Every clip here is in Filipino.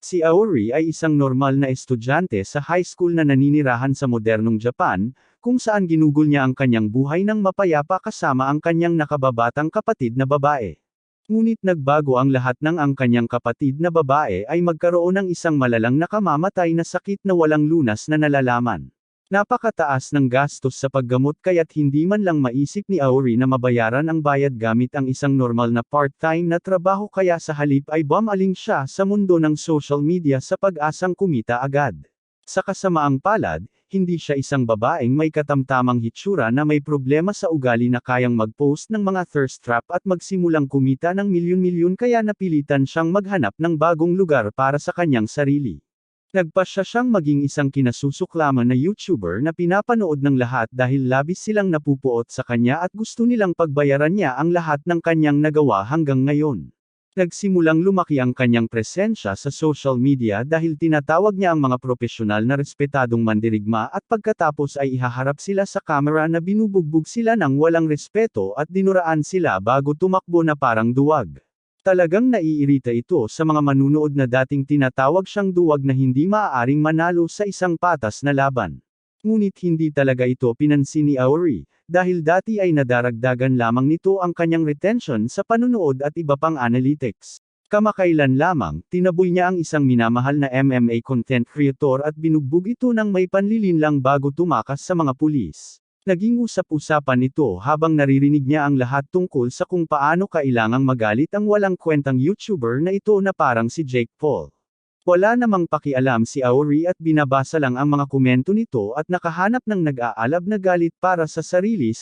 Si Aori ay isang normal na estudyante sa high school na naninirahan sa modernong Japan, kung saan ginugol niya ang kanyang buhay ng mapayapa kasama ang kanyang nakababatang kapatid na babae. Ngunit nagbago ang lahat nang ang kanyang kapatid na babae ay magkaroon ng isang malalang nakamamatay na sakit na walang lunas na nalalaman. Napakataas ng gastos sa paggamot kaya't hindi man lang maisip ni Aori na mabayaran ang bayad gamit ang isang normal na part-time na trabaho kaya sa halip ay bumaling siya sa mundo ng social media sa pag-asang kumita agad. Sa kasamaang palad, hindi siya isang babaeng may katamtamang hitsura na may problema sa ugali na kayang mag-post ng mga thirst trap at magsimulang kumita ng milyon-milyon kaya napilitan siyang maghanap ng bagong lugar para sa kanyang sarili. Nagpasya siyang maging isang kinasusuklaman na YouTuber na pinapanood ng lahat dahil labis silang napupuot sa kanya at gusto nilang pagbayaran niya ang lahat ng kanyang nagawa hanggang ngayon. Nagsimulang lumaki ang kanyang presensya sa social media dahil tinatawag niya ang mga profesional na respetadong mandirigma at pagkatapos ay ihaharap sila sa kamera na binubugbog sila ng walang respeto at dinuraan sila bago tumakbo na parang duwag. Talagang naiirita ito sa mga manunood na dating tinatawag siyang duwag na hindi maaaring manalo sa isang patas na laban. Ngunit hindi talaga ito pinansin ni Aori, dahil dati ay nadaragdagan lamang nito ang kanyang retention sa panunood at iba pang analytics. Kamakailan lamang, tinaboy niya ang isang minamahal na MMA content creator at binugbog ito ng may panlilinlang bago tumakas sa mga pulis. Naging usap-usapan ito habang naririnig niya ang lahat tungkol sa kung paano kailangang magalit ang walang kwentang YouTuber na ito na parang si Jake Paul. Wala namang pakialam si Aori at binabasa lang ang mga komento nito at nakahanap ng nag-aalab na galit para sa sarili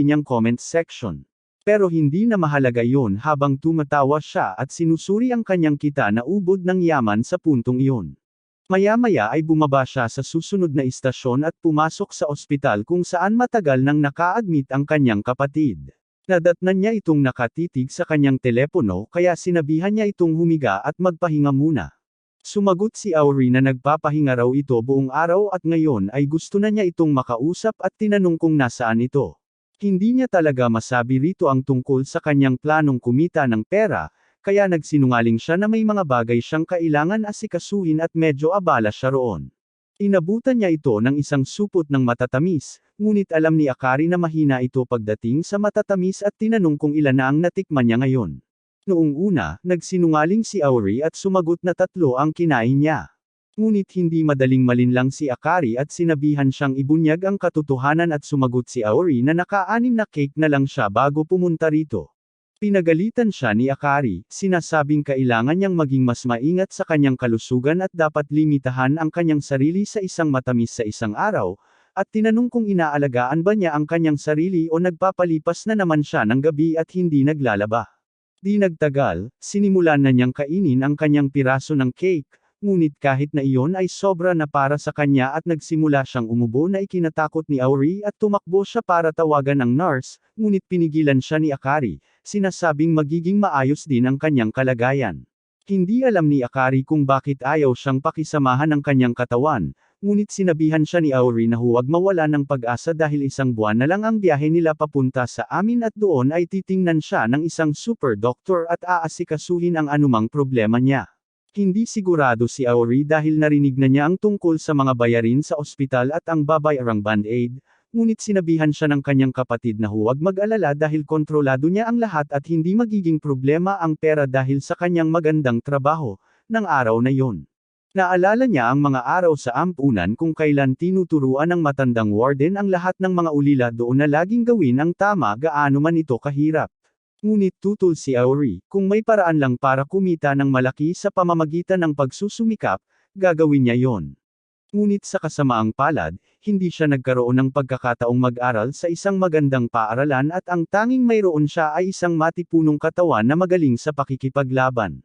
niyang comment section. Pero hindi na mahalaga iyon habang tumatawa siya at sinusuri ang kanyang kita na ubod ng yaman sa puntong iyon. Maya-maya ay bumaba siya sa susunod na istasyon at pumasok sa ospital kung saan matagal nang naka-admit ang kanyang kapatid. Nadatnan niya itong nakatitig sa kanyang telepono kaya sinabihan niya itong humiga at magpahinga muna. Sumagot si Aori na nagpapahinga raw ito buong araw at ngayon ay gusto na niya itong makausap at tinanong kung nasaan ito. Hindi niya talaga masabi rito ang tungkol sa kanyang planong kumita ng pera, kaya nagsinungaling siya na may mga bagay siyang kailangan asikasuhin at medyo abala siya roon. Inabutan niya ito ng isang supot ng matatamis, ngunit alam ni Akari na mahina ito pagdating sa matatamis at tinanong kung ilan na ang natikman niya ngayon. Noong una, nagsinungaling si Aori at sumagot na 3 ang kinain niya. Ngunit hindi madaling malinlang si Akari at sinabihan siyang ibunyag ang katotohanan at sumagot si Aori na naka-6 na cake na lang siya bago pumunta rito. Pinagalitan siya ni Akari, sinasabing kailangan niyang maging mas maingat sa kanyang kalusugan at dapat limitahan ang kanyang sarili sa isang matamis sa isang araw, at tinanong kung inaalagaan ba niya ang kanyang sarili o nagpapalipas na naman siya ng gabi at hindi naglalaba. Di nagtagal, sinimulan na niyang kainin ang kanyang piraso ng cake, ngunit kahit na iyon ay sobra na para sa kanya at nagsimula siyang umubo na ikinatakot ni Aori at tumakbo siya para tawagan ang nurse, ngunit pinigilan siya ni Akari, sinasabing magiging maayos din ang kanyang kalagayan. Hindi alam ni Akari kung bakit ayaw siyang pakisamahan ng kanyang katawan, ngunit sinabihan siya ni Aori na huwag mawala ng pag-asa dahil 1 buwan na lang ang biyahe nila papunta sa amin at doon ay titingnan siya ng isang super doctor at aasikasuhin ang anumang problema niya. Hindi sigurado si Aori dahil narinig na niya ang tungkol sa mga bayarin sa ospital at ang babayarang band-aid, ngunit sinabihan siya ng kanyang kapatid na huwag mag-alala dahil kontrolado niya ang lahat at hindi magiging problema ang pera dahil sa kanyang magandang trabaho, ng araw na yon. Naalala niya ang mga araw sa ampunan kung kailan tinuturuan ng matandang warden ang lahat ng mga ulila doon na laging gawin ang tama gaano man ito kahirap. Ngunit tutol si Aori, kung may paraan lang para kumita ng malaki sa pamamagitan ng pagsusumikap, gagawin niya yon. Ngunit sa kasamaang palad, hindi siya nagkaroon ng pagkakataong mag-aral sa isang magandang paaralan at ang tanging mayroon siya ay isang matipunong katawan na magaling sa pakikipaglaban.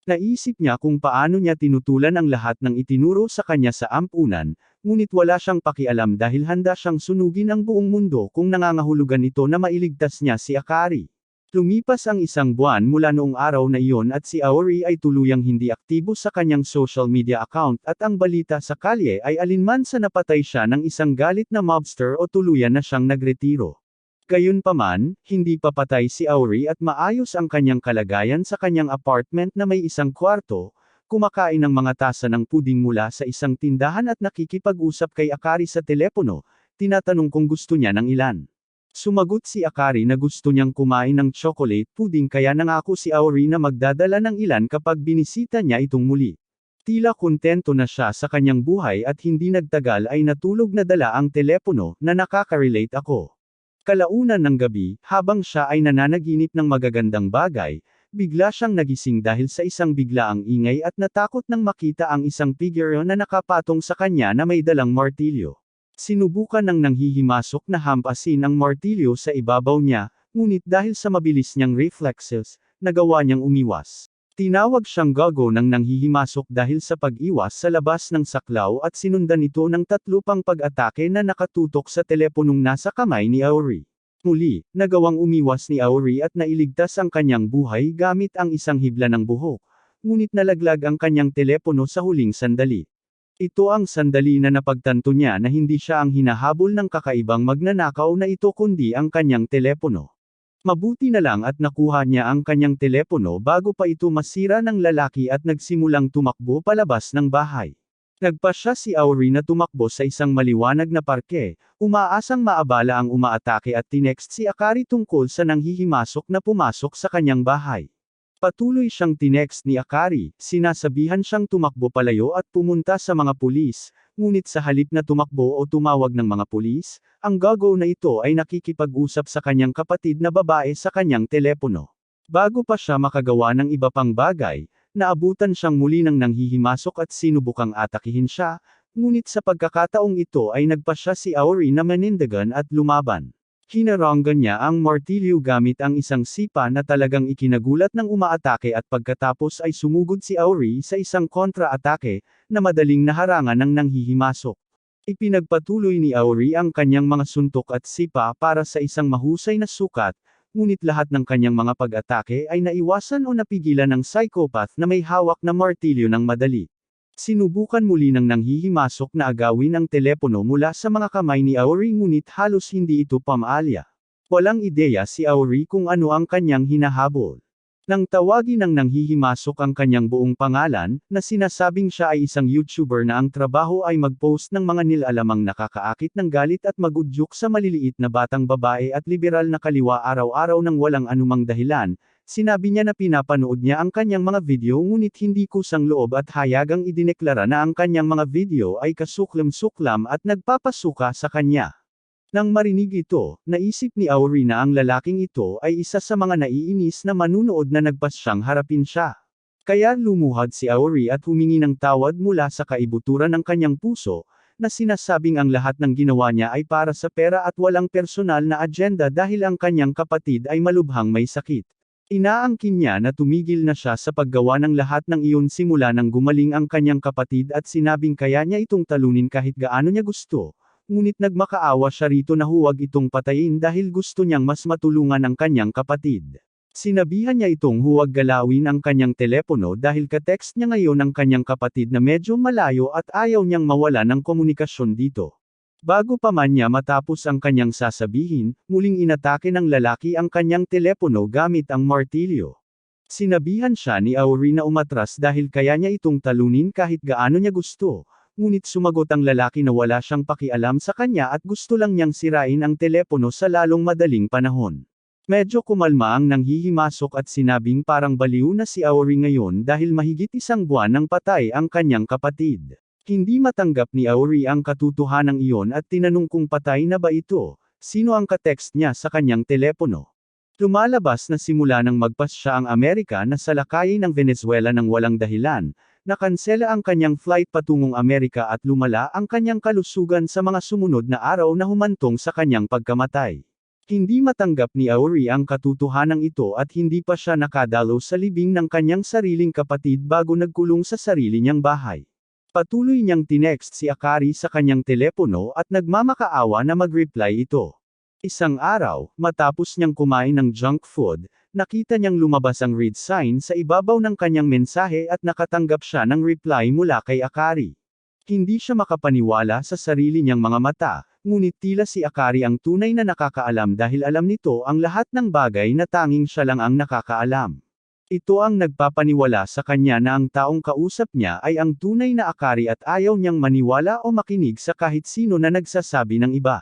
Naisip niya kung paano niya tinutulan ang lahat ng itinuro sa kanya sa ampunan, ngunit wala siyang pakialam dahil handa siyang sunugin ang buong mundo kung nangangahulugan ito na mailigtas niya si Akari. Lumipas ang 1 buwan mula noong araw na iyon at si Aori ay tuluyang hindi aktibo sa kanyang social media account at ang balita sa kalye ay alinman sa napatay siya ng isang galit na mobster o tuluyan na siyang nagretiro. Gayunpaman, hindi pa patay si Aori at maayos ang kanyang kalagayan sa kanyang apartment na may 1 kwarto, kumakain ng mga tasa ng puding mula sa isang tindahan at nakikipag-usap kay Akari sa telepono, tinatanong kung gusto niya ng ilan. Sumagot si Akari na gusto niyang kumain ng chocolate pudding kaya nangako si Aori na magdadala ng ilan kapag binisita niya itong muli. Tila kontento na siya sa kanyang buhay at hindi nagtagal ay natulog na dala ang telepono na nakaka-relate ako. Kalaunan ng gabi, habang siya ay nananaginip ng magagandang bagay, bigla siyang nagising dahil sa isang biglaang ingay at natakot nang makita ang isang figure na nakapatong sa kanya na may dalang martilyo. Sinubukan ng nanghihimasok na hampasin ang martilyo sa ibabaw niya, ngunit dahil sa mabilis niyang reflexes, nagawa niyang umiwas. Tinawag siyang gago ng nanghihimasok dahil sa pag-iwas sa labas ng saklaw at sinundan ito ng 3 pang pag-atake na nakatutok sa teleponong nasa kamay ni Aori. Muli, nagawang umiwas ni Aori at nailigtas ang kanyang buhay gamit ang isang hibla ng buhok, ngunit nalaglag ang kanyang telepono sa huling sandali. Ito ang sandali na napagtanto niya na hindi siya ang hinahabol ng kakaibang magnanakaw na ito kundi ang kanyang telepono. Mabuti na lang at nakuha niya ang kanyang telepono bago pa ito masira ng lalaki at nagsimulang tumakbo palabas ng bahay. Nagpasya si Aori na tumakbo sa isang maliwanag na parke, umaasang maabala ang umaatake at tinext si Akari tungkol sa nanghihimasok na pumasok sa kanyang bahay. Patuloy siyang tinext ni Akari, sinasabihan siyang tumakbo palayo at pumunta sa mga pulis, ngunit sa halip na tumakbo o tumawag ng mga pulis, ang gago na ito ay nakikipag-usap sa kanyang kapatid na babae sa kanyang telepono. Bago pa siya makagawa ng iba pang bagay, naabutan siyang muli ng nanghihimasok at sinubukang atakihin siya, ngunit sa pagkakataong ito ay nagpasya si Aori na manindigan at lumaban. Hinaranggan niya ang martilyo gamit ang isang sipa na talagang ikinagulat ng umaatake at pagkatapos ay sumugod si Aori sa isang kontra-atake, na madaling naharangan ng nanghihimasok. Ipinagpatuloy ni Aori ang kanyang mga suntok at sipa para sa isang mahusay na sukat, ngunit lahat ng kanyang mga pag-atake ay naiwasan o napigilan ng psychopath na may hawak na martilyo ng madali. Sinubukan muli ng nanghihimasok na agawin ang telepono mula sa mga kamay ni Aori ngunit halos hindi ito pamaalya. Walang ideya si Aori kung ano ang kanyang hinahabol. Nang tawagin ng nanghihimasok ang kanyang buong pangalan, na sinasabing siya ay isang YouTuber na ang trabaho ay mag-post ng mga nilalamang nakakaakit ng galit at magudyok sa maliliit na batang babae at liberal na kaliwa araw-araw ng walang anumang dahilan, sinabi niya na pinapanood niya ang kanyang mga video ngunit hindi kusang loob at hayagang idineklara na ang kanyang mga video ay kasuklam-suklam at nagpapasuka sa kanya. Nang marinig ito, naisip ni Aori na ang lalaking ito ay isa sa mga naiinis na manunood na nagpasyang harapin siya. Kaya lumuhad si Aori at humingi ng tawad mula sa kaibuturan ng kanyang puso, na sinasabing ang lahat ng ginawa niya ay para sa pera at walang personal na agenda dahil ang kanyang kapatid ay malubhang may sakit. Inaangkin niya na tumigil na siya sa paggawa ng lahat ng iyon simula nang gumaling ang kanyang kapatid at sinabing kaya niya itong talunin kahit gaano niya gusto. Ngunit nagmakaawa siya rito na huwag itong patayin dahil gusto niyang mas matulungan ang kanyang kapatid. Sinabihan niya itong huwag galawin ang kanyang telepono dahil ka-text niya ngayon ang kanyang kapatid na medyo malayo at ayaw niyang mawala ng komunikasyon dito. Bago pa man niya matapos ang kanyang sasabihin, muling inatake ng lalaki ang kanyang telepono gamit ang martilyo. Sinabihan siya ni Aori na umatras dahil kaya niya itong talunin kahit gaano niya gusto. Ngunit sumagot ang lalaki na wala siyang pakialam sa kanya at gusto lang niyang sirain ang telepono sa lalong madaling panahon. Medyo kumalma ang nanghihimasok at sinabing parang baliw na si Aori ngayon dahil mahigit 1 buwan nang patay ang kanyang kapatid. Hindi matanggap ni Aori ang katotohanan iyon at tinanong kung patay na ba ito, sino ang ka-text niya sa kanyang telepono. Lumalabas na simula nang magpasya ang Amerika na salakayin ng Venezuela ng walang dahilan, nakansela ang kanyang flight patungong Amerika at lumala ang kanyang kalusugan sa mga sumunod na araw na humantong sa kanyang pagkamatay. Hindi matanggap ni Aori ang katotohanan ito at hindi pa siya nakadalo sa libing ng kanyang sariling kapatid bago nagkulong sa sarili niyang bahay. Patuloy niyang tinext si Akari sa kanyang telepono at nagmamakaawa na mag-reply ito. Isang araw, matapos niyang kumain ng junk food, nakita niyang lumabas ang read sign sa ibabaw ng kanyang mensahe at nakatanggap siya ng reply mula kay Akari. Hindi siya makapaniwala sa sarili niyang mga mata, ngunit tila si Akari ang tunay na nakakaalam dahil alam nito ang lahat ng bagay na tanging siya lang ang nakakaalam. Ito ang nagpapaniwala sa kanya na ang taong kausap niya ay ang tunay na Akari at ayaw niyang maniwala o makinig sa kahit sino na nagsasabi ng iba.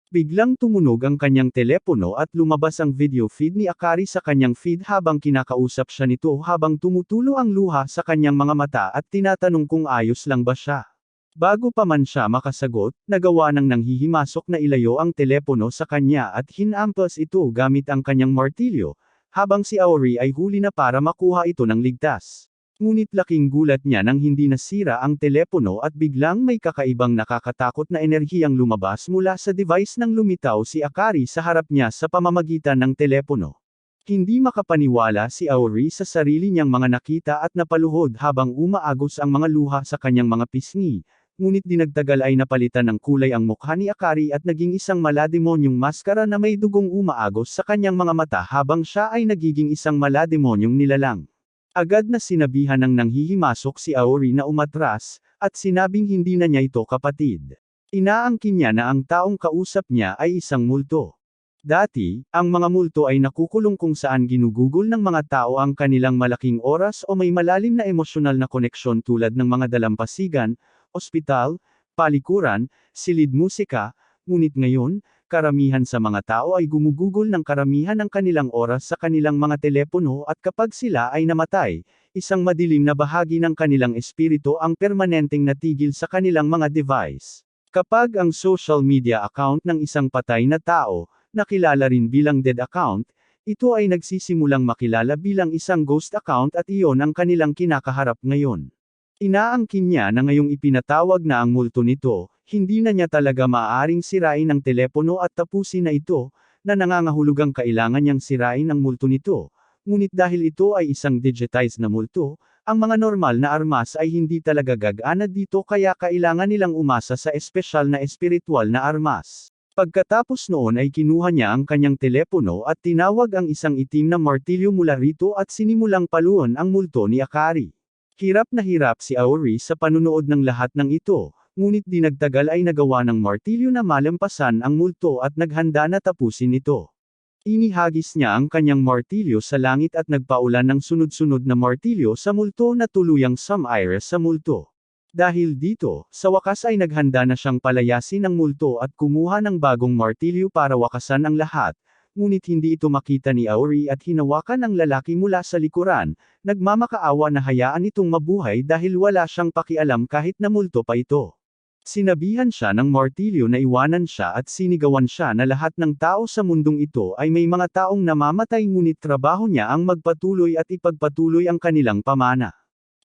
Biglang tumunog ang kanyang telepono at lumabas ang video feed ni Akari sa kanyang feed habang kinakausap siya nito habang tumutulo ang luha sa kanyang mga mata at tinatanong kung ayos lang ba siya. Bago pa man siya makasagot, nagawa ng nanghihimasok na ilayo ang telepono sa kanya at hinampas ito gamit ang kanyang martilyo, habang si Aori ay huli na para makuha ito ng ligtas. Ngunit laking gulat niya nang hindi nasira ang telepono at biglang may kakaibang nakakatakot na enerhiyang lumabas mula sa device nang lumitaw si Akari sa harap niya sa pamamagitan ng telepono. Hindi makapaniwala si Aori sa sarili niyang mga nakita at napaluhod habang umaagos ang mga luha sa kanyang mga pisngi. Ngunit dinagtagal ay napalitan ng kulay ang mukha ni Akari at naging isang malademonyong maskara na may dugong umaagos sa kanyang mga mata habang siya ay nagiging isang malademonyong nilalang. Agad na sinabihan ng nanghihimasok si Aori na umatras, at sinabing hindi na niya ito kapatid. Inaangkin niya na ang taong kausap niya ay isang multo. Dati, ang mga multo ay nakukulong kung saan ginugugol ng mga tao ang kanilang malaking oras o may malalim na emosyonal na koneksyon tulad ng mga dalampasigan, ospital, palikuran, silid musika, ngunit ngayon, karamihan sa mga tao ay gumugugol ng karamihan ng kanilang oras sa kanilang mga telepono at kapag sila ay namatay, isang madilim na bahagi ng kanilang espiritu ang permanenteng natigil sa kanilang mga device. Kapag ang social media account ng isang patay na tao, nakilala rin bilang dead account, ito ay nagsisimulang makilala bilang isang ghost account at iyon ang kanilang kinakaharap ngayon. Inaangkin niya na ngayong ipinatawag na ang multo nito, hindi na niya talaga maaaring sirain ang telepono at tapusin na ito, na nangangahulugang kailangan niyang sirain ang multo nito. Ngunit dahil ito ay isang digitized na multo, ang mga normal na armas ay hindi talaga gagana dito kaya kailangan nilang umasa sa espesyal na espiritual na armas. Pagkatapos noon ay kinuha niya ang kanyang telepono at tinawag ang isang itim na martilyo mula rito at sinimulang paluon ang multo ni Akari. Hirap na hirap si Aori sa panunood ng lahat ng ito, ngunit di nagtagal ay nagawa ng martilyo na malampasan ang multo at naghanda na tapusin ito. Inihagis niya ang kanyang martilyo sa langit at nagpaulan ng sunod-sunod na martilyo sa multo na tuluyang sumire sa multo. Dahil dito, sa wakas ay naghanda na siyang palayasin ang multo at kumuha ng bagong martilyo para wakasan ang lahat. Ngunit hindi ito makita ni Aori at hinawakan ang lalaki mula sa likuran, nagmamakaawa na hayaan itong mabuhay dahil wala siyang pakialam kahit na multo pa ito. Sinabihan siya ng martilyo na iwanan siya at sinigawan siya na lahat ng tao sa mundong ito ay may mga taong namamatay ngunit trabaho niya ang magpatuloy at ipagpatuloy ang kanilang pamana.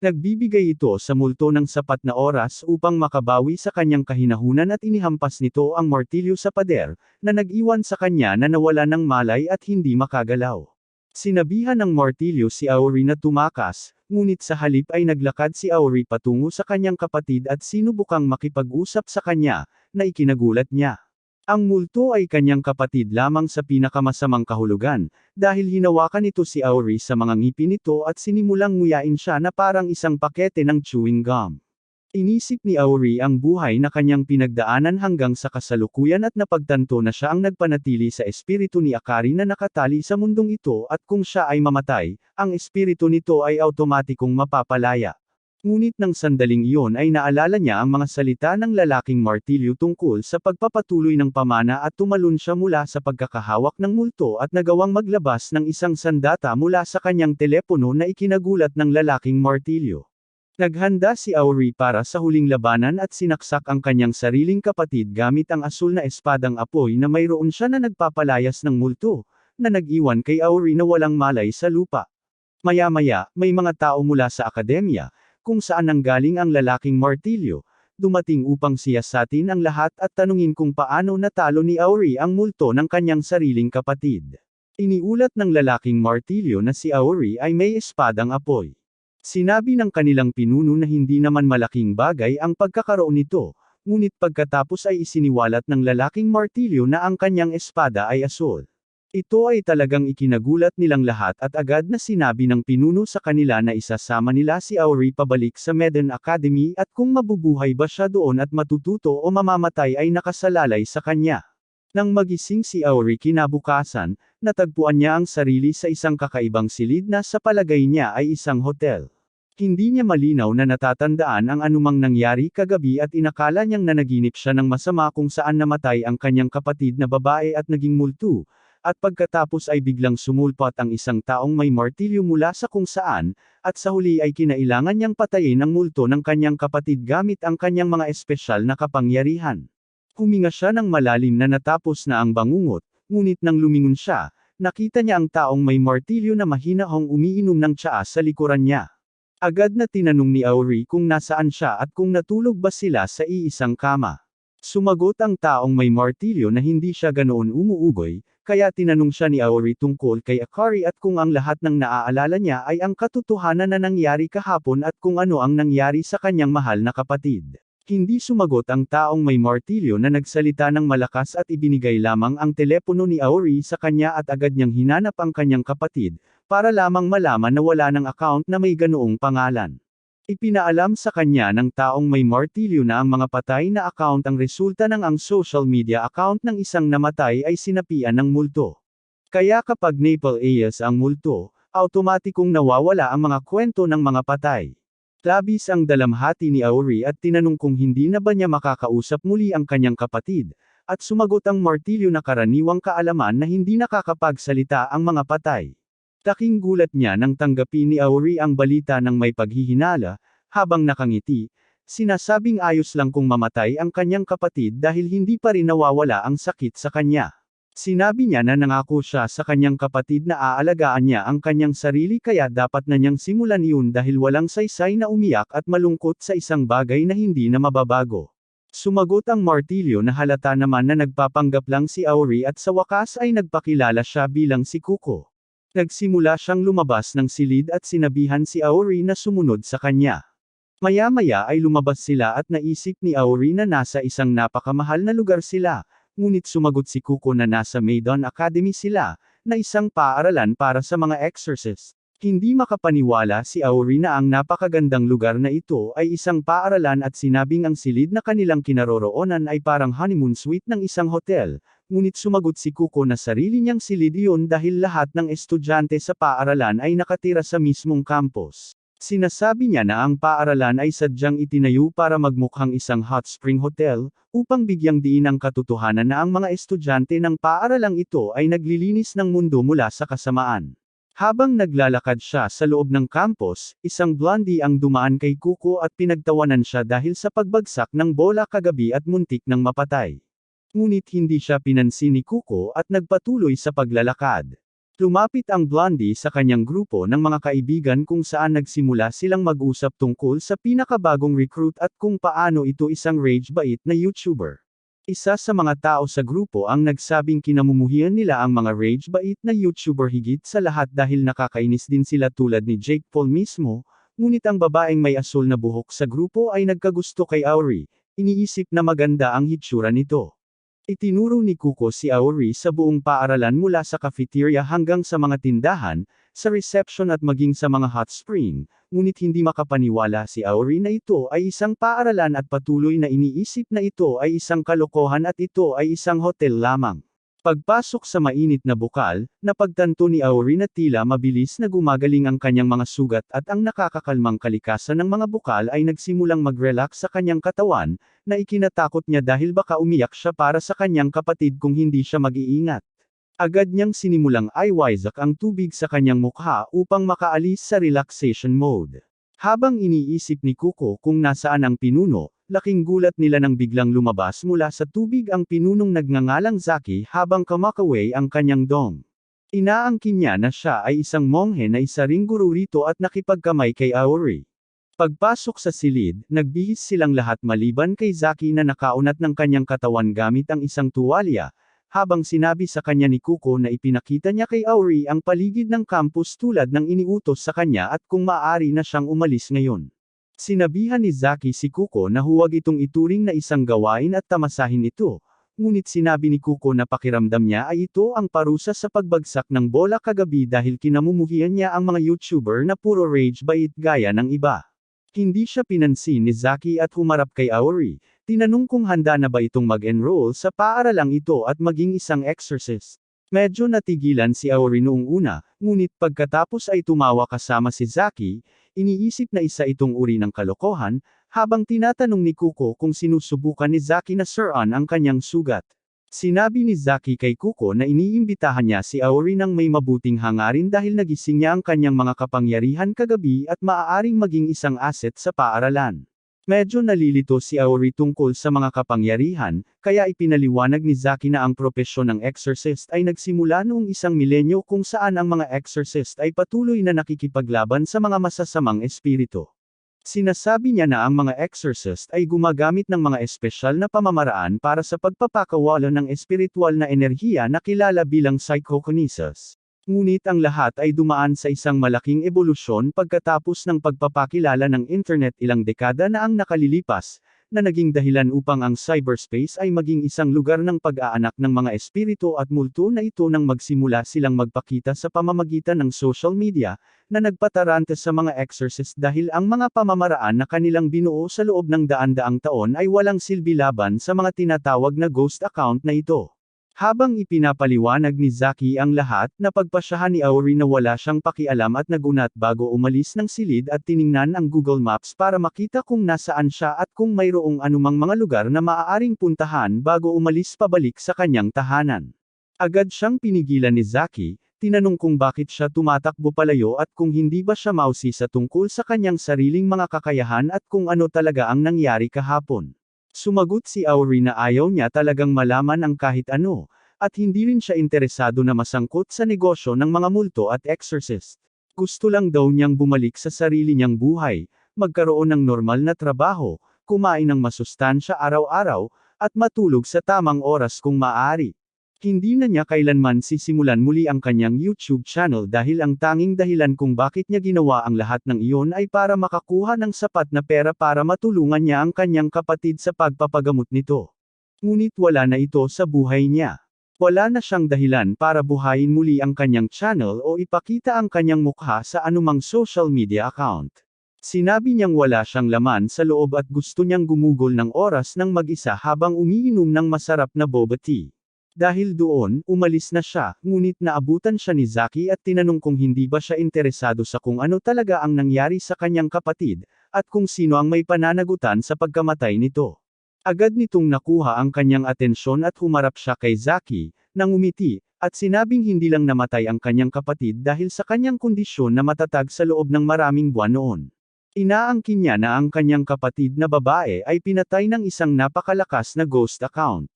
Nagbibigay ito sa multo ng sapat na oras upang makabawi sa kanyang kahinahunan at inihampas nito ang martilyo sa pader, na nag-iwan sa kanya na nawala ng malay at hindi makagalaw. Sinabihan ng martilyo si Aori na tumakas, ngunit sa halip ay naglakad si Aori patungo sa kanyang kapatid at sinubukang makipag-usap sa kanya, na ikinagulat niya. Ang multo ay kanyang kapatid lamang sa pinakamasamang kahulugan, dahil hinawakan ito si Aori sa mga ngipin nito at sinimulang nguyain siya na parang isang pakete ng chewing gum. Inisip ni Aori ang buhay na kanyang pinagdaanan hanggang sa kasalukuyan at napagtanto na siya ang nagpanatili sa espiritu ni Akari na nakatali sa mundong ito at kung siya ay mamatay, ang espiritu nito ay automatikong mapapalaya. Ngunit nang sandaling iyon ay naalala niya ang mga salita ng lalaking martilyo tungkol sa pagpapatuloy ng pamana at tumalon siya mula sa pagkakahawak ng multo at nagawang maglabas ng isang sandata mula sa kanyang telepono na ikinagulat ng lalaking martilyo. Naghanda si Aori para sa huling labanan at sinaksak ang kanyang sariling kapatid gamit ang asul na espadang apoy na mayroon siya na nagpapalayas ng multo, na nag-iwan kay Aori na walang malay sa lupa. Maya-maya, may mga tao mula sa akademya, kung saan nanggaling ang lalaking martilyo, dumating upang siyasatin ang lahat at tanungin kung paano natalo ni Aori ang multo ng kanyang sariling kapatid. Iniulat ng lalaking martilyo na si Aori ay may espadang apoy. Sinabi ng kanilang pinuno na hindi naman malaking bagay ang pagkakaroon nito, ngunit pagkatapos ay isiniwalat ng lalaking martilyo na ang kanyang espada ay asul. Ito ay talagang ikinagulat nilang lahat at agad na sinabi ng pinuno sa kanila na isasama nila si Aori pabalik sa Medan Academy at kung mabubuhay ba siya doon at matututo o mamamatay ay nakasalalay sa kanya. Nang magising si Aori kinabukasan, Natagpuan niya ang sarili sa isang kakaibang silid na sa palagay niya ay isang hotel. Hindi niya malinaw na natatandaan ang anumang nangyari kagabi at inakala niyang nanaginip siya ng masama kung saan namatay ang kanyang kapatid na babae at naging multo, at pagkatapos ay biglang sumulpot ang isang taong may martilyo mula sa kung saan, at sa huli ay kinailangan niyang patayin ang multo ng kanyang kapatid gamit ang kanyang mga espesyal na kapangyarihan. Huminga siya ng malalim na natapos na ang bangungot, ngunit nang lumingon siya, nakita niya ang taong may martilyo na mahinahong umiinom ng tsaa sa likuran niya. Agad na tinanong ni Auri kung nasaan siya at kung natulog ba sila sa iisang kama. Sumagot ang taong may martilyo na hindi siya ganoon umuugoy, kaya tinanong siya ni Auri tungkol kay Akari at kung ang lahat ng naaalala niya ay ang katotohanan na nangyari kahapon at kung ano ang nangyari sa kanyang mahal na kapatid. Hindi sumagot ang taong may martilyo na nagsalita ng malakas at ibinigay lamang ang telepono ni Auri sa kanya at agad niyang hinanap ang kanyang kapatid, para lamang malaman na wala ng account na may ganoong pangalan. Ipinaalam sa kanya ng taong may martilyo na ang mga patay na account ang resulta ng ang social media account ng isang namatay ay sinapian ng multo. Kaya kapag Naples Ayers ang multo, automatikong nawawala ang mga kwento ng mga patay. Labis ang dalamhati ni Auri at tinanong kung hindi na ba niya makakausap muli ang kanyang kapatid, at sumagot ang martilyo na karaniwang kaalaman na hindi nakakapagsalita ang mga patay. Laking gulat niya nang tanggapin ni Auri ang balita ng may paghihinala, habang nakangiti, sinasabing ayos lang kung mamatay ang kanyang kapatid dahil hindi pa rin nawawala ang sakit sa kanya. Sinabi niya na nangako siya sa kanyang kapatid na aalagaan niya ang kanyang sarili kaya dapat na niyang simulan iyon dahil walang saysay na umiyak at malungkot sa isang bagay na hindi na mababago. Sumagot ang martilyo na halata naman na nagpapanggap lang si Auri at sa wakas ay nagpakilala siya bilang si Kuko. Nagsimula siyang lumabas ng silid at sinabihan si Auri na sumunod sa kanya. Maya-maya ay lumabas sila at naisip ni Auri na nasa isang napakamahal na lugar sila. Ngunit sumagot si Kuko na nasa Maidon Academy sila, na isang paaralan para sa mga exorcist. Hindi makapaniwala si Auri na ang napakagandang lugar na ito ay isang paaralan at sinabing ang silid na kanilang kinaroroonan ay parang honeymoon suite ng isang hotel, ngunit sumagot si Kuko na sarili niyang silid iyon dahil lahat ng estudyante sa paaralan ay nakatira sa mismong campus. Sinasabi niya na ang paaralan ay sadyang itinayo para magmukhang isang hot spring hotel, upang bigyang diin ang katotohanan na ang mga estudyante ng paaralang ito ay naglilinis ng mundo mula sa kasamaan. Habang naglalakad siya sa loob ng campus, isang blondie ang dumaan kay Kuko at pinagtawanan siya dahil sa pagbagsak ng bola kagabi at muntik ng mapatay. Ngunit hindi siya pinansin ni Kuko at nagpatuloy sa paglalakad. Lumapit ang blondie sa kanyang grupo ng mga kaibigan kung saan nagsimula silang mag-usap tungkol sa pinakabagong recruit at kung paano ito isang rage bait na YouTuber. Isa sa mga tao sa grupo ang nagsabing kinamumuhian nila ang mga rage bait na YouTuber higit sa lahat dahil nakakainis din sila tulad ni Jake Paul mismo, ngunit ang babaeng may asul na buhok sa grupo ay nagkagusto kay Auri, iniisip na maganda ang hitsura nito. Itinuro ni Kuko si Auri sa buong paaralan mula sa cafeteria hanggang sa mga tindahan, sa reception at maging sa mga hot spring, ngunit hindi makapaniwala si Auri na ito ay isang paaralan at patuloy na iniisip na ito ay isang kalokohan at ito ay isang hotel lamang. Pagpasok sa mainit na bukal, napagtanto ni Auri na tila mabilis na gumagaling ang kanyang mga sugat at ang nakakakalmang kalikasan ng mga bukal ay nagsimulang mag-relax sa kanyang katawan, na ikinatakot niya dahil baka umiyak siya para sa kanyang kapatid kung hindi siya mag-iingat. Agad niyang sinimulang iwasak ang tubig sa kanyang mukha upang makaalis sa relaxation mode. Habang iniisip ni Kuko kung nasaan ang pinuno, laking gulat nila nang biglang lumabas mula sa tubig ang pinunong nagngangalang Zaki habang kumakaway ang kanyang dong. Inaangkin niya na siya ay isang monghe na isa ring guru rito at nakipagkamay kay Auri. Pagpasok sa silid, nagbihis silang lahat maliban kay Zaki na nakaunat ng kanyang katawan gamit ang isang tuwalya, habang sinabi sa kanya ni Kuko na ipinakita niya kay Auri ang paligid ng campus tulad ng iniutos sa kanya at kung maaari na siyang umalis ngayon. Sinabihan ni Zaki si Kuko na huwag itong ituring na isang gawain at tamasahin ito, ngunit sinabi ni Kuko na pakiramdam niya ay ito ang parusa sa pagbagsak ng bola kagabi dahil kinamumuhian niya ang mga YouTuber na puro rage bait gaya ng iba. Hindi siya pinansin ni Zaki at humarap kay Auri, tinanong kung handa na ba itong mag-enroll sa paaralang ito at maging isang exorcist. Medyo natigilan si Aori noong una, ngunit pagkatapos ay tumawa kasama si Zaki, iniisip na isa itong uri ng kalokohan, habang tinatanong ni Kuko kung sinusubukan ni Zaki na siraan ang kanyang sugat. Sinabi ni Zaki kay Kuko na iniimbitahan niya si Aori ng may mabuting hangarin dahil nagising niya ang kanyang mga kapangyarihan kagabi at maaaring maging isang asset sa paaralan. Medyo nalilito si Aori tungkol sa mga kapangyarihan, kaya ipinaliwanag ni Zaki na ang propesyon ng exorcist ay nagsimula noong isang milenyo kung saan ang mga exorcist ay patuloy na nakikipaglaban sa mga masasamang espiritu. Sinasabi niya na ang mga exorcist ay gumagamit ng mga espesyal na pamamaraan para sa pagpapakawala ng espiritual na enerhiya na kilala bilang psychokinesis. Ngunit ang lahat ay dumaan sa isang malaking ebolusyon pagkatapos ng pagpapakilala ng internet ilang dekada na ang nakalilipas, na naging dahilan upang ang cyberspace ay maging isang lugar ng pag-aanak ng mga espiritu at multo na ito nang magsimula silang magpakita sa pamamagitan ng social media, na nagpataranta sa mga exorcist dahil ang mga pamamaraan na kanilang binuo sa loob ng daan-daang taon ay walang silbi laban sa mga tinatawag na ghost account na ito. Habang ipinapaliwanag ni Zaki ang lahat, napagpasyahan ni Aori na wala siyang pakialam at nagunat bago umalis ng silid at tiningnan ang Google Maps para makita kung nasaan siya at kung mayroong anumang mga lugar na maaaring puntahan bago umalis pabalik sa kanyang tahanan. Agad siyang pinigilan ni Zaki, tinanong kung bakit siya tumatakbo palayo at kung hindi ba siya mausisa tungkol sa kanyang sariling mga kakayahan at kung ano talaga ang nangyari kahapon. Sumagot si Aori na ayaw niya talagang malaman ang kahit ano, at hindi rin siya interesado na masangkot sa negosyo ng mga multo at exorcist. Gusto lang daw niyang bumalik sa sarili niyang buhay, magkaroon ng normal na trabaho, kumain ng masustansya araw-araw, at matulog sa tamang oras kung maaari. Hindi na niya kailanman sisimulan muli ang kanyang YouTube channel dahil ang tanging dahilan kung bakit niya ginawa ang lahat ng iyon ay para makakuha ng sapat na pera para matulungan niya ang kanyang kapatid sa pagpapagamot nito. Ngunit wala na ito sa buhay niya. Wala na siyang dahilan para buhayin muli ang kanyang channel o ipakita ang kanyang mukha sa anumang social media account. Sinabi niyang wala siyang laman sa loob at gusto niyang gumugol ng oras ng mag-isa habang umiinom ng masarap na boba tea. Dahil doon, umalis na siya, ngunit naabutan siya ni Zaki at tinanong kung hindi ba siya interesado sa kung ano talaga ang nangyari sa kanyang kapatid, at kung sino ang may pananagutan sa pagkamatay nito. Agad nitong nakuha ang kanyang atensyon at humarap siya kay Zaki, nang umiti, at sinabing hindi lang namatay ang kanyang kapatid dahil sa kanyang kondisyon na matatag sa loob ng maraming buwan noon. Inaangkin niya na ang kanyang kapatid na babae ay pinatay ng isang napakalakas na ghost account.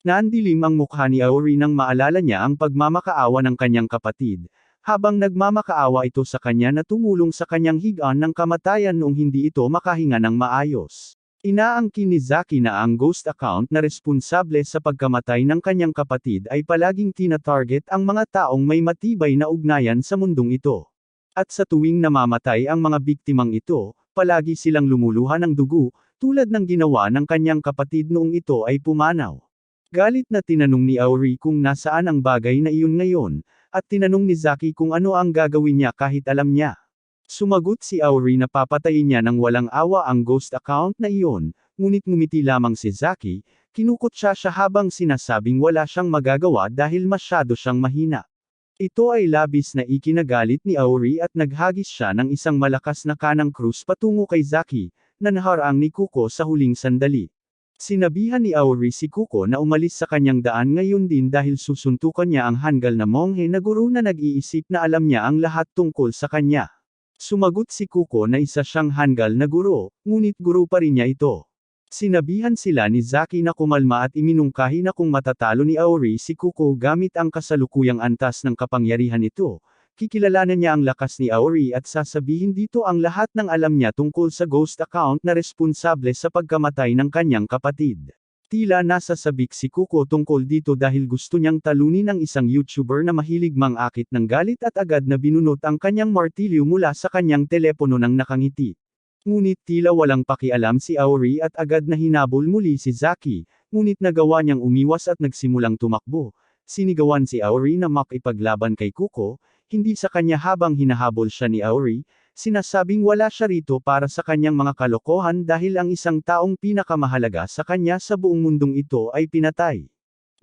Nandilim ang mukha ni Aori nang maalala niya ang pagmamakaawa ng kanyang kapatid, habang nagmamakaawa ito sa kanya na tumulong sa kanyang higaan ng kamatayan noong hindi ito makahinga ng maayos. Inaangkin ni Zaki na ang ghost account na responsable sa pagkamatay ng kanyang kapatid ay palaging tina-target ang mga taong may matibay na ugnayan sa mundong ito. At sa tuwing namamatay ang mga biktimang ito, palagi silang lumuluha ng dugo, tulad ng ginawa ng kanyang kapatid noong ito ay pumanaw. Galit na tinanong ni Aori kung nasaan ang bagay na iyon ngayon, at tinanong ni Zaki kung ano ang gagawin niya kahit alam niya. Sumagot si Aori na papatayin niya ng walang awa ang ghost account na iyon, ngunit ngumiti lamang si Zaki, kinukutya siya habang sinasabing wala siyang magagawa dahil masyado siyang mahina. Ito ay labis na ikinagalit ni Aori at naghagis siya ng isang malakas na kanang krus patungo kay Zaki, na naharang ni Kuko sa huling sandali. Sinabihan ni Aori si Kuko na umalis sa kanyang daan ngayon din dahil susuntukan niya ang hanggal na monghe na guro na nag-iisip na alam niya ang lahat tungkol sa kanya. Sumagot si Kuko na isa siyang hanggal na guro, ngunit guro pa rin niya ito. Sinabihan sila ni Zaki na kumalma at iminungkahi na kung matatalo ni Aori si Kuko gamit ang kasalukuyang antas ng kapangyarihan nito, kikilalanan niya ang lakas ni Aori at sasabihin dito ang lahat ng alam niya tungkol sa ghost account na responsable sa pagkamatay ng kanyang kapatid. Tila nasasabik si Kuko tungkol dito dahil gusto niyang talunin ang isang YouTuber na mahilig mangakit ng galit at agad na binunot ang kanyang martilyo mula sa kanyang telepono ng nakangiti. Ngunit tila walang pakialam si Aori at agad na hinabol muli si Zaki, ngunit nagawa niyang umiwas at nagsimulang tumakbo. Sinigawan si Aori na makipaglaban kay Kuko, hindi sa kanya habang hinahabol siya ni Aori, sinasabing wala siya rito para sa kanyang mga kalokohan dahil ang isang taong pinakamahalaga sa kanya sa buong mundong ito ay pinatay.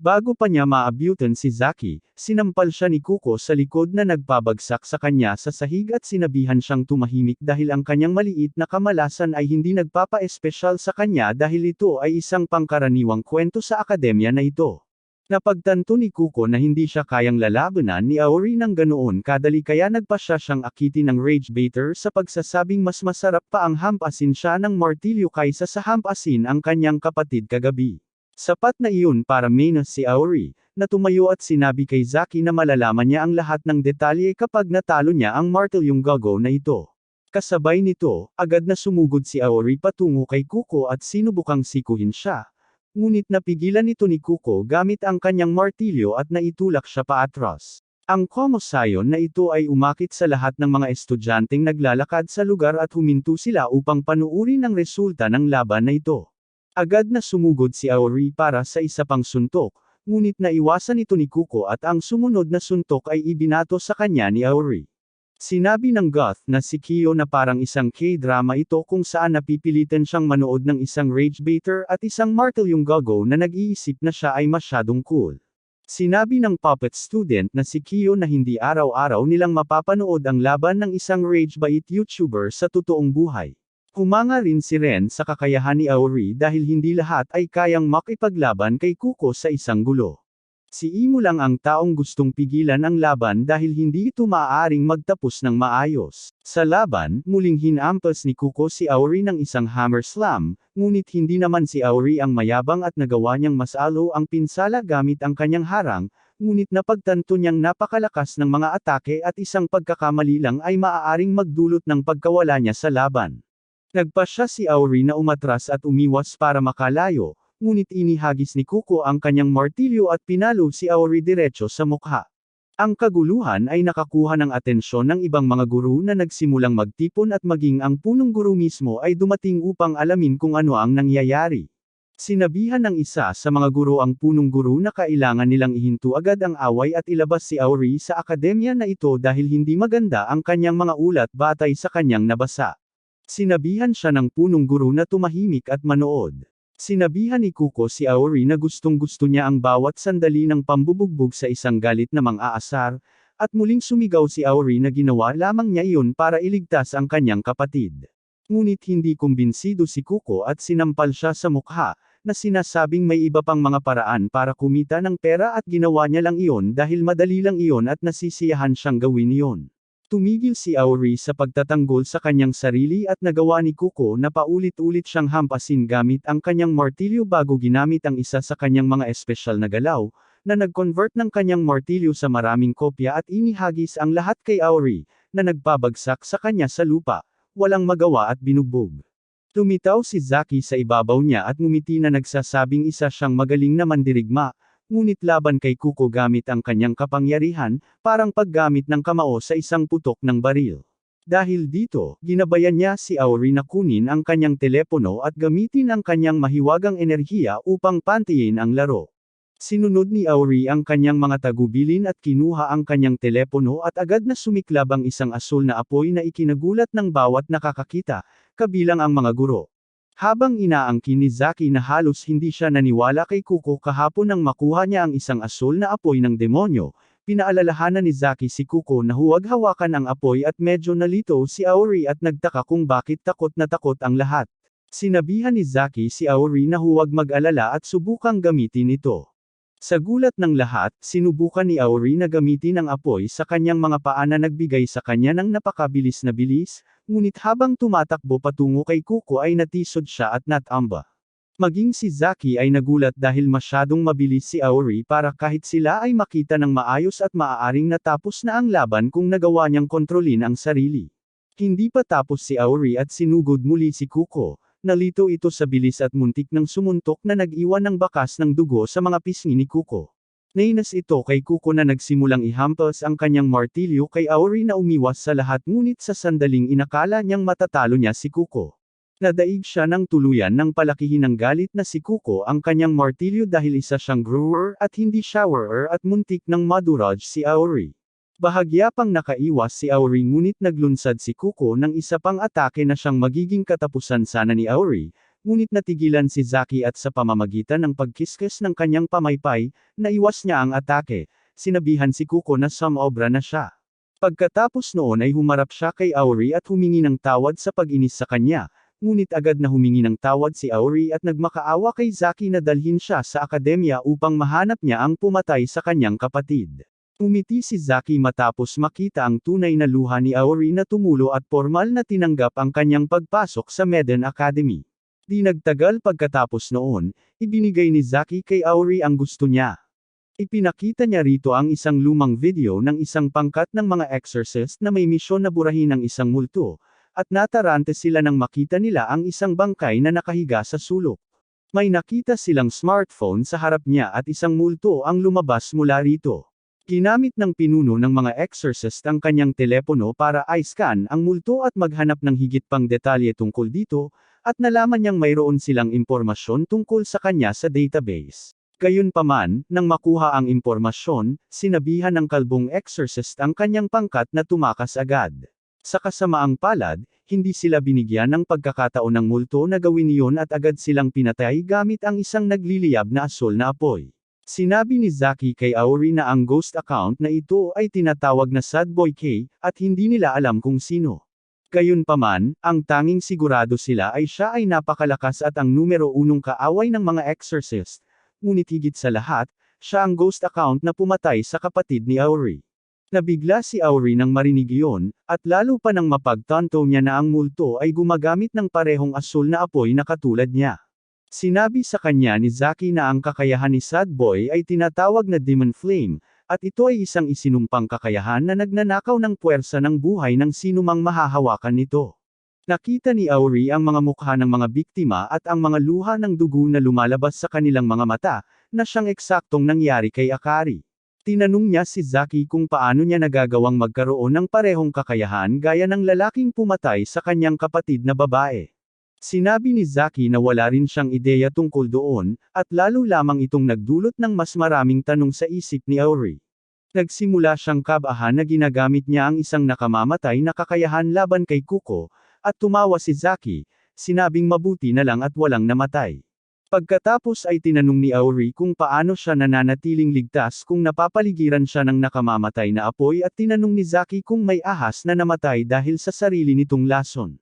Bago pa niya maabutan si Zaki, sinampal siya ni Kuko sa likod na nagpabagsak sa kanya sa sahig at sinabihan siyang tumahimik dahil ang kanyang maliit na kamalasan ay hindi nagpapa-espesyal sa kanya dahil ito ay isang pangkaraniwang kwento sa akademya na ito. Napagtanto ni Kuko na hindi siya kayang lalabanan ni Aori ng ganoon kadali kaya nagpasya siyang akitin ng rage baiter sa pagsasabing mas masarap pa ang hampasin siya ng martilyo kaysa sa hampasin ang kanyang kapatid kagabi. Sapat na iyon para menos si Aori, na tumayo at sinabi kay Zaki na malalaman niya ang lahat ng detalye kapag natalo niya ang martilyong gago na ito. Kasabay nito, agad na sumugod si Aori patungo kay Kuko at sinubukang sikuhin siya. Ngunit napigilan ito ni Kuko gamit ang kanyang martilyo at naitulak siya paatras. Ang komosayon na ito ay umakit sa lahat ng mga estudyanteng naglalakad sa lugar at huminto sila upang panuurin ang resulta ng laban na ito. Agad na sumugod si Aori para sa isa pang suntok, ngunit naiwasan ito ni Kuko at ang sumunod na suntok ay ibinato sa kanya ni Aori. Sinabi ng goth na si Kyo na parang isang K-drama ito kung saan napipilitan siyang manood ng isang rage baiter at isang martilyong gago na nag-iisip na siya ay masyadong cool. Sinabi ng puppet student na si Kyo na hindi araw-araw nilang mapapanood ang laban ng isang rage bait YouTuber sa totoong buhay. Humanga rin si Ren sa kakayahan ni Aori dahil hindi lahat ay kayang makipaglaban kay Kuko sa isang gulo. Si Imo lang ang taong gustong pigilan ang laban dahil hindi ito maaaring magtapos ng maayos. Sa laban, muling hinampas ni Kuko si Aori ng isang hammer slam, ngunit hindi naman si Aori ang mayabang at nagawa niyang masalo ang pinsala gamit ang kanyang harang, ngunit napagtanto niyang napakalakas ng mga atake at isang pagkakamali lang ay maaaring magdulot ng pagkawala niya sa laban. Nagpasya si Aori na umatras at umiwas para makalayo, ngunit inihagis ni Kuko ang kanyang martilyo at pinalo si Aori diretso sa mukha. Ang kaguluhan ay nakakuha ng atensyon ng ibang mga guro na nagsimulang magtipon at maging ang punong guro mismo ay dumating upang alamin kung ano ang nangyayari. Sinabihan ng isa sa mga guro ang punong guro na kailangan nilang ihinto agad ang away at ilabas si Aori sa akademya na ito dahil hindi maganda ang kanyang mga ulat batay sa kanyang nabasa. Sinabihan siya ng punong guro na tumahimik at manood. Sinabihan ni Kuko si Aori na gustong-gusto niya ang bawat sandali ng pambubugbog sa isang galit na mang-aasar, at muling sumigaw si Aori na ginawa lamang niya iyon para iligtas ang kanyang kapatid. Ngunit hindi kumbinsido si Kuko at sinampal siya sa mukha, na sinasabing may iba pang mga paraan para kumita ng pera at ginawa niya lang iyon dahil madali lang iyon at nasisiyahan siyang gawin iyon. Tumigil si Aori sa pagtatanggol sa kanyang sarili at nagawa ni Kuko na paulit-ulit siyang hampasin gamit ang kanyang martilyo bago ginamit ang isa sa kanyang mga espesyal na galaw, na nag-convert ng kanyang martilyo sa maraming kopya at inihagis ang lahat kay Aori, na nagpabagsak sa kanya sa lupa, walang magawa at binugbog. Lumitaw si Zaki sa ibabaw niya at ngumiti na nagsasabing isa siyang magaling na mandirigma, ngunit laban kay Kuko gamit ang kanyang kapangyarihan, parang paggamit ng kamao sa isang putok ng baril. Dahil dito, ginabayan niya si Aori na kunin ang kanyang telepono at gamitin ang kanyang mahiwagang enerhiya upang pantayin ang laro. Sinunod ni Aori ang kanyang mga tagubilin at kinuha ang kanyang telepono at agad na sumiklab ang isang asul na apoy na ikinagulat ng bawat nakakakita, kabilang ang mga guro. Habang inaangkin ni Zaki na halos hindi siya naniwala kay Kuko kahapon nang makuha niya ang isang asul na apoy ng demonyo, pinaalalahanan ni Zaki si Kuko na huwag hawakan ang apoy at medyo nalito si Aori at nagtaka kung bakit takot na takot ang lahat. Sinabihan ni Zaki si Aori na huwag mag-alala at subukang gamitin ito. Sa gulat ng lahat, sinubukan ni Aori na gamitin ang apoy sa kanyang mga paa na nagbigay sa kanya ng napakabilis na bilis, ngunit habang tumatakbo patungo kay Kuko ay natisod siya at natamba. Maging si Zaki ay nagulat dahil masyadong mabilis si Aori para kahit sila ay makita ng maayos at maaaring natapos na ang laban kung nagawa niyang kontrolin ang sarili. Hindi pa tapos si Aori at sinugod muli si Kuko. Nalito ito sa bilis at muntik ng sumuntok na nag-iwan ng bakas ng dugo sa mga pisngi ni Kuko. Nainas ito kay Kuko na nagsimulang ihampas ang kanyang martilyo kay Aori na umiwas sa lahat ngunit sa sandaling inakala niyang matatalo niya si Kuko. Nadaig siya ng tuluyan nang palakihin ng galit na si Kuko ang kanyang martilyo dahil isa siyang grower at hindi showerer at muntik ng madurage si Aori. Bahagya pang nakaiwas si Aori ngunit naglunsad si Kuko ng isa pang atake na siyang magiging katapusan sana ni Aori, ngunit natigilan si Zaki at sa pamamagitan ng pagkiskis ng kanyang pamaypay, naiwas niya ang atake. Sinabihan si Kuko na sumobra na siya. Pagkatapos noon ay humarap siya kay Auri at humingi ng tawad sa pag-inis sa kanya, ngunit agad na humingi ng tawad si Auri at nagmakaawa kay Zaki na dalhin siya sa akademya upang mahanap niya ang pumatay sa kanyang kapatid. Umiti si Zaki matapos makita ang tunay na luha ni Auri na tumulo at formal na tinanggap ang kanyang pagpasok sa Meden Academy. Di nagtagal pagkatapos noon, ibinigay ni Zaki kay Auri ang gusto niya. Ipinakita niya rito ang isang lumang video ng isang pangkat ng mga exorcist na may misyon na burahin ang isang multo, at natarante sila nang makita nila ang isang bangkay na nakahiga sa sulok. May nakita silang smartphone sa harap niya at isang multo ang lumabas mula rito. Ginamit ng pinuno ng mga exorcist ang kanyang telepono para i-scan ang multo at maghanap ng higit pang detalye tungkol dito, at nalaman niyang mayroon silang impormasyon tungkol sa kanya sa database. Gayunpaman, nang makuha ang impormasyon, sinabihan ng kalbong exorcist ang kanyang pangkat na tumakas agad. Sa kasamaang palad, hindi sila binigyan ng pagkakataon ng multo na gawin iyon at agad silang pinatay gamit ang isang nagliliyab na asul na apoy. Sinabi ni Zaki kay Auri na ang ghost account na ito ay tinatawag na Sad Boy K, at hindi nila alam kung sino. Gayunpaman, ang tanging sigurado sila ay siya ay napakalakas at ang numero unong kaaway ng mga exorcist. Ngunit higit sa lahat, siya ang ghost account na pumatay sa kapatid ni Auri. Nabigla si Auri nang marinig iyon, at lalo pa nang mapagtanto niya na ang multo ay gumagamit ng parehong asul na apoy na katulad niya. Sinabi sa kanya ni Zaki na ang kakayahan ni Sad Boy ay tinatawag na Demon Flame, at ito ay isang isinumpang kakayahan na nagnanakaw ng puwersa ng buhay ng sinumang mahahawakan nito. Nakita ni Auri ang mga mukha ng mga biktima at ang mga luha ng dugo na lumalabas sa kanilang mga mata, na siyang eksaktong nangyari kay Akari. Tinanong niya si Zaki kung paano niya nagagawang magkaroon ng parehong kakayahan gaya ng lalaking pumatay sa kanyang kapatid na babae. Sinabi ni Zaki na wala rin siyang ideya tungkol doon, at lalo lamang itong nagdulot ng mas maraming tanong sa isip ni Auri. Nagsimula siyang kabahan na ginagamit niya ang isang nakamamatay na kakayahan laban kay Kuko, at tumawa si Zaki, sinabing mabuti na lang at walang namatay. Pagkatapos ay tinanong ni Auri kung paano siya nananatiling ligtas kung napapaligiran siya ng nakamamatay na apoy at tinanong ni Zaki kung may ahas na namatay dahil sa sarili nitong lason.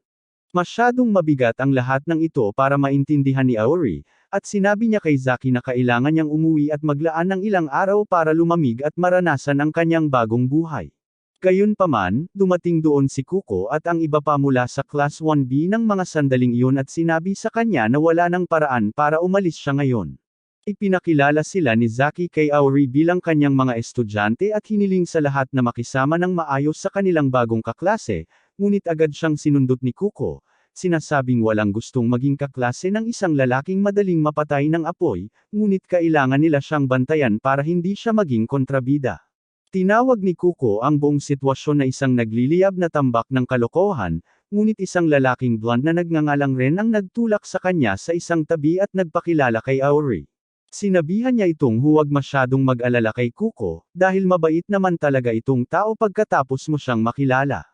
Masyadong mabigat ang lahat ng ito para maintindihan ni Auri, at sinabi niya kay Zaki na kailangan niyang umuwi at maglaan ng ilang araw para lumamig at maranasan ang kanyang bagong buhay. Gayunpaman, dumating doon si Kuko at ang iba pa mula sa Class 1B ng mga sandaling iyon at sinabi sa kanya na wala ng paraan para umalis siya ngayon. Ipinakilala sila ni Zaki kay Auri bilang kanyang mga estudyante at hiniling sa lahat na makisama ng maayos sa kanilang bagong kaklase, ngunit agad siyang sinundot ni Kuko, sinasabing walang gustong maging kaklase ng isang lalaking madaling mapatay ng apoy, ngunit kailangan nila siyang bantayan para hindi siya maging kontrabida. Tinawag ni Kuko ang buong sitwasyon na isang nagliliyab na tambak ng kalokohan, ngunit isang lalaking blonde na nagngangalang Ren ang nagtulak sa kanya sa isang tabi at nagpakilala kay Auri. Sinabihan niya itong huwag masyadong mag-alala kay Kuko, dahil mabait naman talaga itong tao pagkatapos mo siyang makilala.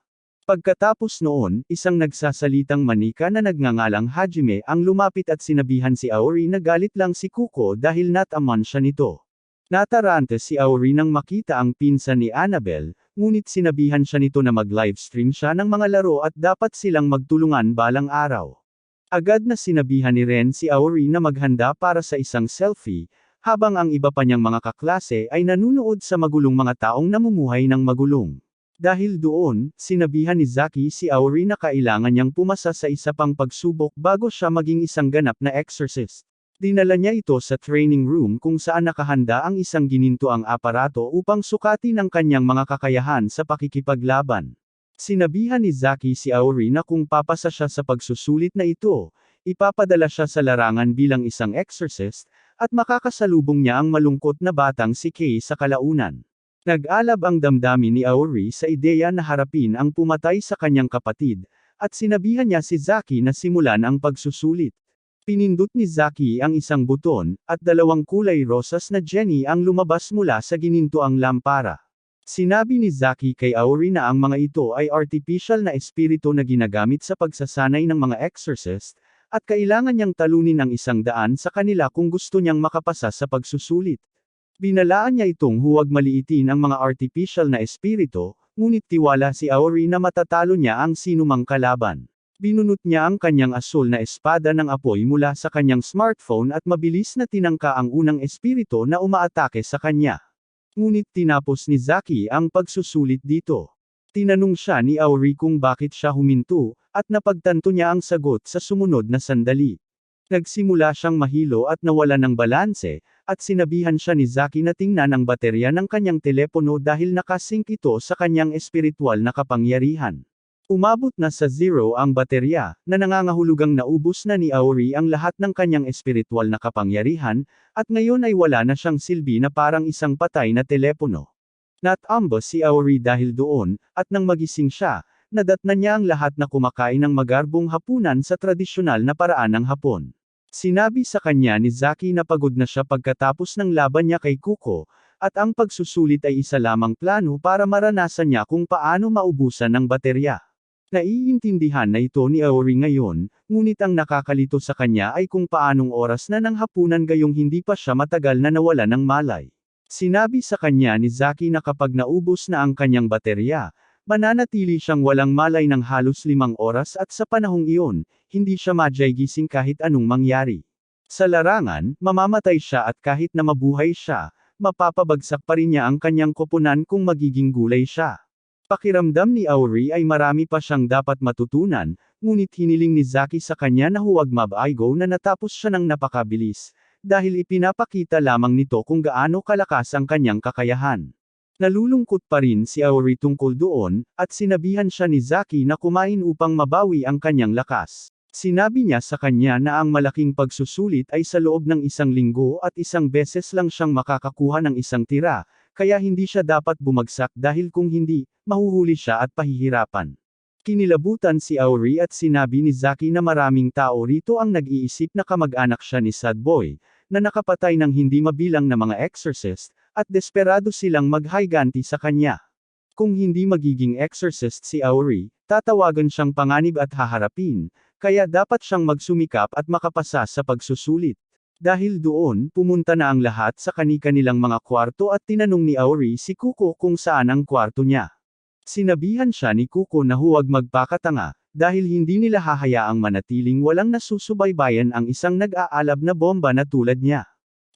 Pagkatapos noon, isang nagsasalitang manika na nagngangalang Hajime ang lumapit at sinabihan si Auri na galit lang si Kuko dahil nataman siya nito. Natarante si Auri nang makita ang pinsan ni Annabelle, ngunit sinabihan siya nito na mag-livestream siya ng mga laro at dapat silang magtulungan balang araw. Agad na sinabihan ni Ren si Auri na maghanda para sa isang selfie, habang ang iba pa niyang mga kaklase ay nanunood sa magulong mga taong namumuhay ng magulong. Dahil doon, sinabihan ni Zaki si Auri na kailangan niyang pumasa sa isa pang pagsubok bago siya maging isang ganap na exorcist. Dinala niya ito sa training room kung saan nakahanda ang isang ginintoang aparato upang sukatin ang kanyang mga kakayahan sa pakikipaglaban. Sinabihan ni Zaki si Auri na kung papasa siya sa pagsusulit na ito, ipapadala siya sa larangan bilang isang exorcist, at makakasalubong niya ang malungkot na batang si Kay sa kalaunan. Nag-alab ang damdamin ni Auri sa ideya na harapin ang pumatay sa kanyang kapatid, at sinabihan niya si Zaki na simulan ang pagsusulit. Pinindot ni Zaki ang isang buton, at dalawang kulay rosas na Jenny ang lumabas mula sa ginintoang lampara. Sinabi ni Zaki kay Auri na ang mga ito ay artificial na espiritu na ginagamit sa pagsasanay ng mga exorcist, at kailangan niyang talunin ang 100 sa kanila kung gusto niyang makapasa sa pagsusulit. Binalaan niya itong huwag maliitin ang mga artificial na espiritu, ngunit tiwala si Aori na matatalo niya ang sinumang kalaban. Binunot niya ang kanyang asul na espada ng apoy mula sa kanyang smartphone at mabilis na tinangka ang unang espiritu na umaatake sa kanya. Ngunit tinapos ni Zaki ang pagsusulit dito. Tinanong siya ni Aori kung bakit siya huminto, at napagtanto niya ang sagot sa sumunod na sandali. Nagsimula siyang mahilo at nawala ng balanse, at sinabihan siya ni Zaki na tingnan ang baterya ng kanyang telepono dahil nakasync ito sa kanyang espiritual na kapangyarihan. Umabot na sa 0 ang baterya, na nangangahulugang naubos na ni Aori ang lahat ng kanyang espiritual na kapangyarihan, at ngayon ay wala na siyang silbi na parang isang patay na telepono. Natambo si Aori dahil doon, at nang magising siya, nadatnan niya ang lahat na kumakain ng magarbong hapunan sa tradisyonal na paraan ng Hapon. Sinabi sa kanya ni Zaki na pagod na siya pagkatapos ng laban niya kay Kuko, at ang pagsusulit ay isa lamang plano para maranasan niya kung paano maubusan ng baterya. Naiintindihan na ito ni Aori ngayon, ngunit ang nakakalito sa kanya ay kung paanong oras na ng hapunan gayong hindi pa siya matagal na nawala ng malay. Sinabi sa kanya ni Zaki na kapag naubos na ang kanyang baterya, mananatili siyang walang malay ng halos 5 oras at sa panahong iyon, hindi siya majigising kahit anong mangyari. Sa larangan, mamamatay siya at kahit na mabuhay siya, mapapabagsak pa rin niya ang kanyang koponan kung magiging gulay siya. Pakiramdam ni Aori ay marami pa siyang dapat matutunan, ngunit hiniling ni Zaki sa kanya na huwag mabaigo na natapos siya ng napakabilis, dahil ipinapakita lamang nito kung gaano kalakas ang kanyang kakayahan. Nalulungkot pa rin si Aori tungkol doon, at sinabihan siya ni Zaki na kumain upang mabawi ang kanyang lakas. Sinabi niya sa kanya na ang malaking pagsusulit ay sa loob ng 1 linggo at 1 beses lang siyang makakakuha ng 1 tira, kaya hindi siya dapat bumagsak dahil kung hindi, mahuhuli siya at pahihirapan. Kinilabutan si Aori at sinabi ni Zaki na maraming tao rito ang nag-iisip na kamag-anak siya ni Sad Boy, na nakapatay ng hindi mabilang na mga exorcist, at desperado silang maghiganti sa kanya. Kung hindi magiging exorcist si Aori, tatawagan siyang panganib at haharapin, kaya dapat siyang magsumikap at makapasa sa pagsusulit. Dahil doon, pumunta na ang lahat sa kani-kanilang mga kwarto at tinanong ni Aori si Kuko kung saan ang kwarto niya. Sinabihan siya ni Kuko na huwag magpakatanga, dahil hindi nila hahayaang manatiling walang nasusubaybayan ang isang nag-aalab na bomba na tulad niya.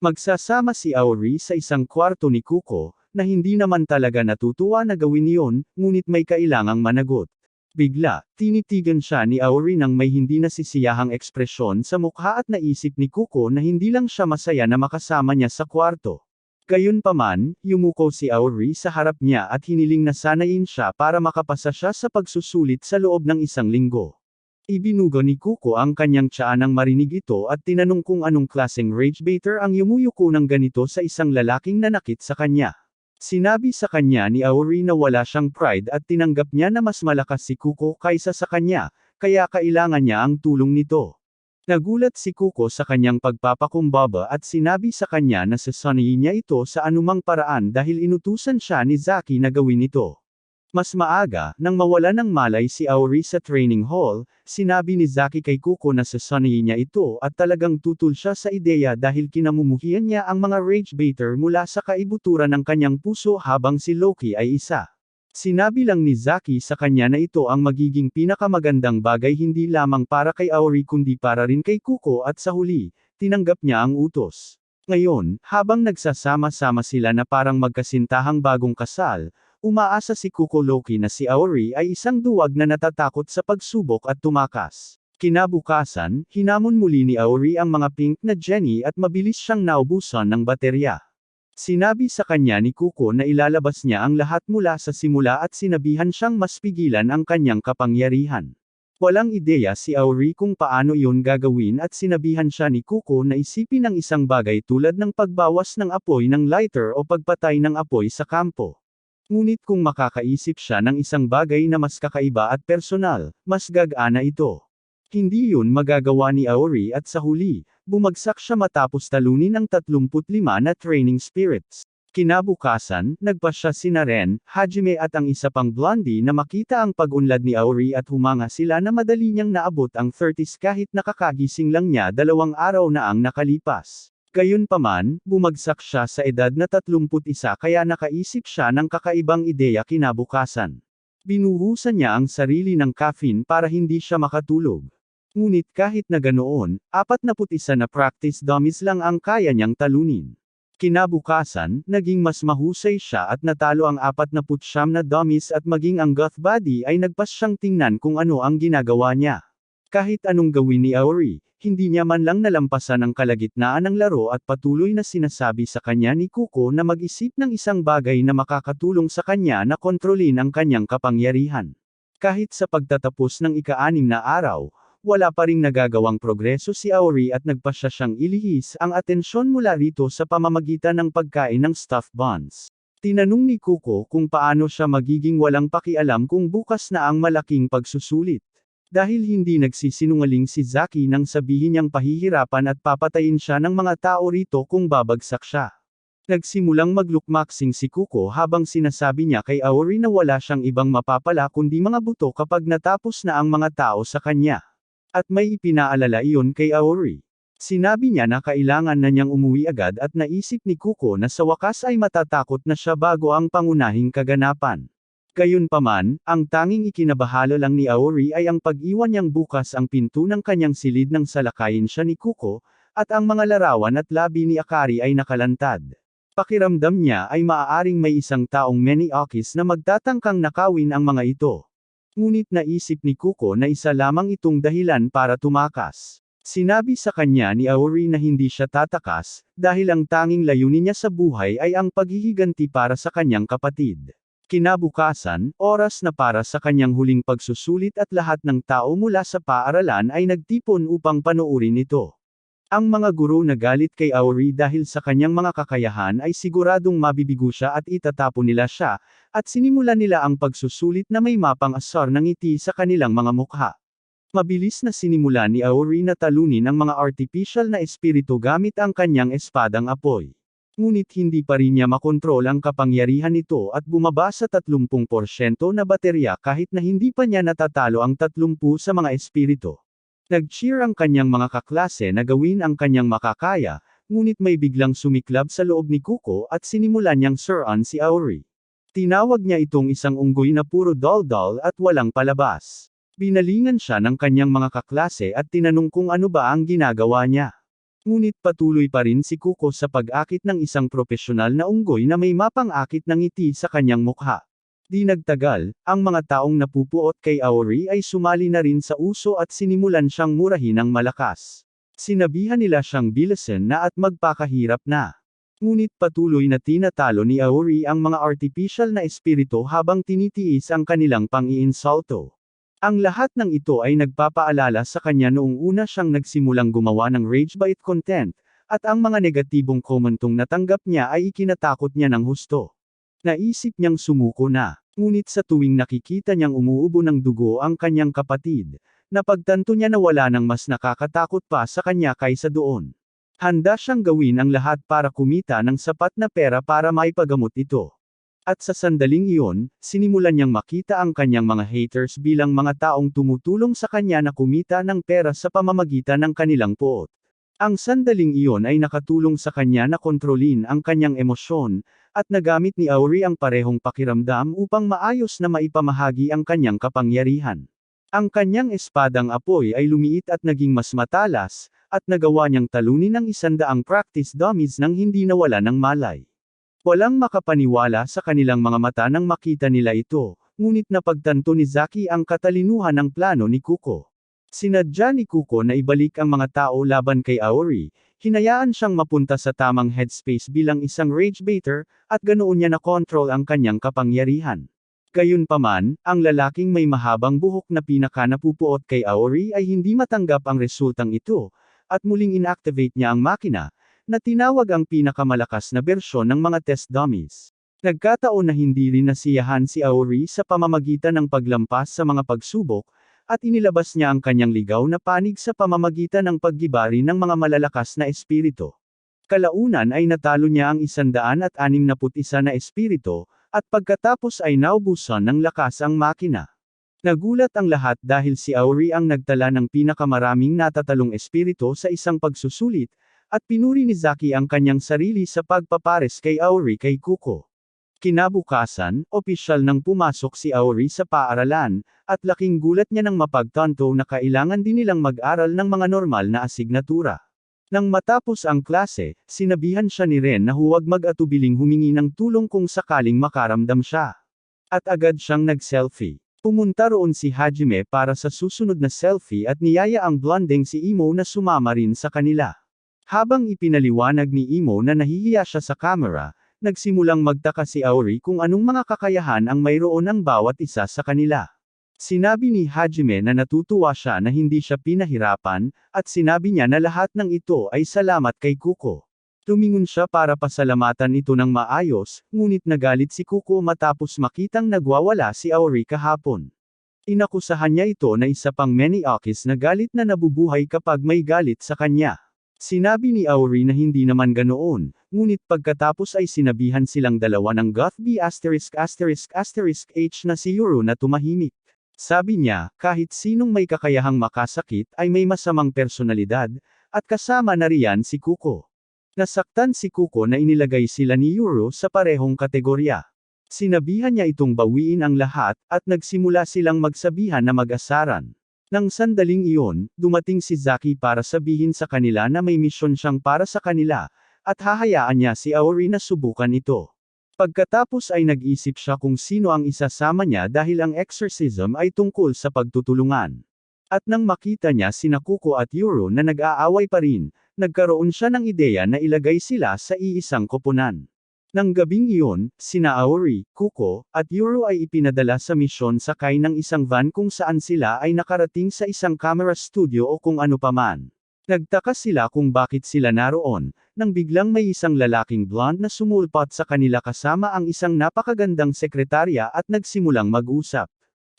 Magsasama si Aori sa isang kwarto ni Kuko, na hindi naman talaga natutuwa na gawin iyon, ngunit may kailangang managot. Bigla, tinitigan siya ni Aori nang may hindi nasisiyahang ekspresyon sa mukha at naisip ni Kuko na hindi lang siya masaya na makasama niya sa kwarto. Gayunpaman, yumuko si Aori sa harap niya at hiniling na sanayin siya para makapasa siya sa pagsusulit sa loob ng 1 linggo. Ibinugo ni Kuko ang kanyang tiyan nang marinig ito at tinanong kung anong klaseng ragebaiter ang yumuyuko ng ganito sa isang lalaking nanakit sa kanya. Sinabi sa kanya ni Aori na wala siyang pride at tinanggap niya na mas malakas si Kuko kaysa sa kanya, kaya kailangan niya ang tulong nito. Nagulat si Kuko sa kanyang pagpapakumbaba at sinabi sa kanya na sasanayin niya ito sa anumang paraan dahil inutusan siya ni Zaki na gawin ito. Mas maaga, nang mawala ng malay si Aori sa training hall, sinabi ni Zaki kay Kuko na sasanayin niya ito at talagang tutul siya sa ideya dahil kinamumuhian niya ang mga ragebaiter mula sa kaibuturan ng kanyang puso habang si Loki ay isa. Sinabi lang ni Zaki sa kanya na ito ang magiging pinakamagandang bagay hindi lamang para kay Aori kundi para rin kay Kuko at sa huli, tinanggap niya ang utos. Ngayon, habang nagsasama-sama sila na parang magkasintahang bagong kasal, umaasa si Kuko Loki na si Aori ay isang duwag na natatakot sa pagsubok at tumakas. Kinabukasan, hinamon muli ni Aori ang mga pink na Jenny at mabilis siyang naubusan ng baterya. Sinabi sa kanya ni Kuko na ilalabas niya ang lahat mula sa simula at sinabihan siyang mas pigilan ang kanyang kapangyarihan. Walang ideya si Aori kung paano iyon gagawin at sinabihan siya ni Kuko na isipin ang isang bagay tulad ng pagbawas ng apoy ng lighter o pagpatay ng apoy sa kampo. Ngunit kung makakaisip siya ng isang bagay na mas kakaiba at personal, mas gagana ito. Hindi yun magagawa ni Aori at sa huli, bumagsak siya matapos talunin ang 35 na training spirits. Kinabukasan, nagpasya sina Ren, Hajime at ang isa pang blondie na makita ang pag-unlad ni Aori at humanga sila na madali niyang naabot ang 30s kahit nakakagising lang niya 2 araw na ang nakalipas. Gayunpaman, bumagsak siya sa edad na 31 kaya nakaisip siya ng kakaibang ideya kinabukasan. Binuhusan niya ang sarili ng caffeine para hindi siya makatulog. Ngunit kahit na ganoon, 41 na practice dummies lang ang kaya niyang talunin. Kinabukasan, naging mas mahusay siya at natalo ang 49 na dummies at maging ang goth body ay nagpas siyang tingnan kung ano ang ginagawa niya. Kahit anong gawin ni Aori, hindi niya man lang nalampasan ang kalagitnaan ng laro at patuloy na sinasabi sa kanya ni Kuko na mag-isip ng isang bagay na makakatulong sa kanya na kontrolin ang kanyang kapangyarihan. Kahit sa pagtatapos ng ika-6 na araw, wala pa ring nagagawang progreso si Aori at nagpasya siyang ilihis ang atensyon mula rito sa pamamagitan ng pagkain ng stuffed buns. Tinanong ni Kuko kung paano siya magiging walang pakialam kung bukas na ang malaking pagsusulit. Dahil hindi nagsisinungaling si Zaki nang sabihin niyang pahihirapan at papatayin siya ng mga tao rito kung babagsak siya. Nagsimulang maglukmaksing si Kuko habang sinasabi niya kay Aori na wala siyang ibang mapapala kundi mga buto kapag natapos na ang mga tao sa kanya. At may ipinaalala iyon kay Aori. Sinabi niya na kailangan na niyang umuwi agad at naisip ni Kuko na sa wakas ay matatakot na siya bago ang pangunahing kaganapan. Gayunpaman, ang tanging ikinabahala lang ni Aori ay ang pag-iwan niyang bukas ang pinto ng kanyang silid nang salakayin siya ni Kuko, at ang mga larawan at labi ni Akari ay nakalantad. Pakiramdam niya ay maaaring may isang taong many okis na magtatangkang nakawin ang mga ito. Ngunit naisip ni Kuko na isa lamang itong dahilan para tumakas. Sinabi sa kanya ni Aori na hindi siya tatakas, dahil ang tanging layunin niya sa buhay ay ang paghihiganti para sa kanyang kapatid. Kinabukasan, oras na para sa kanyang huling pagsusulit at lahat ng tao mula sa paaralan ay nagtipon upang panoorin ito. Ang mga guro na galit kay Aori dahil sa kanyang mga kakayahan ay siguradong mabibigo siya at itatapon nila siya, at sinimulan nila ang pagsusulit na may mapang asar ng ngiti sa kanilang mga mukha. Mabilis na sinimulan ni Aori na talunin ang mga artificial na espiritu gamit ang kanyang espadang apoy. Ngunit hindi pa rin niya makontrol ang kapangyarihan nito at bumaba sa 30% na baterya kahit na hindi pa niya natatalo ang 30 sa mga espiritu. Nag-cheer ang kanyang mga kaklase na gawin ang kanyang makakaya, ngunit may biglang sumiklab sa loob ni Kuko at sinimulan niyang suran si Aori. Tinawag niya itong isang unggoy na puro daldal at walang palabas. Binalingan siya ng kanyang mga kaklase at tinanong kung ano ba ang ginagawa niya. Ngunit patuloy pa rin si Kuko sa pag-akit ng isang propesyonal na unggoy na may mapang-akit ng ngiti sa kanyang mukha. Di nagtagal, ang mga taong napupuot kay Aori ay sumali na rin sa uso at sinimulan siyang murahin ng malakas. Sinabihan nila siyang bilisan na at magpakahirap na. Ngunit patuloy na tinatalo ni Aori ang mga artificial na espiritu habang tinitiis ang kanilang pang-iinsulto. Ang lahat ng ito ay nagpapaalala sa kanya noong una siyang nagsimulang gumawa ng rage bait content, at ang mga negatibong komentong natanggap niya ay ikinatakot niya ng husto. Naisip niyang sumuko na, ngunit sa tuwing nakikita niyang umuubo ng dugo ang kanyang kapatid, napagtanto niya na wala nang mas nakakatakot pa sa kanya kaysa doon. Handa siyang gawin ang lahat para kumita ng sapat na pera para maipagamot ito. At sa sandaling iyon, sinimulan niyang makita ang kanyang mga haters bilang mga taong tumutulong sa kanya na kumita ng pera sa pamamagitan ng kanilang poot. Ang sandaling iyon ay nakatulong sa kanya na kontrolin ang kanyang emosyon, at nagamit ni Aori ang parehong pakiramdam upang maayos na maipamahagi ang kanyang kapangyarihan. Ang kanyang espadang apoy ay lumiit at naging mas matalas, at nagawa niyang talunin ang 100 practice dummies nang hindi nawala ng malay. Walang makapaniwala sa kanilang mga mata nang makita nila ito, ngunit napagtanto ni Zaki ang katalinuhan ng plano ni Kuko. Sinadya ni Kuko na ibalik ang mga tao laban kay Aori, hinayaan siyang mapunta sa tamang headspace bilang isang rage baiter, at ganoon niya na-control ang kanyang kapangyarihan. Gayunpaman, ang lalaking may mahabang buhok na pinaka-napupuot kay Aori ay hindi matanggap ang resultang ito, at muling inactivate niya ang makina, na tinawag ang pinakamalakas na bersyon ng mga test dummies. Nagkataon na hindi rin nasiyahan si Aori sa pamamagitan ng paglampas sa mga pagsubok, at inilabas niya ang kanyang ligaw na panig sa pamamagitan ng paggibari ng mga malalakas na espiritu. Kalaunan ay natalo niya ang 161 na espiritu, at pagkatapos ay naubusan ng lakas ang makina. Nagulat ang lahat dahil si Auri ang nagtala ng pinakamaraming natatalong espiritu sa isang pagsusulit, at pinuri ni Zaki ang kanyang sarili sa pagpapares kay Auri kay Kuko. Kinabukasan, opisyal nang pumasok si Auri sa paaralan, at laking gulat niya nang mapagtanto na kailangan din nilang mag-aral ng mga normal na asignatura. Nang matapos ang klase, sinabihan siya ni Ren na huwag mag-atubiling humingi ng tulong kung sakaling makaramdam siya. At agad siyang nag-selfie. Pumunta roon si Hajime para sa susunod na selfie at niyaya ang blonding si Imo na sumama rin sa kanila. Habang ipinaliwanag ni Imo na nahihiya siya sa camera, nagsimulang magtaka si Auri kung anong mga kakayahan ang mayroon ang bawat isa sa kanila. Sinabi ni Hajime na natutuwa siya na hindi siya pinahirapan, at sinabi niya na lahat ng ito ay salamat kay Kuko. Tumingon siya para pasalamatan ito ng maayos, ngunit nagalit si Kuko matapos makitang nagwawala si Auri kahapon. Inakusahan niya ito na isa pang maniakis na galit na nabubuhay kapag may galit sa kanya. Sinabi ni Auri na hindi naman ganoon, ngunit pagkatapos ay sinabihan silang dalawa ng Gothby ******H na si Yuru na tumahimik. Sabi niya, kahit sinong may kakayahang makasakit ay may masamang personalidad, at kasama na riyan si Kuko. Nasaktan si Kuko na inilagay sila ni Yuru sa parehong kategorya. Sinabihan niya itong bawiin ang lahat, at nagsimula silang magsabihan na mag-asaran. Nang sandaling iyon, dumating si Zaki para sabihin sa kanila na may misyon siyang para sa kanila, at hahayaan niya si Auri na subukan ito. Pagkatapos ay nag-isip siya kung sino ang isasama niya dahil ang exorcism ay tungkol sa pagtutulungan. At nang makita niya sina Kuko at Yuru na nag-aaway pa rin, nagkaroon siya ng ideya na ilagay sila sa iisang koponan. Nang gabing iyon, sina Auri, Kuko, at Yuru ay ipinadala sa misyon sakay ng isang van kung saan sila ay nakarating sa isang camera studio o kung ano paman. Nagtaka sila kung bakit sila naroon, nang biglang may isang lalaking blonde na sumulpot sa kanila kasama ang isang napakagandang sekretarya at nagsimulang mag-usap.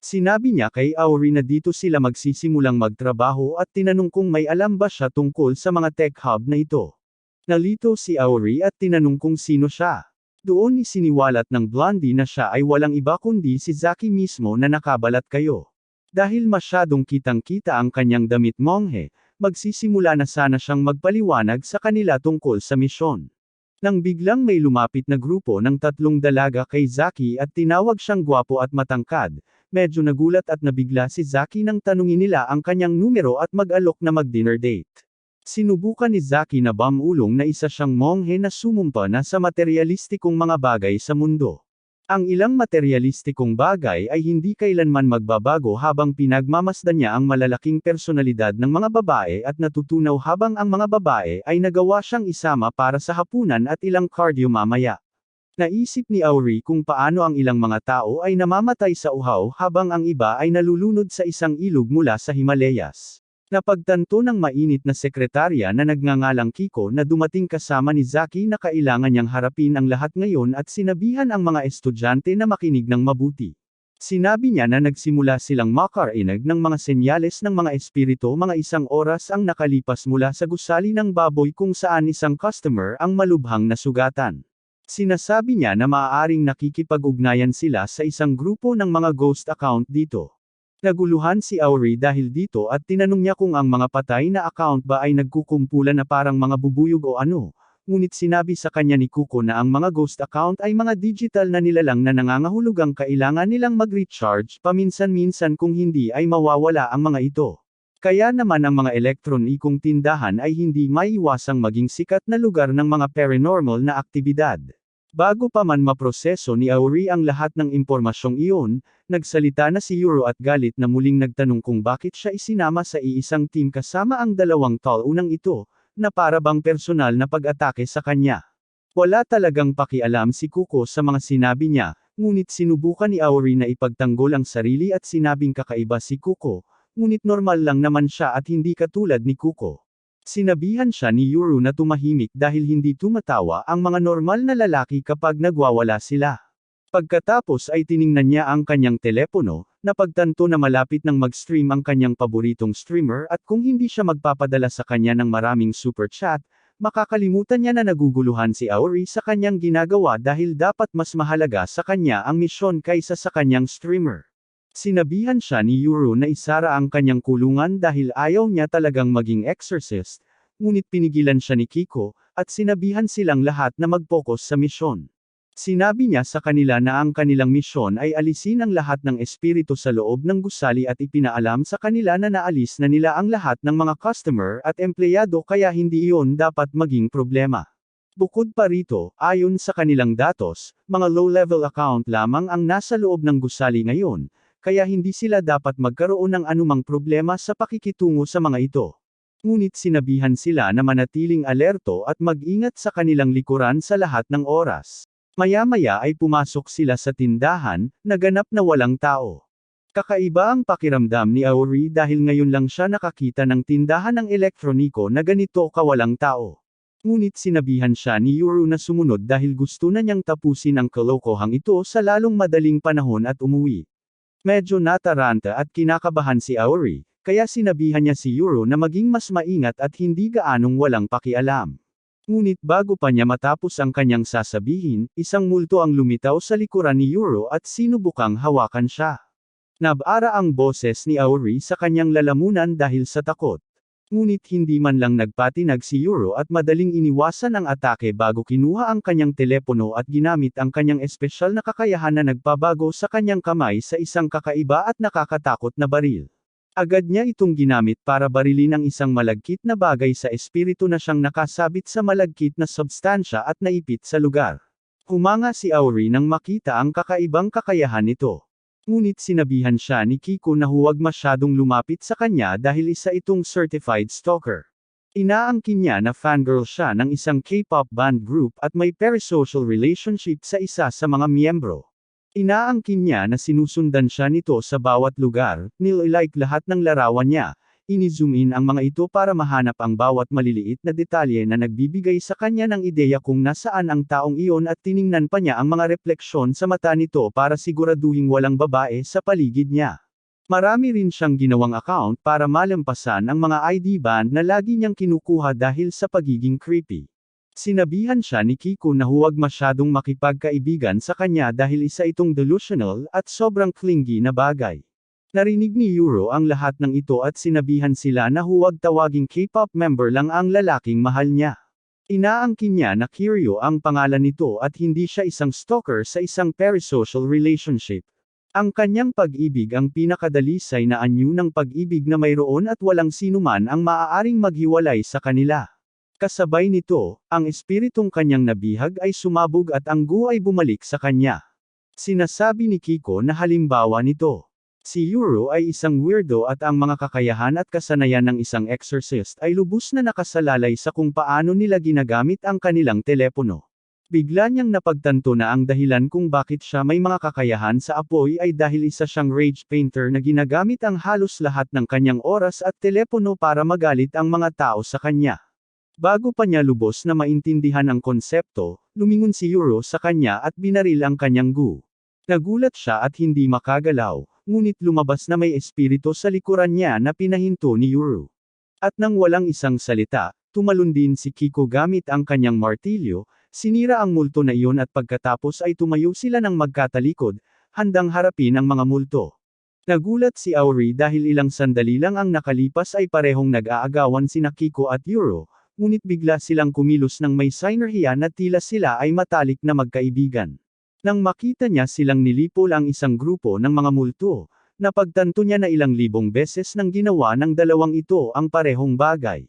Sinabi niya kay Auri na dito sila magsisimulang magtrabaho at tinanong kung may alam ba siya tungkol sa mga tech hub na ito. Nalito si Auri at tinanong kung sino siya. Doon isiniwalat ng blondie na siya ay walang iba kundi si Zaki mismo na nakabalat kayo. Dahil masyadong kitang-kita ang kanyang damit monghe, magsisimula na sana siyang magpaliwanag sa kanila tungkol sa misyon. Nang biglang may lumapit na grupo ng 3 dalaga kay Zaki at tinawag siyang gwapo at matangkad, medyo nagulat at nabigla si Zaki nang tanungin nila ang kanyang numero at mag-alok na mag-dinner date. Sinubukan ni Zaki na bamulong na isa siyang monghe na sumumpa na sa materyalistikong mga bagay sa mundo. Ang ilang materyalistikong bagay ay hindi kailanman magbabago habang pinagmamasdan niya ang malalaking personalidad ng mga babae at natutunaw habang ang mga babae ay nagawa siyang isama para sa hapunan at ilang cardio mamaya. Naisip ni Auri kung paano ang ilang mga tao ay namamatay sa uhaw habang ang iba ay nalulunod sa isang ilog mula sa Himalayas. Napagtanto ng mainit na sekretarya na nagngangalang Kiko na dumating kasama ni Zaki na kailangan niyang harapin ang lahat ngayon at sinabihan ang mga estudyante na makinig ng mabuti. Sinabi niya na nagsimula silang makarinig ng mga senyales ng mga espiritu mga 1 oras ang nakalipas mula sa gusali ng baboy kung saan isang customer ang malubhang nasugatan. Sinasabi niya na maaaring nakikipag-ugnayan sila sa isang grupo ng mga ghost account dito. Naguluhan si Auri dahil dito at tinanong niya kung ang mga patay na account ba ay nagkukumpulan na parang mga bubuyog o ano, ngunit sinabi sa kanya ni Kuko na ang mga ghost account ay mga digital na nilalang na nangangahulugang kailangan nilang mag-recharge paminsan-minsan kung hindi ay mawawala ang mga ito. Kaya naman ang mga elektronikong tindahan ay hindi maiwasang maging sikat na lugar ng mga paranormal na aktibidad. Bago pa man maproseso ni Auri ang lahat ng impormasyong iyon, nagsalita na si Yuru at galit na muling nagtanong kung bakit siya isinama sa iisang team kasama ang 2 taunang ito, na para bang personal na pag-atake sa kanya. Wala talagang pakialam si Kuko sa mga sinabi niya, ngunit sinubukan ni Auri na ipagtanggol ang sarili at sinabing kakaiba si Kuko, ngunit normal lang naman siya at hindi katulad ni Kuko. Sinabihan siya ni Yuru na tumahimik dahil hindi tumatawa ang mga normal na lalaki kapag nagwawala sila. Pagkatapos ay tiningnan niya ang kanyang telepono, napagtanto na malapit nang mag-stream ang kanyang paboritong streamer at kung hindi siya magpapadala sa kanya ng maraming super chat, Makakalimutan niya na naguguluhan si Auri sa kanyang ginagawa dahil dapat mas mahalaga sa kanya ang misyon kaysa sa kanyang streamer. Sinabihan siya ni Yuro na isara ang kanyang kulungan dahil ayaw niya talagang maging exorcist, ngunit pinigilan siya ni Kiko, at sinabihan silang lahat na mag-focus sa misyon. Sinabi niya sa kanila na ang kanilang misyon ay alisin ang lahat ng espiritu sa loob ng gusali at ipinaalam sa kanila na naalis na nila ang lahat ng mga customer at empleyado kaya hindi iyon dapat maging problema. Bukod pa rito, ayon sa kanilang datos, mga low-level account lamang ang nasa loob ng gusali ngayon, kaya hindi sila dapat magkaroon ng anumang problema sa pakikitungo sa mga ito. Ngunit sinabihan sila na manatiling alerto at mag-ingat sa kanilang likuran sa lahat ng oras. Maya-maya ay pumasok sila sa tindahan, naganap na walang tao. Kakaiba ang pakiramdam ni Auri dahil ngayon lang siya nakakita ng tindahan ng elektroniko na ganito kawalang tao. Ngunit sinabihan siya ni Yuro na sumunod dahil gusto na niyang tapusin ang kalokohang ito sa lalong madaling panahon at umuwi. Medyo nataranta at kinakabahan si Auri, kaya sinabihan niya si Yuro na maging mas maingat at hindi gaanong walang pakialam. Ngunit bago pa niya matapos ang kanyang sasabihin, isang multo ang lumitaw sa likuran ni Yuro at sinubukang hawakan siya. Nabara ang boses ni Auri sa kanyang lalamunan dahil sa takot. Ngunit hindi man lang nagpatinag si Yuro at madaling iniwasan ang atake bago kinuha ang kanyang telepono at ginamit ang kanyang espesyal na kakayahan na nagpabago sa kanyang kamay sa isang kakaiba at nakakatakot na baril. Agad niya itong ginamit para barilin ang isang malagkit na bagay sa espiritu na siyang nakasabit sa malagkit na substansya at naipit sa lugar. Humanga si Auri nang makita ang kakaibang kakayahan nito. Ngunit sinabihan siya ni Kiko na huwag masyadong lumapit sa kanya dahil isa itong certified stalker. Inaangkin niya na fangirl siya ng isang K-pop band group at may parasocial relationship sa isa sa mga miyembro. Inaangkin niya na sinusundan siya nito sa bawat lugar, nililike lahat ng larawan niya, ini-zoom in ang mga ito para mahanap ang bawat maliliit na detalye na nagbibigay sa kanya ng ideya kung nasaan ang taong iyon at tiningnan pa niya ang mga refleksyon sa mata nito para siguraduhing walang babae sa paligid niya. Marami rin siyang ginawang account para malampasan ang mga ID band na lagi niyang kinukuha dahil sa pagiging creepy. Sinabihan siya ni Kiko na huwag masyadong makipagkaibigan sa kanya dahil isa itong delusional at sobrang clingy na bagay. Narinig ni Yuro ang lahat ng ito at sinabihan sila na huwag tawaging K-pop member lang ang lalaking mahal niya. Inaangkin niya na Kiryu ang pangalan nito at hindi siya isang stalker sa isang parasocial relationship. Ang kanyang pag-ibig ang pinakadalisay na anyo ng pag-ibig na mayroon at walang sinuman ang maaaring maghiwalay sa kanila. Kasabay nito, ang espiritong kanyang nabihag ay sumabog at ang gu ay bumalik sa kanya. Sinasabi ni Kiko na halimbawa nito. Si Yuro ay isang weirdo at ang mga kakayahan at kasanayan ng isang exorcist ay lubos na nakasalalay sa kung paano nila ginagamit ang kanilang telepono. Bigla niyang napagtanto na ang dahilan kung bakit siya may mga kakayahan sa apoy ay dahil isa siyang rage painter na ginagamit ang halos lahat ng kanyang oras at telepono para magalit ang mga tao sa kanya. Bago pa niya lubos na maintindihan ang konsepto, lumingon si Yuro sa kanya at binaril ang kanyang gu. Nagulat siya at hindi makagalaw, ngunit lumabas na may espiritu sa likuran niya na pinahinto ni Yuro. At nang walang isang salita, tumalon din si Kiko gamit ang kanyang martilyo, sinira ang multo na iyon at pagkatapos ay tumayo sila ng magkatalikod, handang harapin ang mga multo. Nagulat si Auri dahil ilang sandali lang ang nakalipas ay parehong nag-aagawan sina Kiko at Yuro, ngunit bigla silang kumilos ng may sinerhiya na tila sila ay matalik na magkaibigan. Nang makita niya silang nilipol ang isang grupo ng mga multo, napagtanto niya na ilang libong beses nang ginawa ng dalawang ito ang parehong bagay.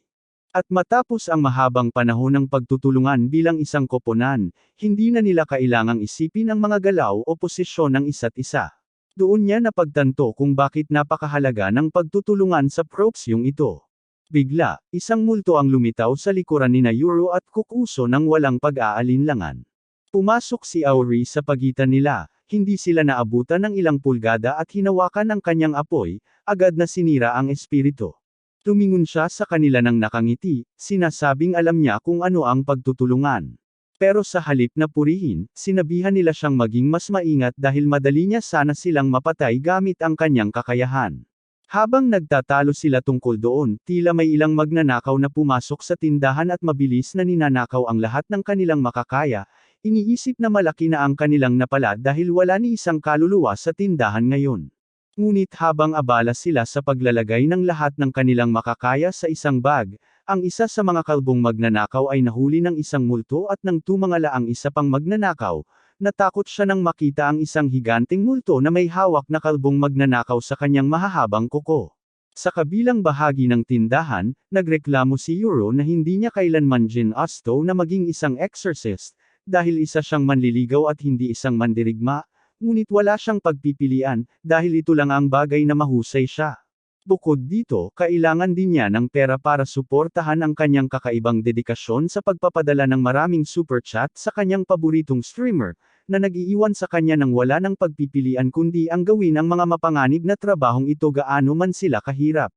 At matapos ang mahabang panahon ng pagtutulungan bilang isang koponan, hindi na nila kailangang isipin ang mga galaw o posisyon ng isa't isa. Doon niya napagtanto kung bakit napakahalaga ng pagtutulungan sa propsyong ito. Bigla, isang multo ang lumitaw sa likuran nina Yuro at Kukuso nang walang pag-aalinlangan. Pumasok si Auri sa pagitan nila, hindi sila naabutan ng ilang pulgada at hinawakan ng kanyang apoy, agad na sinira ang espiritu. Tumingon siya sa kanila nang nakangiti, sinasabing alam niya kung ano ang pagtutulungan. Pero sa halip na purihin, sinabihan nila siyang maging mas maingat dahil madali niya sana silang mapatay gamit ang kanyang kakayahan. Habang nagtatalo sila tungkol doon, tila may ilang magnanakaw na pumasok sa tindahan at mabilis na ninanakaw ang lahat ng kanilang makakaya, iniisip na malaki na ang kanilang napala dahil wala ni isang kaluluwa sa tindahan ngayon. Ngunit habang abala sila sa paglalagay ng lahat ng kanilang makakaya sa isang bag, ang isa sa mga kalbong magnanakaw ay nahuli ng isang multo at nang tumangala ang isa pang magnanakaw, natakot siya nang makita ang isang higanteng multo na may hawak na kalbong magnanakaw sa kanyang mahahabang kuko. Sa kabilang bahagi ng tindahan, nagreklamo si Euro na hindi niya kailanman ginusto na maging isang exorcist, dahil isa siyang manliligaw at hindi isang mandirigma, ngunit wala siyang pagpipilian, dahil ito lang ang bagay na mahusay siya. Bukod dito, kailangan din niya ng pera para suportahan ang kanyang kakaibang dedikasyon sa pagpapadala ng maraming super chat sa kanyang paboritong streamer, na nag-iiwan sa kanya ng wala ng pagpipilian kundi ang gawin ang mga mapanganib na trabahong ito gaano man sila kahirap.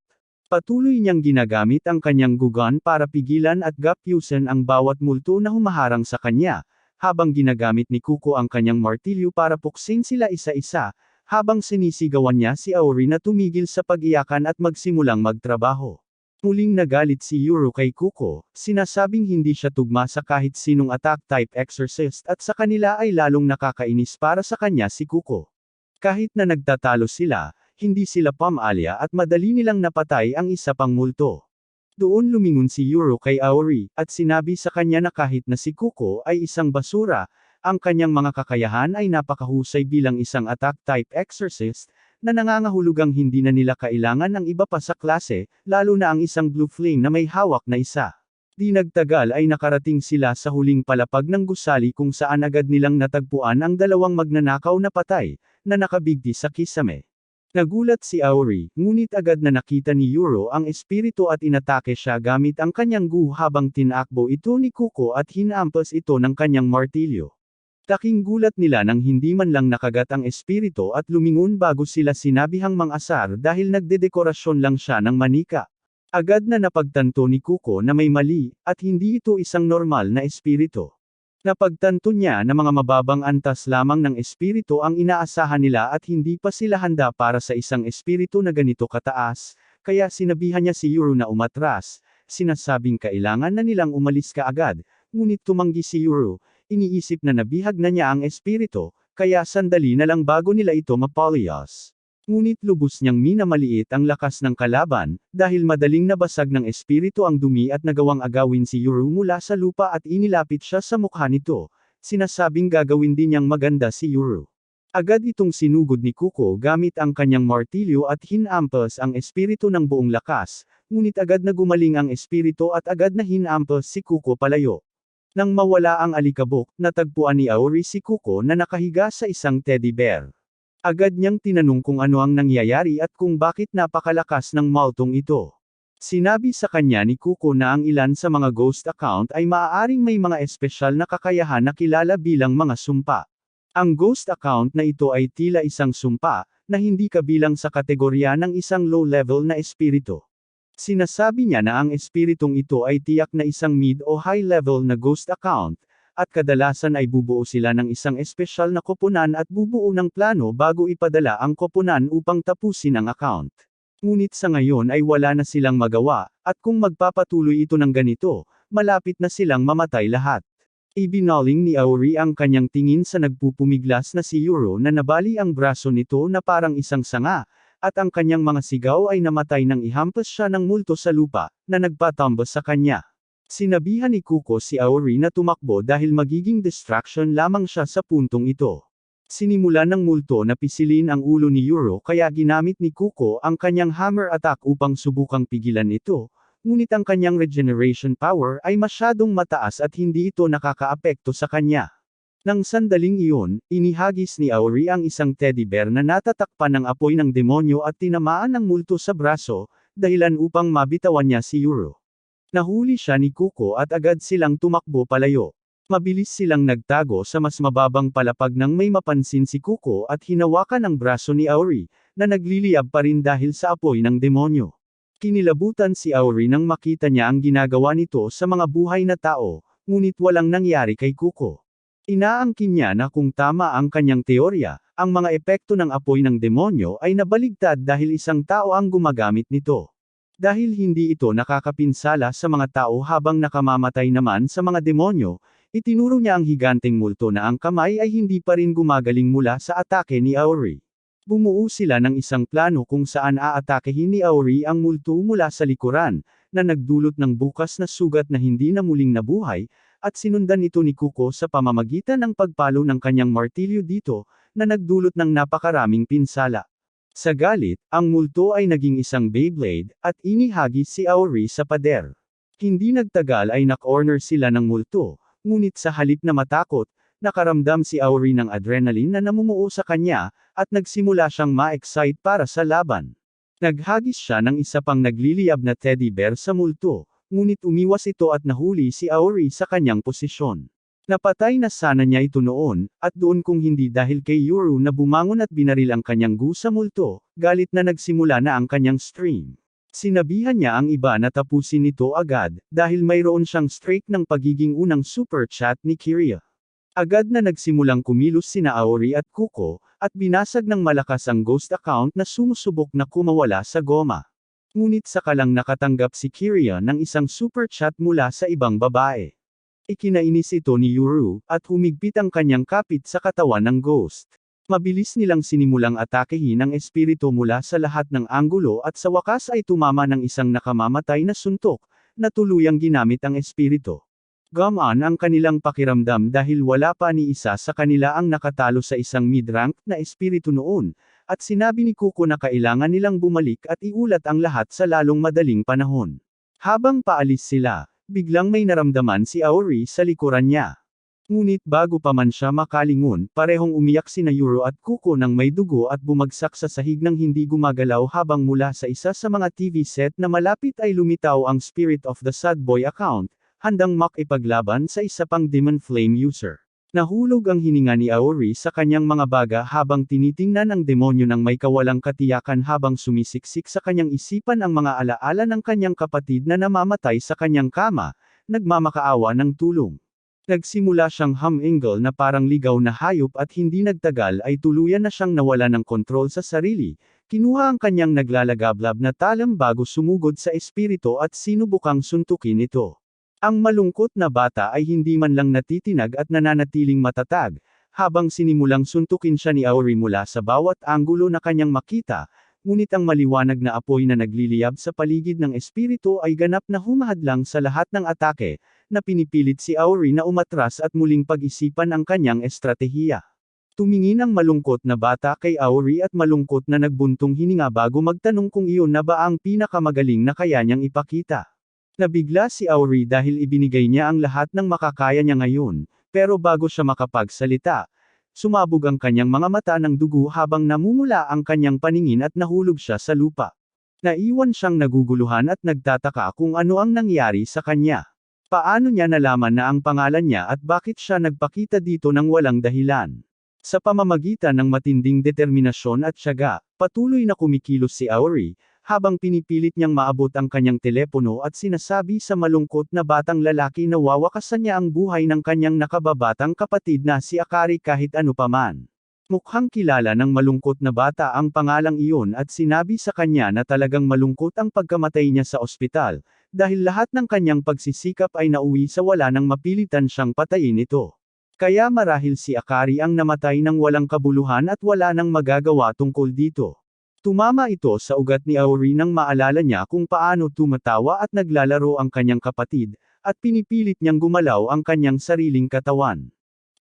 Patuloy niyang ginagamit ang kanyang gugan para pigilan at gapyusan ang bawat multo na humaharang sa kanya, habang ginagamit ni Kuko ang kanyang martilyo para puksin sila isa-isa, habang sinisigawan niya si Auri na tumigil sa pag-iyakan at magsimulang magtrabaho. Muling nagalit si Euro kay Kuko, sinasabing hindi siya tugma sa kahit sinong attack-type exorcist at sa kanila ay lalong nakakainis para sa kanya si Kuko. Kahit na nagtatalo sila, hindi sila pamaalya at madali nilang napatay ang isa pang multo. Doon lumingon si Euro kay Auri, at sinabi sa kanya na kahit na si Kuko ay isang basura, ang kanyang mga kakayahan ay napakahusay bilang isang attack-type exorcist, na nangangahulugang hindi na nila kailangan ng iba pa sa klase, lalo na ang isang blue flame na may hawak na isa. Di nagtagal ay nakarating sila sa huling palapag ng gusali kung saan agad nilang natagpuan ang dalawang magnanakaw na patay, na nakabigti sa kisame. Nagulat si Auri, ngunit agad na nakita ni Euro ang espiritu at inatake siya gamit ang kanyang gu habang tinakbo ito ni Kuko at hinampas ito ng kanyang martilyo. Taking gulat nila nang hindi man lang nakagat ang espiritu at lumingon bago sila sinabihang mang-asar dahil nagdedekorasyon lang siya ng manika. Agad na napagtanto ni Kuko na may mali, at hindi ito isang normal na espiritu. Napagtanto niya na mga mababang antas lamang ng espiritu ang inaasahan nila at hindi pa sila handa para sa isang espiritu na ganito kataas, kaya sinabihan niya si Euro na umatras, sinasabing kailangan na nilang umalis kaagad, ngunit tumanggi si Euro. Iniisip na nabihag na niya ang espiritu, kaya sandali na lang bago nila ito mapalayas. Ngunit lubos niyang minamaliit ang lakas ng kalaban, dahil madaling nabasag ng espiritu ang dumi at nagawang agawin si Euro mula sa lupa at inilapit siya sa mukha nito, sinasabing gagawin din niyang maganda si Euro. Agad itong sinugod ni Kuko gamit ang kanyang martilyo at hinampas ang espiritu ng buong lakas, ngunit agad na gumaling ang espiritu at agad na hinampas si Kuko palayo. Nang mawala ang alikabok, natagpuan ni Auri si Kuko na nakahiga sa isang teddy bear. Agad niyang tinanong kung ano ang nangyayari at kung bakit napakalakas ng multong ito. Sinabi sa kanya ni Kuko na ang ilan sa mga ghost account ay maaaring may mga espesyal na kakayahan na kilala bilang mga sumpa. Ang ghost account na ito ay tila isang sumpa, na hindi kabilang sa kategorya ng isang low-level na espiritu. Sinasabi niya na ang espiritong ito ay tiyak na isang mid o high level na ghost account, at kadalasan ay bubuo sila ng isang espesyal na koponan at bubuo ng plano bago ipadala ang koponan upang tapusin ang account. Ngunit sa ngayon ay wala na silang magawa, at kung magpapatuloy ito ng ganito, malapit na silang mamatay lahat. Ibinaling ni Auri ang kanyang tingin sa nagpupumiglas na si Euro na nabali ang braso nito na parang isang sanga, at ang kanyang mga sigaw ay namatay nang ihampas siya ng multo sa lupa, na nagpatambas sa kanya. Sinabihan ni Kuko si Auri na tumakbo dahil magiging distraction lamang siya sa puntong ito. Sinimulan ng multo na pisilin ang ulo ni Euro kaya ginamit ni Kuko ang kanyang hammer attack upang subukang pigilan ito, ngunit ang kanyang regeneration power ay masyadong mataas at hindi ito nakakaapekto sa kanya. Nang sandaling iyon, inihagis ni Auri ang isang teddy bear na natatakpan ng apoy ng demonyo at tinamaan ng multo sa braso, dahilan upang mabitawan niya si Euro. Nahuli siya ni Kuko at agad silang tumakbo palayo. Mabilis silang nagtago sa mas mababang palapag nang may mapansin si Kuko at hinawakan ang braso ni Auri, na nagliliyab pa rin dahil sa apoy ng demonyo. Kinilabutan si Auri nang makita niya ang ginagawa nito sa mga buhay na tao, ngunit walang nangyari kay Kuko. Inaangkin niya na kung tama ang kanyang teorya, Ang mga epekto ng apoy ng demonyo ay nabaligtad dahil isang tao ang gumagamit nito. Dahil hindi ito nakakapinsala sa mga tao habang nakamamatay naman sa mga demonyo, itinuro niya ang higanteng multo na ang kamay ay hindi pa rin gumagaling mula sa atake ni Auri. Bumuo sila ng isang plano kung saan aatakehin ni Auri ang multo mula sa likuran, na nagdulot ng bukas na sugat na hindi na muling nabuhay, at sinundan ito ni Kuko sa pamamagitan ng pagpalo ng kanyang martilyo dito, na nagdulot ng napakaraming pinsala. Sa galit, ang multo ay naging isang Beyblade, at inihagis si Auri sa pader. Hindi nagtagal ay na-corner sila ng multo, ngunit sa halip na matakot, nakaramdam si Auri ng adrenaline na namumuo sa kanya, at nagsimula siyang ma-excite para sa laban. Naghagis siya ng isa pang nagliliyab na teddy bear sa multo, ngunit umiwas ito at nahuli si Auri sa kanyang posisyon. Napatay na sana niya ito noon, at doon kung hindi dahil kay Yuru na bumangon at binaril ang kanyang gu sa multo, galit na nagsimula na ang kanyang stream. Sinabihan niya ang iba na tapusin ito agad, dahil mayroon siyang streak ng pagiging unang super chat ni Kiria. Agad na nagsimulang kumilos sina Auri at Kuko, at binasag ng malakas ang ghost account na sumusubok na kumawala sa goma. Ngunit saka lang nakatanggap si Kiria ng isang super chat mula sa ibang babae. Ikinainis ito ni Yuru, at humigpit ang kanyang kapit sa katawan ng ghost. Mabilis nilang sinimulang atakehin ang espiritu mula sa lahat ng anggulo at sa wakas ay tumama ng isang nakamamatay na suntok, na tuluyang ginamit ang espiritu. Gumaan ang kanilang pakiramdam dahil wala pa ni isa sa kanila ang nakatalo sa isang mid-rank na espiritu noon, at sinabi ni Kuko na kailangan nilang bumalik at iulat ang lahat sa lalong madaling panahon. Habang paalis sila, biglang may naramdaman si Auri sa likuran niya. Ngunit bago pa man siya makalingon, parehong umiyak sina Yuru at Kuko ng may dugo at bumagsak sa sahig ng hindi gumagalaw habang mula sa isa sa mga TV set na malapit ay lumitaw ang Spirit of the Sad Boy account, handang makipaglaban sa isa pang Demon Flame user. Nahulog ang hininga ni Auri sa kanyang mga baga habang tinitingnan ang demonyo ng may kawalang katiyakan habang sumisiksik sa kanyang isipan ang mga alaala ng kanyang kapatid na namamatay sa kanyang kama, nagmamakaawa ng tulong. Nagsimula siyang humingle na parang ligaw na hayop at hindi nagtagal ay tuluyan na siyang nawala ng kontrol sa sarili, kinuha ang kanyang naglalagablab na talam bago sumugod sa espiritu at sinubukang suntukin ito. Ang malungkot na bata ay hindi man lang natitinag at nananatiling matatag, habang sinimulang suntukin siya ni Auri mula sa bawat anggulo na kanyang makita, ngunit ang maliwanag na apoy na nagliliyab sa paligid ng espiritu ay ganap na humahadlang sa lahat ng atake, na pinipilit si Auri na umatras at muling pag-isipan ang kanyang estratehiya. Tumingin ang malungkot na bata kay Auri at malungkot na nagbuntong hininga bago magtanong kung iyon na ba ang pinakamagaling na kaya niyang ipakita. Nabigla si Auri dahil ibinigay niya ang lahat ng makakaya niya ngayon, pero bago siya makapagsalita, sumabog ang kanyang mga mata ng dugo habang namumula ang kanyang paningin at nahulog siya sa lupa. Naiwan siyang naguguluhan at nagtataka kung ano ang nangyari sa kanya. Paano niya nalaman na ang pangalan niya at bakit siya nagpakita dito ng walang dahilan? Sa pamamagitan ng matinding determinasyon at tiyaga, patuloy na kumikilos si Auri, habang pinipilit niyang maabot ang kanyang telepono at sinasabi sa malungkot na batang lalaki na wawakasan niya ang buhay ng kanyang nakababatang kapatid na si Akari kahit ano paman. Mukhang kilala ng malungkot na bata ang pangalang iyon at sinabi sa kanya na talagang malungkot ang pagkamatay niya sa ospital, dahil lahat ng kanyang pagsisikap ay nauwi sa wala nang mapilitan siyang patayin ito. Kaya marahil si Akari ang namatay ng walang kabuluhan at wala nang magagawa tungkol dito. Tumama ito sa ugat ni Auri nang maalala niya kung paano tumatawa at naglalaro ang kanyang kapatid, at pinipilit niyang gumalaw ang kanyang sariling katawan.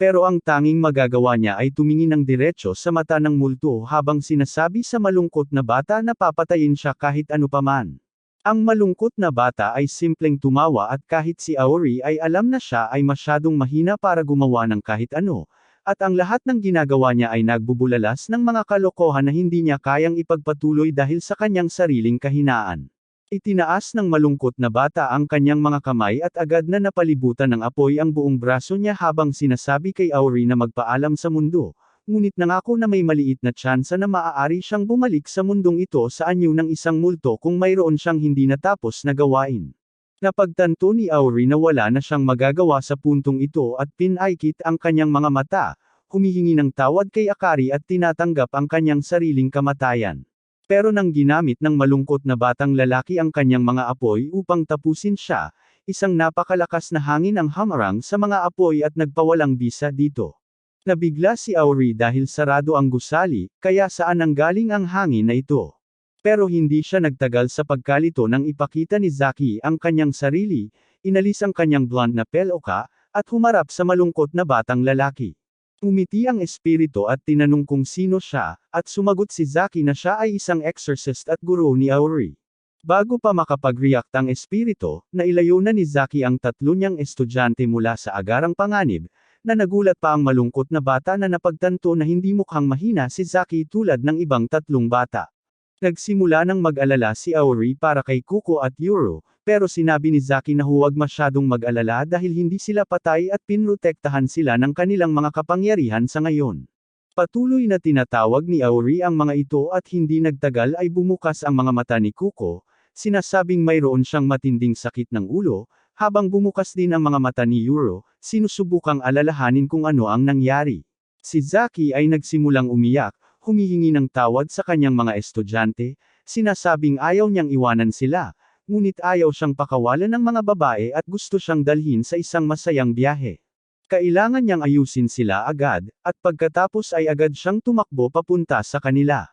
Pero ang tanging magagawa niya ay tumingin ng diretso sa mata ng multo habang sinasabi sa malungkot na bata na papatayin siya kahit ano paman. Ang malungkot na bata ay simpleng tumawa at kahit si Auri ay alam na siya ay masyadong mahina para gumawa ng kahit ano, at ang lahat ng ginagawa niya ay nagbubulalas ng mga kalokohan na hindi niya kayang ipagpatuloy dahil sa kanyang sariling kahinaan. Itinaas ng malungkot na bata ang kanyang mga kamay at agad na napalibutan ng apoy ang buong braso niya habang sinasabi kay Auri na magpaalam sa mundo, ngunit nangako na may maliit na tsansa na maaari siyang bumalik sa mundong ito sa anyo ng isang multo kung mayroon siyang hindi natapos na gawain. Napagtanto ni Auri na wala na siyang magagawa sa puntong ito at pinaikit ang kanyang mga mata, humihingi ng tawad kay Akari at tinatanggap ang kanyang sariling kamatayan. Pero nang ginamit ng malungkot na batang lalaki ang kanyang mga apoy upang tapusin siya, isang napakalakas na hangin ang hamarang sa mga apoy at nagpawalang bisa dito. Nabigla si Auri dahil sarado ang gusali, kaya saan nanggaling ang hangin na ito. Pero hindi siya nagtagal sa pagkalito nang ipakita ni Zaki ang kanyang sarili, inalis ang kanyang blonde na peluka, at humarap sa malungkot na batang lalaki. Umiti ang espiritu at tinanong kung sino siya, at sumagot si Zaki na siya ay isang exorcist at guro ni Auri. Bago pa makapag-react ang espiritu, nailayo na ni Zaki ang tatlo niyang estudyante mula sa agarang panganib, na nagulat pa ang malungkot na bata na napagtanto na hindi mukhang mahina si Zaki tulad ng ibang tatlong bata. Nagsimula ng mag-alala si Auri para kay Kuko at Yuro, pero sinabi ni Zaki na huwag masyadong mag-alala dahil hindi sila patay at pinrotektahan sila ng kanilang mga kapangyarihan sa ngayon. Patuloy na tinatawag ni Auri ang mga ito at hindi nagtagal ay bumukas ang mga mata ni Kuko, sinasabing mayroon siyang matinding sakit ng ulo, habang bumukas din ang mga mata ni Yuro, sinusubukang alalahanin kung ano ang nangyari. Si Zaki ay nagsimulang umiyak, humihingi ng tawad sa kanyang mga estudyante, sinasabing ayaw niyang iwanan sila, ngunit ayaw siyang pakawalan ng mga babae at gusto siyang dalhin sa isang masayang biyahe. Kailangan niyang ayusin sila agad, at pagkatapos ay agad siyang tumakbo papunta sa kanila.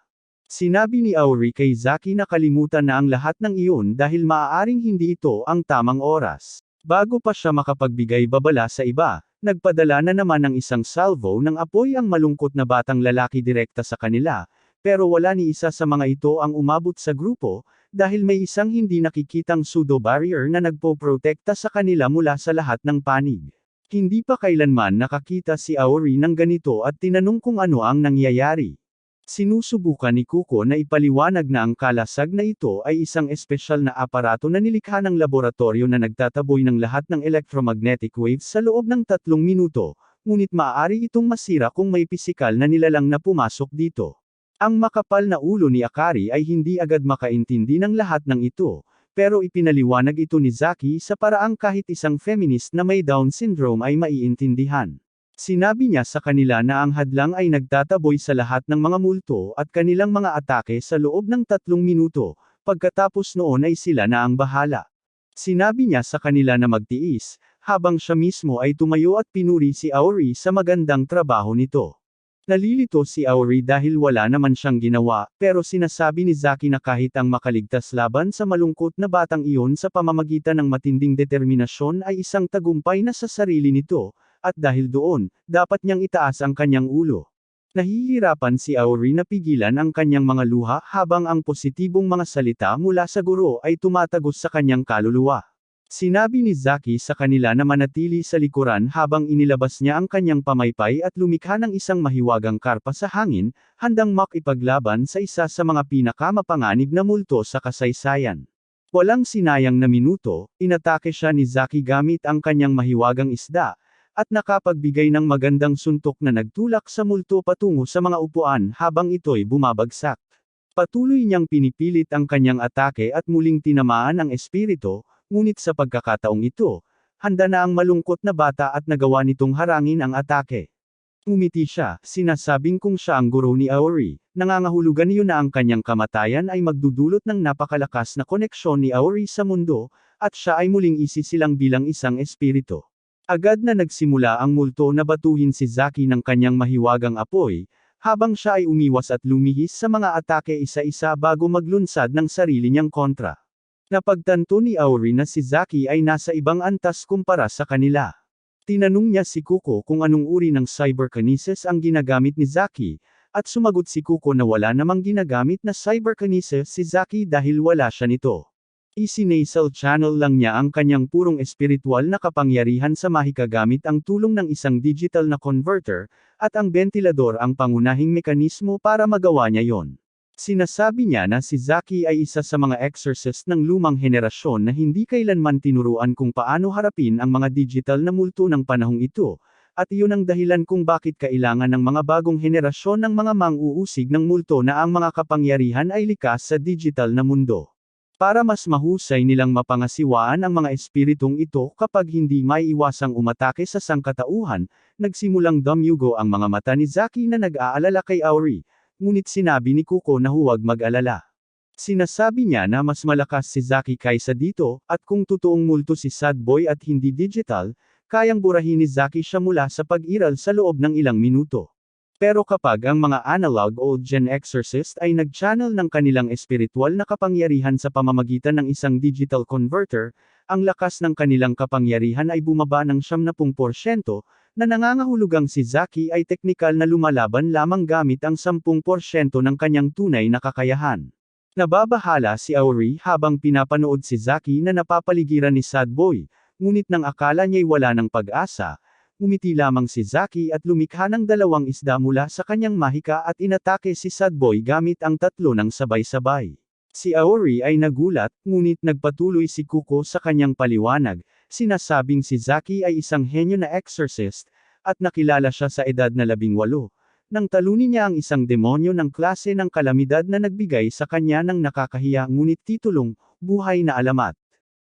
Sinabi ni Auri kay Zaki na kalimutan na ang lahat ng iyon dahil maaaring hindi ito ang tamang oras. Bago pa siya makapagbigay babala sa iba, nagpadala na naman ng isang salvo ng apoy ang malungkot na batang lalaki direkta sa kanila, pero wala ni isa sa mga ito ang umabot sa grupo, dahil may isang hindi nakikitang pseudo-barrier na nagpoprotekta sa kanila mula sa lahat ng panig. Hindi pa kailanman nakakita si Auri ng ganito at tinanong kung ano ang nangyayari. Sinusubukan ni Kuko na ipaliwanag na ang kalasag na ito ay isang espesyal na aparato na nilikha ng laboratorio na nagtataboy ng lahat ng electromagnetic waves sa loob ng 3 minuto, ngunit maaari itong masira kung may pisikal na nilalang na pumasok dito. Ang makapal na ulo ni Akari ay hindi agad makaintindi ng lahat ng ito, pero ipinaliwanag ito ni Zaki sa paraang kahit isang feminist na may Down syndrome ay maiintindihan. Sinabi niya sa kanila na ang hadlang ay nagtataboy sa lahat ng mga multo at kanilang mga atake sa loob ng 3 minuto, pagkatapos noon ay sila na ang bahala. Sinabi niya sa kanila na magtiis, habang siya mismo ay tumayo at pinuri si Auri sa magandang trabaho nito. Nalilito si Auri dahil wala naman siyang ginawa, pero sinasabi ni Zaki na kahit ang makaligtas laban sa malungkot na batang iyon sa pamamagitan ng matinding determinasyon ay isang tagumpay na sa sarili nito, at dahil doon, dapat niyang itaas ang kanyang ulo. Nahihirapan si Auri na pigilan ang kanyang mga luha habang ang positibong mga salita mula sa guro ay tumatagos sa kanyang kaluluwa. Sinabi ni Zaki sa kanila na manatili sa likuran habang inilabas niya ang kanyang pamaypay at lumikha ng isang mahiwagang karpa sa hangin, handang makipaglaban sa isa sa mga pinakamapanganib na multo sa kasaysayan. Walang sinayang na minuto, inatake siya ni Zaki gamit ang kanyang mahiwagang isda, at nakapagbigay ng magandang suntok na nagtulak sa multo patungo sa mga upuan habang ito'y bumabagsak. Patuloy niyang pinipilit ang kanyang atake at muling tinamaan ang espiritu, ngunit sa pagkakataong ito, handa na ang malungkot na bata at nagawa nitong harangin ang atake. Umiti siya, sinasabing kung siya ang guro ni Auri, nangangahulugan iyon na ang kanyang kamatayan ay magdudulot ng napakalakas na koneksyon ni Auri sa mundo, at siya ay muling isisilang bilang isang espiritu. Agad na nagsimula ang multo na batuhin si Zaki ng kanyang mahiwagang apoy, habang siya ay umiwas at lumihis sa mga atake isa-isa bago maglunsad ng sarili niyang kontra. Napagtanto ni Auri na si Zaki ay nasa ibang antas kumpara sa kanila. Tinanong niya si Kuko kung anong uri ng cyberkinesis ang ginagamit ni Zaki, at sumagot si Kuko na wala namang ginagamit na cyberkinesis si Zaki dahil wala siya nito. Isinasal channel lang niya ang kanyang purong espiritual na kapangyarihan sa mahika gamit ang tulong ng isang digital na converter, at ang ventilador ang pangunahing mekanismo para magawa niya yon. Sinasabi niya na si Zaki ay isa sa mga exorcist ng lumang henerasyon na hindi kailanman tinuruan kung paano harapin ang mga digital na multo ng panahong ito, at iyon ang dahilan kung bakit kailangan ng mga bagong henerasyon ng mga mang-uusig ng multo na ang mga kapangyarihan ay likas sa digital na mundo. Para mas mahusay nilang mapangasiwaan ang mga espiritong ito kapag hindi maiiwasang umatake sa sangkatauhan, nagsimulang dumyugo ang mga mata ni Zaki na nag-aalala kay Auri, ngunit sinabi ni Kuko na huwag mag-alala. Sinasabi niya na mas malakas si Zaki kaysa dito, at kung totoong multo si Sad Boy at hindi digital, kayang burahin ni Zaki siya mula sa pag-iral sa loob ng ilang minuto. Pero kapag ang mga analog old gen exorcist ay nag-channel ng kanilang espiritual na kapangyarihan sa pamamagitan ng isang digital converter, ang lakas ng kanilang kapangyarihan ay bumaba ng 70%, na nangangahulugang si Zaki ay teknikal na lumalaban lamang gamit ang 10% ng kanyang tunay na kakayahan. Nababahala si Auri habang pinapanood si Zaki na napapaligiran ni Sad Boy, ngunit nang akala niya'y wala ng pag-asa, umiti lamang si Zaki at lumikha ng dalawang isda mula sa kanyang mahika at inatake si Sad Boy gamit ang tatlo ng sabay-sabay. Si Aori ay nagulat, ngunit nagpatuloy si Kuko sa kanyang paliwanag, sinasabing si Zaki ay isang henyo na exorcist, at nakilala siya sa edad na 18, nang talunin niya ang isang demonyo ng klase ng kalamidad na nagbigay sa kanya ng nakakahiya ngunit titulong, buhay na alamat.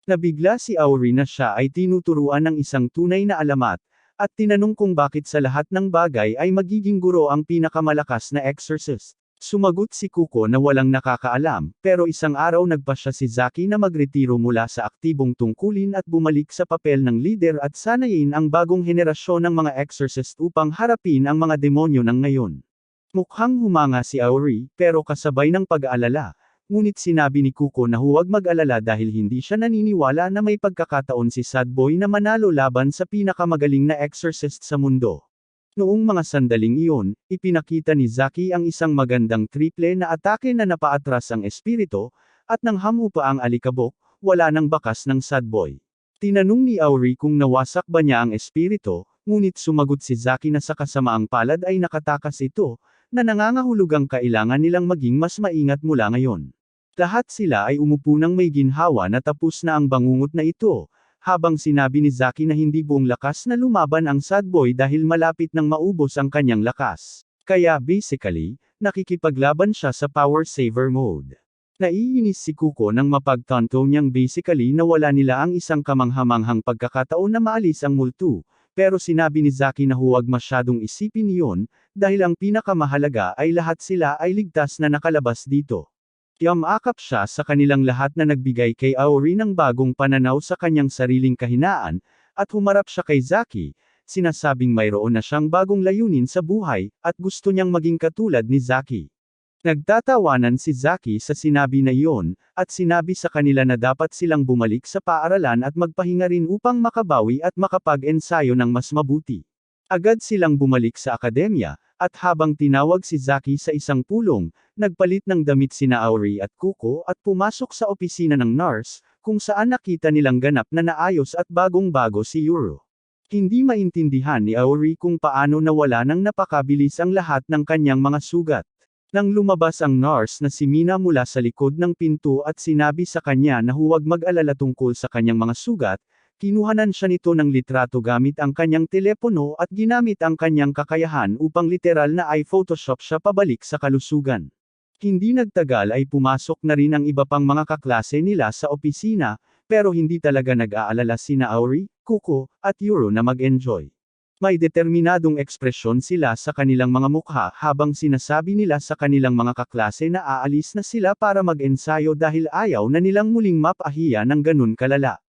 Nabigla si Aori na siya ay tinuturuan ng isang tunay na alamat, at tinanong kung bakit sa lahat ng bagay ay magiging guro ang pinakamalakas na exorcist. Sumagot si Kuko na walang nakakaalam, pero isang araw nagpasya si Zaki na magretiro mula sa aktibong tungkulin at bumalik sa papel ng leader at sanayin ang bagong henerasyon ng mga exorcist upang harapin ang mga demonyo ng ngayon. Mukhang humanga si Auri, pero kasabay ng pag-aalala. Ngunit sinabi ni Kuko na huwag mag-alala dahil hindi siya naniniwala na may pagkakataon si Sad Boy na manalo laban sa pinakamagaling na exorcist sa mundo. Noong mga sandaling iyon, ipinakita ni Zaki ang isang magandang triple na atake na napaatras ang espiritu, at nang hamupa ang alikabok, wala nang bakas ng Sad Boy. Tinanong ni Auri kung nawasak ba niya ang espiritu, ngunit sumagot si Zaki na sa kasamaang palad ay nakatakas ito, na nangangahulugang kailangan nilang maging mas maingat mula ngayon. Lahat sila ay umupo ng may ginhawa na tapos na ang bangungot na ito, habang sinabi ni Zaki na hindi buong lakas na lumaban ang Sad Boy dahil malapit nang maubos ang kanyang lakas. Kaya basically, nakikipaglaban siya sa power saver mode. Naiinis si Kuko nang mapagtanto niyang basically nawala nila ang isang kamanghamanghang pagkakataon na maalis ang multo, pero sinabi ni Zaki na huwag masyadong isipin iyon, dahil ang pinakamahalaga ay lahat sila ay ligtas na nakalabas dito. Yamakap siya sa kanilang lahat na nagbigay kay Aori ng bagong pananaw sa kanyang sariling kahinaan, at humarap siya kay Zaki, sinasabing mayroon na siyang bagong layunin sa buhay, at gusto niyang maging katulad ni Zaki. Nagtatawanan si Zaki sa sinabi na iyon, at sinabi sa kanila na dapat silang bumalik sa paaralan at magpahinga rin upang makabawi at makapag-ensayo ng mas mabuti. Agad silang bumalik sa akademya, at habang tinawag si Zaki sa isang pulong, nagpalit ng damit sina Auri at Kuko at pumasok sa opisina ng nurse, kung saan nakita nilang ganap na naayos at bagong-bago si Yuro. Hindi maintindihan ni Auri kung paano nawala nang napakabilis ang lahat ng kanyang mga sugat. Nang lumabas ang nurse na si Mina mula sa likod ng pinto at sinabi sa kanya na huwag mag-alala tungkol sa kanyang mga sugat, kinuhanan siya nito ng litrato gamit ang kanyang telepono at ginamit ang kanyang kakayahan upang literal na i-photoshop siya pabalik sa kalusugan. Hindi nagtagal ay pumasok na rin ang iba pang mga kaklase nila sa opisina, pero hindi talaga nag-aalala sina Auri, Kuko, at Yuro na mag-enjoy. May determinadong ekspresyon sila sa kanilang mga mukha habang sinasabi nila sa kanilang mga kaklase na aalis na sila para mag-ensayo dahil ayaw na nilang muling mapahiya ng ganun kalala.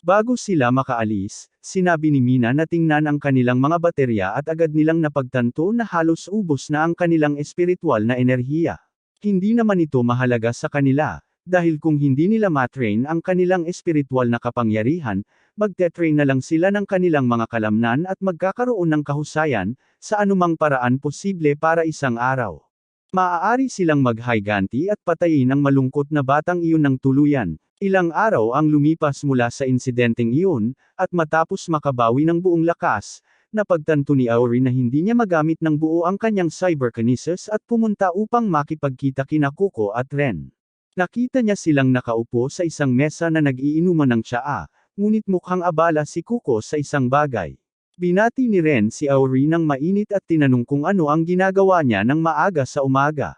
Bago sila makaalis, sinabi ni Mina na tingnan ang kanilang mga baterya at agad nilang napagtanto na halos ubos na ang kanilang espiritual na enerhiya. Hindi naman ito mahalaga sa kanila, dahil kung hindi nila matrain ang kanilang espiritual na kapangyarihan, magte-train na lang sila ng kanilang mga kalamnan at magkakaroon ng kahusayan, sa anumang paraan posible para isang araw. Maaari silang maghiganti at patayin ang malungkot na batang iyon ng tuluyan. Ilang araw ang lumipas mula sa insidenteng iyon, at matapos makabawi ng buong lakas, napagtanto ni Auri na hindi niya magamit ng buo ang kanyang cyberkinesis at pumunta upang makipagkita kina Kuko at Ren. Nakita niya silang nakaupo sa isang mesa na nag-iinuman ng tsaa, ngunit mukhang abala si Kuko sa isang bagay. Binati ni Ren si Auri ng mainit at tinanong kung ano ang ginagawa niya ng maaga sa umaga.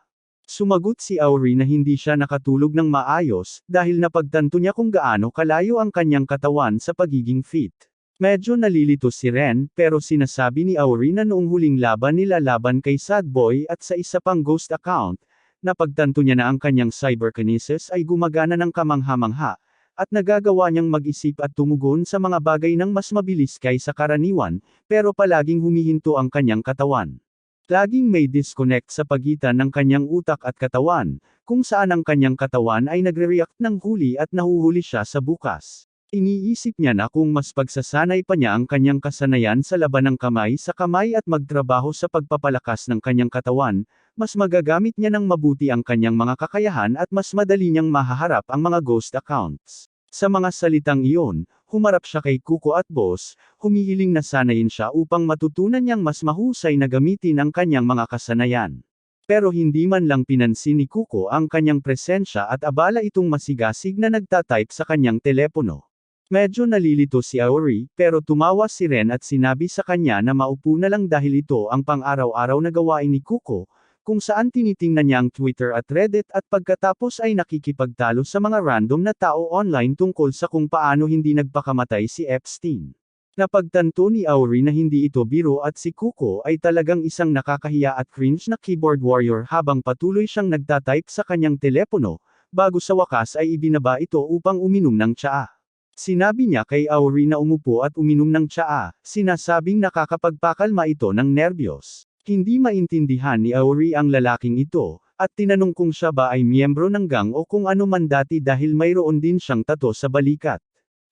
Sumagot si Auri na hindi siya nakatulog ng maayos, dahil napagtanto niya kung gaano kalayo ang kanyang katawan sa pagiging fit. Medyo nalilito si Ren, pero sinasabi ni Auri na noong huling laban nila laban kay Sad Boy at sa isa pang ghost account, napagtanto niya na ang kanyang cyberkinesis ay gumagana ng kamangha-mangha, at nagagawa niyang mag-isip at tumugon sa mga bagay ng mas mabilis kaysa karaniwan, pero palaging humihinto ang kanyang katawan. Laging may disconnect sa pagitan ng kanyang utak at katawan, kung saan ang kanyang katawan ay nagre-react ng huli at nahuhuli siya sa bukas. Iniisip niya na kung mas pagsasanay pa niya ang kanyang kasanayan sa laban ng kamay sa kamay at magtrabaho sa pagpapalakas ng kanyang katawan, mas magagamit niya ng mabuti ang kanyang mga kakayahan at mas madali niyang mahaharap ang mga ghost accounts. Sa mga salitang iyon, humarap siya kay Kuko at Boss, humihiling na sanayin siya upang matutunan niyang mas mahusay na gamitin ang kanyang mga kasanayan. Pero hindi man lang pinansin ni Kuko ang kanyang presensya at abala itong masigasig na nagtatype sa kanyang telepono. Medyo nalilito si Auri, pero tumawa si Ren at sinabi sa kanya na maupo na lang dahil ito ang pang-araw-araw na gawain ni Kuko, kung saan tinitingnan niya ang Twitter at Reddit at pagkatapos ay nakikipagtalo sa mga random na tao online tungkol sa kung paano hindi nagpakamatay si Epstein. Napagtanto ni Auri na hindi ito biro at si Kuko ay talagang isang nakakahiya at cringe na keyboard warrior habang patuloy siyang nagtatype sa kanyang telepono, bago sa wakas ay ibinaba ito upang uminom ng tsaa. Sinabi niya kay Auri na umupo at uminom ng tsaa, sinasabing nakakapagpakalma ito ng nerbiyos. Hindi maintindihan ni Auri ang lalaking ito, at tinanong kung siya ba ay miyembro ng gang o kung ano man dati dahil mayroon din siyang tato sa balikat.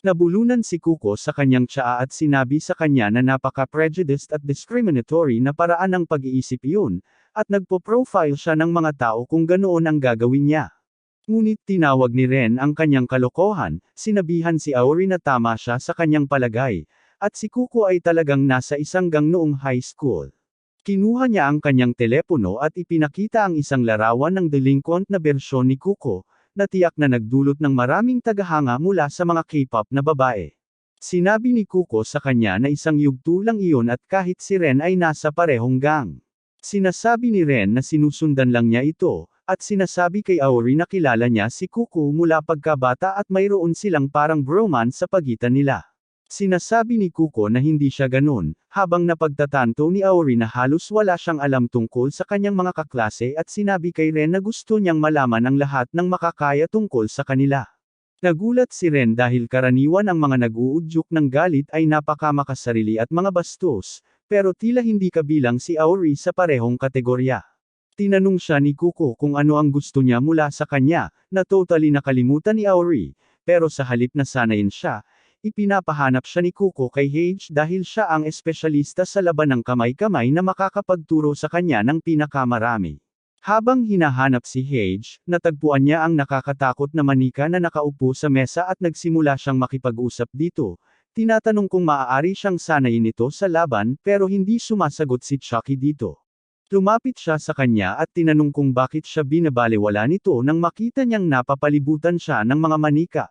Nabulunan si Kuko sa kanyang tsaa at sinabi sa kanya na napaka-prejudiced at discriminatory na paraan ng pag-iisip iyon, at nagpo-profile siya ng mga tao kung ganoon ang gagawin niya. Ngunit tinawag ni Ren ang kanyang kalokohan, sinabihan si Auri na tama siya sa kanyang palagay, at si Kuko ay talagang nasa isang gang noong high school. Kinuha niya ang kanyang telepono at ipinakita ang isang larawan ng delinquent na bersyon ni Kuko, na tiyak na nagdulot ng maraming tagahanga mula sa mga K-pop na babae. Sinabi ni Kuko sa kanya na isang yugto lang iyon at kahit si Ren ay nasa parehong gang. Sinasabi ni Ren na sinusundan lang niya ito, at sinasabi kay Auri na kilala niya si Kuko mula pagkabata at mayroon silang parang bromance sa pagitan nila. Sinasabi ni Kuko na hindi siya ganun, habang napagtatanto ni Auri na halos wala siyang alam tungkol sa kanyang mga kaklase at sinabi kay Ren na gusto niyang malaman ang lahat ng makakaya tungkol sa kanila. Nagulat si Ren dahil karaniwan ang mga nag-uudyok ng galit ay napakamakasarili at mga bastos, pero tila hindi kabilang si Auri sa parehong kategorya. Tinanong siya ni Kuko kung ano ang gusto niya mula sa kanya, na totally nakalimutan ni Auri, pero sa halip na sanayin siya, ipinapahanap siya ni Kuko kay Hage dahil siya ang espesyalista sa laban ng kamay-kamay na makakapagturo sa kanya ng pinakamarami. Habang hinahanap si Hage, natagpuan niya ang nakakatakot na manika na nakaupo sa mesa at nagsimula siyang makipag-usap dito. Tinatanong kung maaari siyang sanayin ito sa laban pero hindi sumasagot si Chucky dito. Lumapit siya sa kanya at tinanong kung bakit siya binabalewala nito nang makita niyang napapalibutan siya ng mga manika.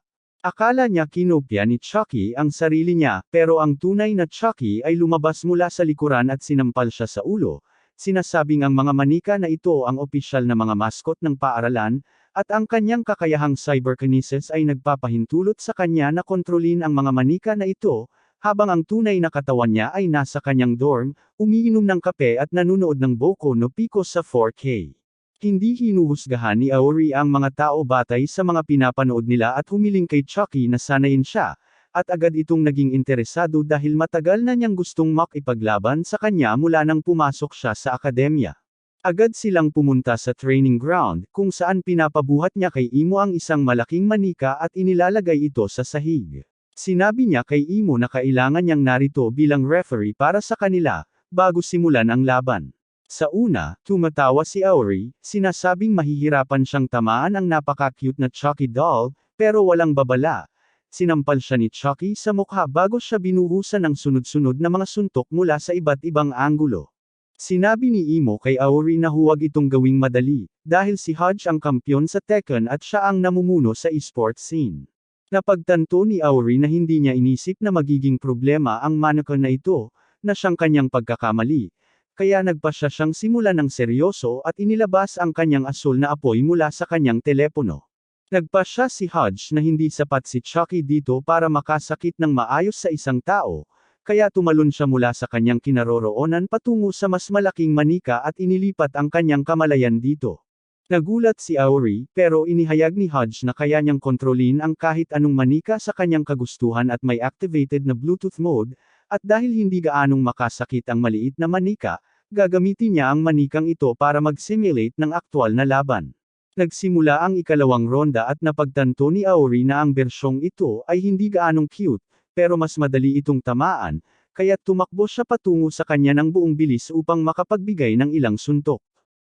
Akala niya kinopya ni Chucky ang sarili niya, pero ang tunay na Chucky ay lumabas mula sa likuran at sinampal siya sa ulo. Sinasabing ang mga manika na ito ang opisyal na mga maskot ng paaralan, at ang kanyang kakayahang cyberkinesis ay nagpapahintulot sa kanya na kontrolin ang mga manika na ito, habang ang tunay na katawan niya ay nasa kanyang dorm, umiinom ng kape at nanonood ng Boku no Pico sa 4K. Hindi hinuhusgahan ni Auri ang mga tao batay sa mga pinapanood nila at humiling kay Chucky na sanayin siya, at agad itong naging interesado dahil matagal na niyang gustong makipaglaban sa kanya mula nang pumasok siya sa akademya. Agad silang pumunta sa training ground, kung saan pinapabuhat niya kay Imo ang isang malaking manika at inilalagay ito sa sahig. Sinabi niya kay Imo na kailangan niyang narito bilang referee para sa kanila, bago simulan ang laban. Sa una, tumatawa si Auri, sinasabing mahihirapan siyang tamaan ang napaka-cute na Chucky doll, pero walang babala. Sinampal siya ni Chucky sa mukha bago siya binuhusan ng sunod-sunod na mga suntok mula sa iba't ibang anggulo. Sinabi ni Imo kay Auri na huwag itong gawing madali, dahil si Hodge ang kampyon sa Tekken at siya ang namumuno sa esports scene. Napagtanto ni Auri na hindi niya inisip na magiging problema ang mannequin na ito, na siyang kanyang pagkakamali. kaya nagpasya siyang simulan ng seryoso at inilabas ang kanyang asul na apoy mula sa kanyang telepono. Nagpasya si Hodge na hindi sapat si Chucky dito para makasakit ng maayos sa isang tao, kaya tumalon siya mula sa kanyang kinaroroonan patungo sa mas malaking manika at inilipat ang kanyang kamalayan dito. Nagulat si Auri, pero inihayag ni Hodge na kaya niyang kontrolin ang kahit anong manika sa kanyang kagustuhan at may activated na Bluetooth mode, at dahil hindi gaanong makasakit ang maliit na manika, gagamitin niya ang manikang ito para mag-simulate ng aktwal na laban. Nagsimula ang ikalawang ronda at napagtanto ni Auri na ang bersyong ito ay hindi gaanong cute, pero mas madali itong tamaan, kaya tumakbo siya patungo sa kanya ng buong bilis upang makapagbigay ng ilang suntok.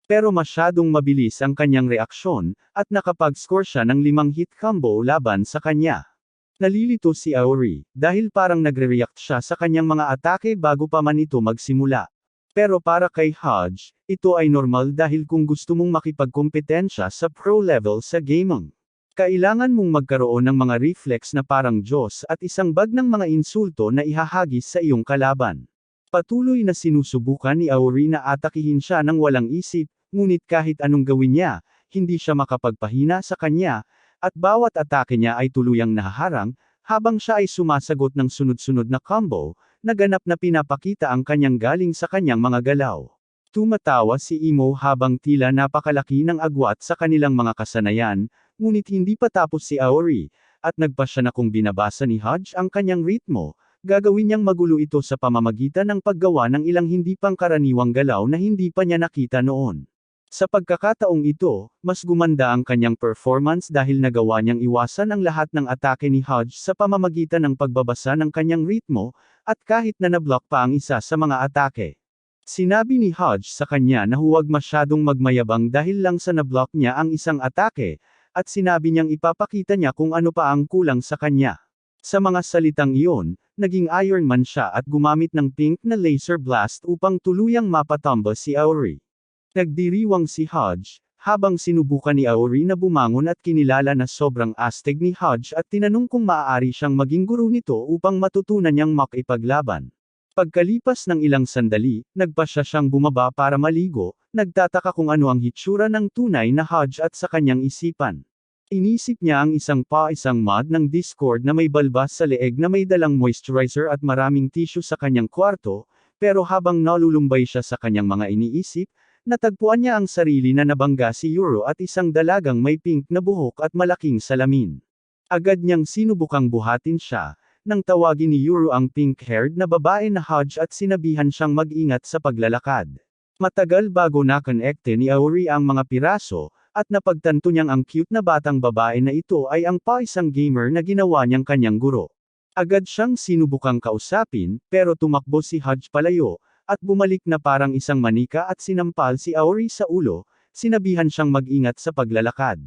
Pero masyadong mabilis ang kanyang reaksyon, at nakapag-score siya ng 5 hit combo laban sa kanya. Nalilito si Auri, dahil parang nagre-react siya sa kanyang mga atake bago pa man ito magsimula. Pero para kay Hodge, ito ay normal dahil kung gusto mong makipagkompetensya sa pro level sa gaming, kailangan mong magkaroon ng mga reflex na parang Diyos at isang bag ng mga insulto na ihahagis sa iyong kalaban. Patuloy na sinusubukan ni Auri na atakihin siya ng walang isip, ngunit kahit anong gawin niya, hindi siya makapagpahina sa kanya, at bawat atake niya ay tuluyang nahaharang, habang siya ay sumasagot ng sunod-sunod na combo, na ganap na pinapakita ang kanyang galing sa kanyang mga galaw. Tumatawa si Imo habang tila napakalaki ng agwat sa kanilang mga kasanayan, ngunit hindi pa tapos si Auri, at nagpasya na kung binabasa ni Hodge ang kanyang ritmo, gagawin niyang magulo ito sa pamamagitan ng paggawa ng ilang hindi pangkaraniwang galaw na hindi pa niya nakita noon. Sa pagkakataong ito, mas gumanda ang kanyang performance dahil nagawa niyang iwasan ang lahat ng atake ni Hodge sa pamamagitan ng pagbabasa ng kanyang ritmo, at kahit na nablock pa ang isa sa mga atake. Sinabi ni Hodge sa kanya na huwag masyadong magmayabang dahil lang sa nablock niya ang isang atake, at sinabi niyang ipapakita niya kung ano pa ang kulang sa kanya. Sa mga salitang iyon, naging Iron Man siya at gumamit ng pink na laser blast upang tuluyang mapatumba si Auri. Nagdiriwang si Hodge, habang sinubukan ni Auri na bumangon at kinilala na sobrang astig ni Hodge at tinanong kung maaari siyang maging guro nito upang matutunan niyang makipaglaban. Pagkalipas ng ilang sandali, nagpasya siyang bumaba para maligo, nagtataka kung ano ang hitsura ng tunay na Hodge at sa kanyang isipan. Inisip niya ang isang mod ng Discord na may balbas sa leeg na may dalang moisturizer at maraming tissue sa kanyang kwarto, pero habang nalulumbay siya sa kanyang mga iniisip, natagpuan niya ang sarili na nabangga si Euro at isang dalagang may pink na buhok at malaking salamin. Agad niyang sinubukang buhatin siya, nang tawagin ni Euro ang pink-haired na babae na Hodge at sinabihan siyang mag-ingat sa paglalakad. Matagal bago nakonekte ni Auri ang mga piraso, at napagtanto niyang ang cute na batang babae na ito ay ang isang gamer na ginawa niyang kanyang guro. Agad siyang sinubukang kausapin, pero tumakbo si Hodge palayo, at bumalik na parang isang manika at sinampal si Auri sa ulo, sinabihan siyang mag-ingat sa paglalakad.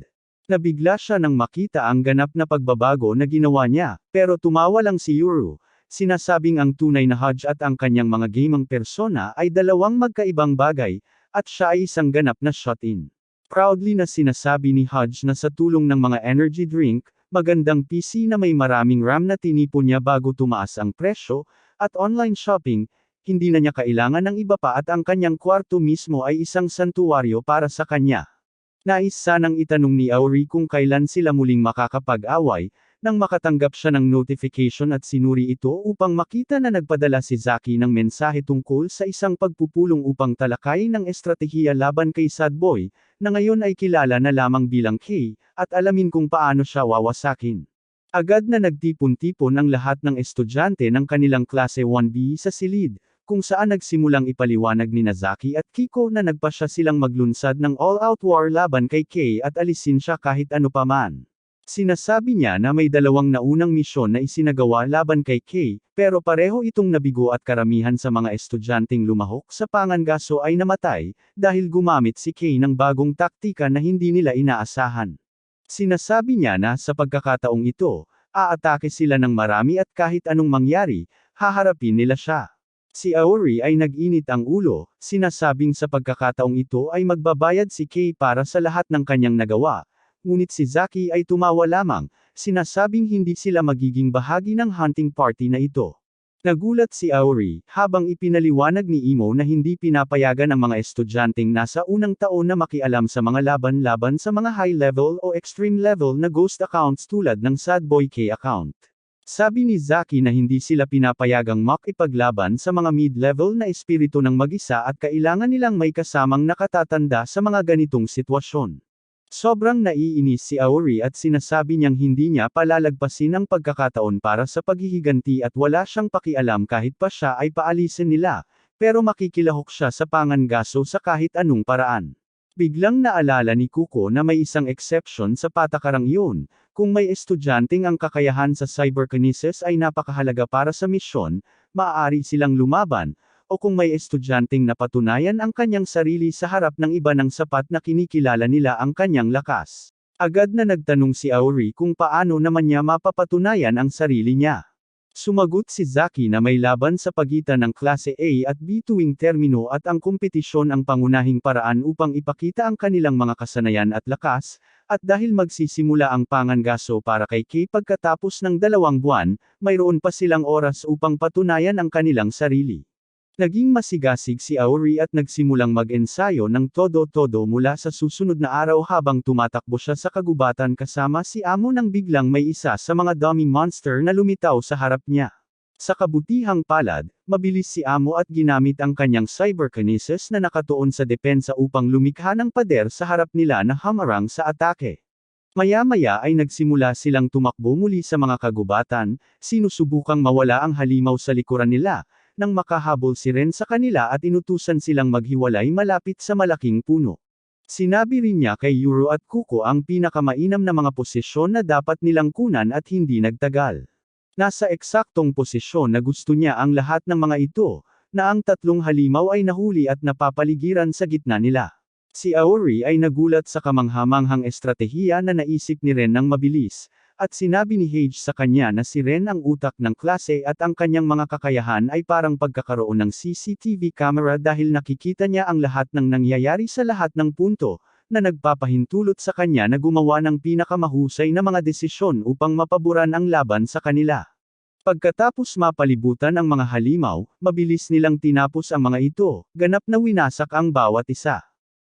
Nabigla siya nang makita ang ganap na pagbabago na ginawa niya, pero tumawa lang si Euro, sinasabing ang tunay na Hodge at ang kanyang mga gamang persona ay dalawang magkaibang bagay, at siya ay isang ganap na shut-in. Proudly na sinasabi ni Hodge na sa tulong ng mga energy drink, magandang PC na may maraming RAM na tinipon niya bago tumaas ang presyo, at online shopping, hindi na niya kailangan ng iba pa at ang kanyang kwarto mismo ay isang santuwaryo para sa kanya. Nais sanang itanong ni Auri kung kailan sila muling makakapag-away, nang makatanggap siya ng notification at sinuri ito upang makita na nagpadala si Zaki ng mensahe tungkol sa isang pagpupulong upang talakayin ng estratehiya laban kay Sad Boy, na ngayon ay kilala na lamang bilang K, at alamin kung paano siya wawasakin. Agad na nagtipon-tipon ang lahat ng estudyante ng kanilang klase 1B sa silid, kung saan nagsimulang ipaliwanag ni Zaki at Kiko na nagpasya silang maglunsad ng all-out war laban kay Kay at alisin siya kahit ano paman. Sinasabi niya na may dalawang naunang misyon na isinagawa laban kay Kay, pero pareho itong nabigo at karamihan sa mga estudyanteng lumahok sa pangangaso ay namatay, dahil gumamit si Kay ng bagong taktika na hindi nila inaasahan. Sinasabi niya na sa pagkakataong ito, aatake sila ng marami at kahit anong mangyari, haharapin nila siya. Si Auri ay nag-init ang ulo, sinasabing sa pagkakataong ito ay magbabayad si Kay para sa lahat ng kanyang nagawa, ngunit si Zaki ay tumawa lamang, sinasabing hindi sila magiging bahagi ng hunting party na ito. Nagulat si Auri, habang ipinaliwanag ni Imo na hindi pinapayagan ang mga estudyanteng nasa unang taon na makialam sa mga laban-laban sa mga high-level o extreme-level na ghost accounts tulad ng Sad Boy K account. Sabi ni Zaki na hindi sila pinapayagang makipaglaban sa mga mid-level na espiritu ng mag-isa at kailangan nilang may kasamang nakatatanda sa mga ganitong sitwasyon. Sobrang naiinis si Auri at sinasabi niyang hindi niya palalagpasin ang pagkakataon para sa paghihiganti at wala siyang pakialam kahit pa siya ay paalisin nila, pero makikilahok siya sa pangangaso sa kahit anong paraan. Biglang naalala ni Kuko na may isang exception sa patakarang iyon, kung may estudyanteng ang kakayahan sa cyberkinesis ay napakahalaga para sa misyon, maaari silang lumaban, o kung may estudyanteng napatunayan ang kanyang sarili sa harap ng iba ng sapat na kinikilala nila ang kanyang lakas. Agad na nagtanong si Auri kung paano naman niya mapapatunayan ang sarili niya. Sumagot si Zaki na may laban sa pagitan ng klase A at B tuwing termino at ang kompetisyon ang pangunahing paraan upang ipakita ang kanilang mga kasanayan at lakas, at dahil magsisimula ang pangangaso para kay K pagkatapos ng 2 buwan, mayroon pa silang oras upang patunayan ang kanilang sarili. Naging masigasig si Auri at nagsimulang mag-ensayo ng todo-todo mula sa susunod na araw habang tumatakbo siya sa kagubatan kasama si Amo nang biglang may isa sa mga dummy monster na lumitaw sa harap niya. Sa kabutihang palad, mabilis si Amo at ginamit ang kanyang cyberkinesis na nakatuon sa depensa upang lumikha ng pader sa harap nila na hamarang sa atake. Maya-maya ay nagsimula silang tumakbo muli sa mga kagubatan, sinusubukang mawala ang halimaw sa likuran nila, nang makahabol si Ren sa kanila at inutusan silang maghiwalay malapit sa malaking puno. Sinabi rin niya kay Yuro at Kuko ang pinakamainam na mga posisyon na dapat nilang kunan at hindi nagtagal. Nasa eksaktong posisyon na gusto niya ang lahat ng mga ito, na ang 3 halimaw ay nahuli at napapaligiran sa gitna nila. Si Auri ay nagulat sa kamanghamanghang estratehiya na naisip ni Ren ng mabilis, at sinabi ni Hage sa kanya na si Ren ang utak ng klase at ang kanyang mga kakayahan ay parang pagkakaroon ng CCTV camera dahil nakikita niya ang lahat ng nangyayari sa lahat ng punto, na nagpapahintulot sa kanya na gumawa ng pinakamahusay na mga desisyon upang mapaboran ang laban sa kanila. Pagkatapos mapalibutan ang mga halimaw, mabilis nilang tinapos ang mga ito, ganap na winasak ang bawat isa.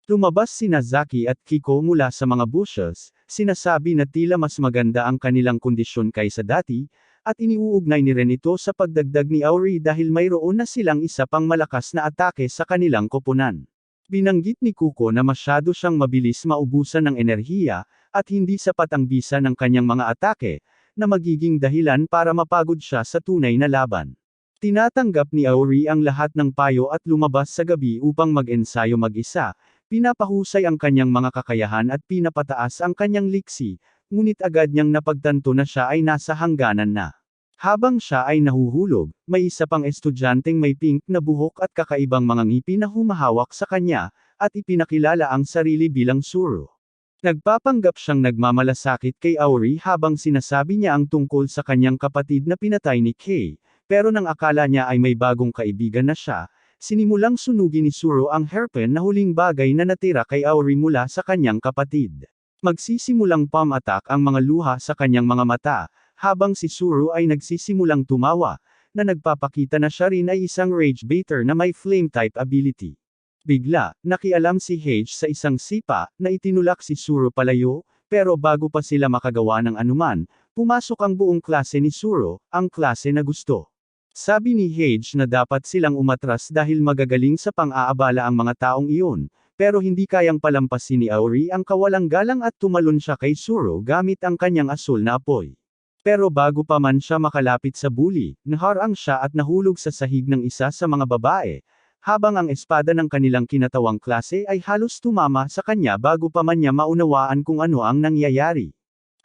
Lumabas sina Zaki at Kiko mula sa mga bushes, sinasabi na tila mas maganda ang kanilang kondisyon kaysa dati, at iniuugnay ni Ren ito sa pagdagdag ni Auri dahil mayroon na silang isa pang malakas na atake sa kanilang koponan. Binanggit ni Kuko na masyado siyang mabilis maubusan ng enerhiya, at hindi sapat ang bisa ng kanyang mga atake, na magiging dahilan para mapagod siya sa tunay na laban. Tinatanggap ni Auri ang lahat ng payo at lumabas sa gabi upang mag-ensayo mag-isa. Pinapahusay ang kanyang mga kakayahan at pinapataas ang kanyang liksi, ngunit agad niyang napagtanto na siya ay nasa hangganan na. Habang siya ay nahuhulog, may isa pang estudyanteng may pink na buhok at kakaibang mga ngipin na humahawak sa kanya, at ipinakilala ang sarili bilang Suro. Nagpapanggap siyang nagmamalasakit kay Auri habang sinasabi niya ang tungkol sa kanyang kapatid na pinatay ni Kay, pero nang akala niya ay may bagong kaibigan na siya, sinimulang sunugin ni Suro ang hairpin na huling bagay na natira kay Auri mula sa kanyang kapatid. Magsisimulang palm attack ang mga luha sa kanyang mga mata, habang si Suro ay nagsisimulang tumawa, na nagpapakita na siya rin ay isang rage baiter na may flame-type ability. Bigla, nakialam si Hage sa isang sipa, na itinulak si Suro palayo, pero bago pa sila makagawa ng anuman, pumasok ang buong klase ni Suro, ang klase na gusto. Sabi ni Hage na dapat silang umatras dahil magagaling sa pang-aabala ang mga taong iyon, pero hindi kayang palampasin ni Auri ang kawalang galang at tumalon siya kay Suro gamit ang kanyang asul na apoy. Pero bago pa man siya makalapit sa bully, naharang siya at nahulog sa sahig ng isa sa mga babae, habang ang espada ng kanilang kinatawang klase ay halos tumama sa kanya bago pa man niya maunawaan kung ano ang nangyayari.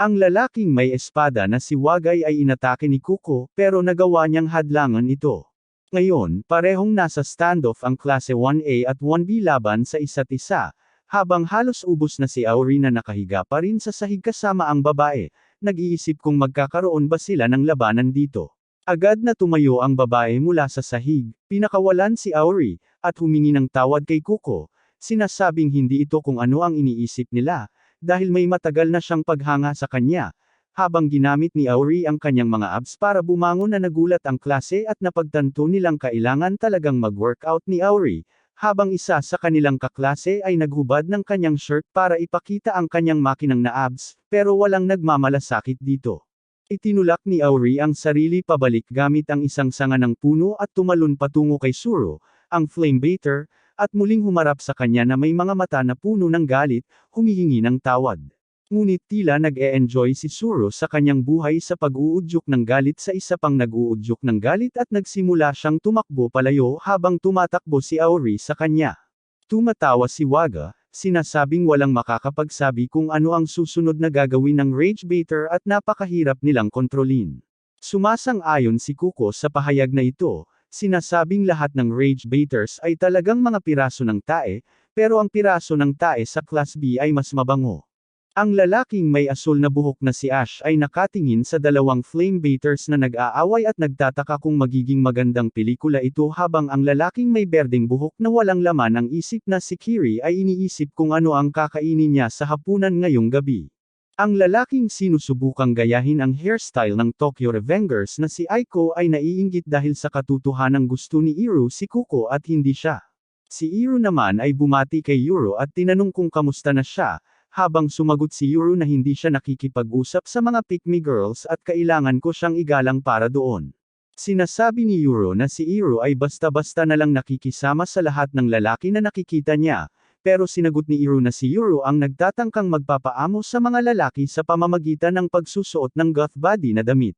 Ang lalaking may espada na si Wagay ay inatake ni Kuko, pero nagawa niyang hadlangan ito. Ngayon, parehong nasa standoff ang klase 1A at 1B laban sa isa't isa, habang halos ubos na si Auri na nakahiga pa rin sa sahig kasama ang babae, nag-iisip kung magkakaroon ba sila ng labanan dito. Agad na tumayo ang babae mula sa sahig, pinakawalan si Auri, at humingi ng tawad kay Kuko, sinasabing hindi ito kung ano ang iniisip nila, dahil may matagal na siyang paghanga sa kanya, Habang ginamit ni Auri ang kanyang mga abs para bumangon na nagulat ang klase at napagtanto nilang kailangan talagang mag-workout ni Auri, habang isa sa kanilang kaklase ay naghubad ng kanyang shirt para ipakita ang kanyang makinang na abs, pero walang nagmamalasakit dito. Itinulak ni Auri ang sarili pabalik gamit ang isang sanga ng puno at tumalon patungo kay Suro, ang Flamebaiter, at muling humarap sa kanya na may mga mata na puno ng galit, humihingi ng tawad. Ngunit tila nag-e-enjoy si Suro sa kanyang buhay sa pag-uudyok ng galit sa isa pang nag-uudyok ng galit at nagsimula siyang tumakbo palayo habang tumatakbo si Auri sa kanya. Tumatawa si Waga, sinasabing walang makakapagsabi kung ano ang susunod na gagawin ng Ragebaiter at napakahirap nilang kontrolin. Sumasang-ayon si Kuko sa pahayag na ito, sinasabing lahat ng Ragebaiters ay talagang mga piraso ng tae, pero ang piraso ng tae sa Class B ay mas mabango. Ang lalaking may asul na buhok na si Ash ay nakatingin sa dalawang Flamebaiters na nag-aaway at nagtataka kung magiging magandang pelikula ito habang ang lalaking may berdeng buhok na walang laman ang isip na si Kiri ay iniisip kung ano ang kakainin niya sa hapunan ngayong gabi. Ang lalaking sinusubukang gayahin ang hairstyle ng Tokyo Revengers na si Aiko ay naiinggit dahil sa katotohanang gusto ni Iru si Kuko at hindi siya. Si Iru naman ay bumati kay Yuro at tinanong kung kamusta na siya, habang sumagot si Yuro na hindi siya nakikipag-usap sa mga pick-me girls at kailangan ko siyang igalang para doon. Sinasabi ni Yuro na si Iru ay basta-basta na lang nakikisama sa lahat ng lalaki na nakikita niya, pero sinagot ni Iru na si Yuro ang nagtatangkang magpapaamo sa mga lalaki sa pamamagitan ng pagsusuot ng goth body na damit.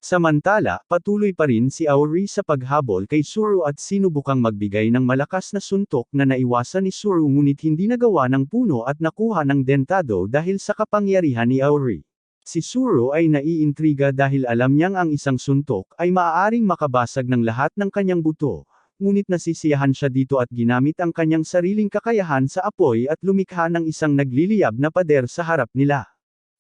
Samantala, patuloy pa rin si Auri sa paghabol kay Suro at sinubukang magbigay ng malakas na suntok na naiwasan ni Suro ngunit hindi nagawa ng puno at nakuha ng dentado dahil sa kapangyarihan ni Auri. Si Suro ay naiintriga dahil alam niyang ang isang suntok ay maaaring makabasag ng lahat ng kanyang buto, ngunit nasisiyahan siya dito at ginamit ang kanyang sariling kakayahan sa apoy at lumikha ng isang nagliliyab na pader sa harap nila.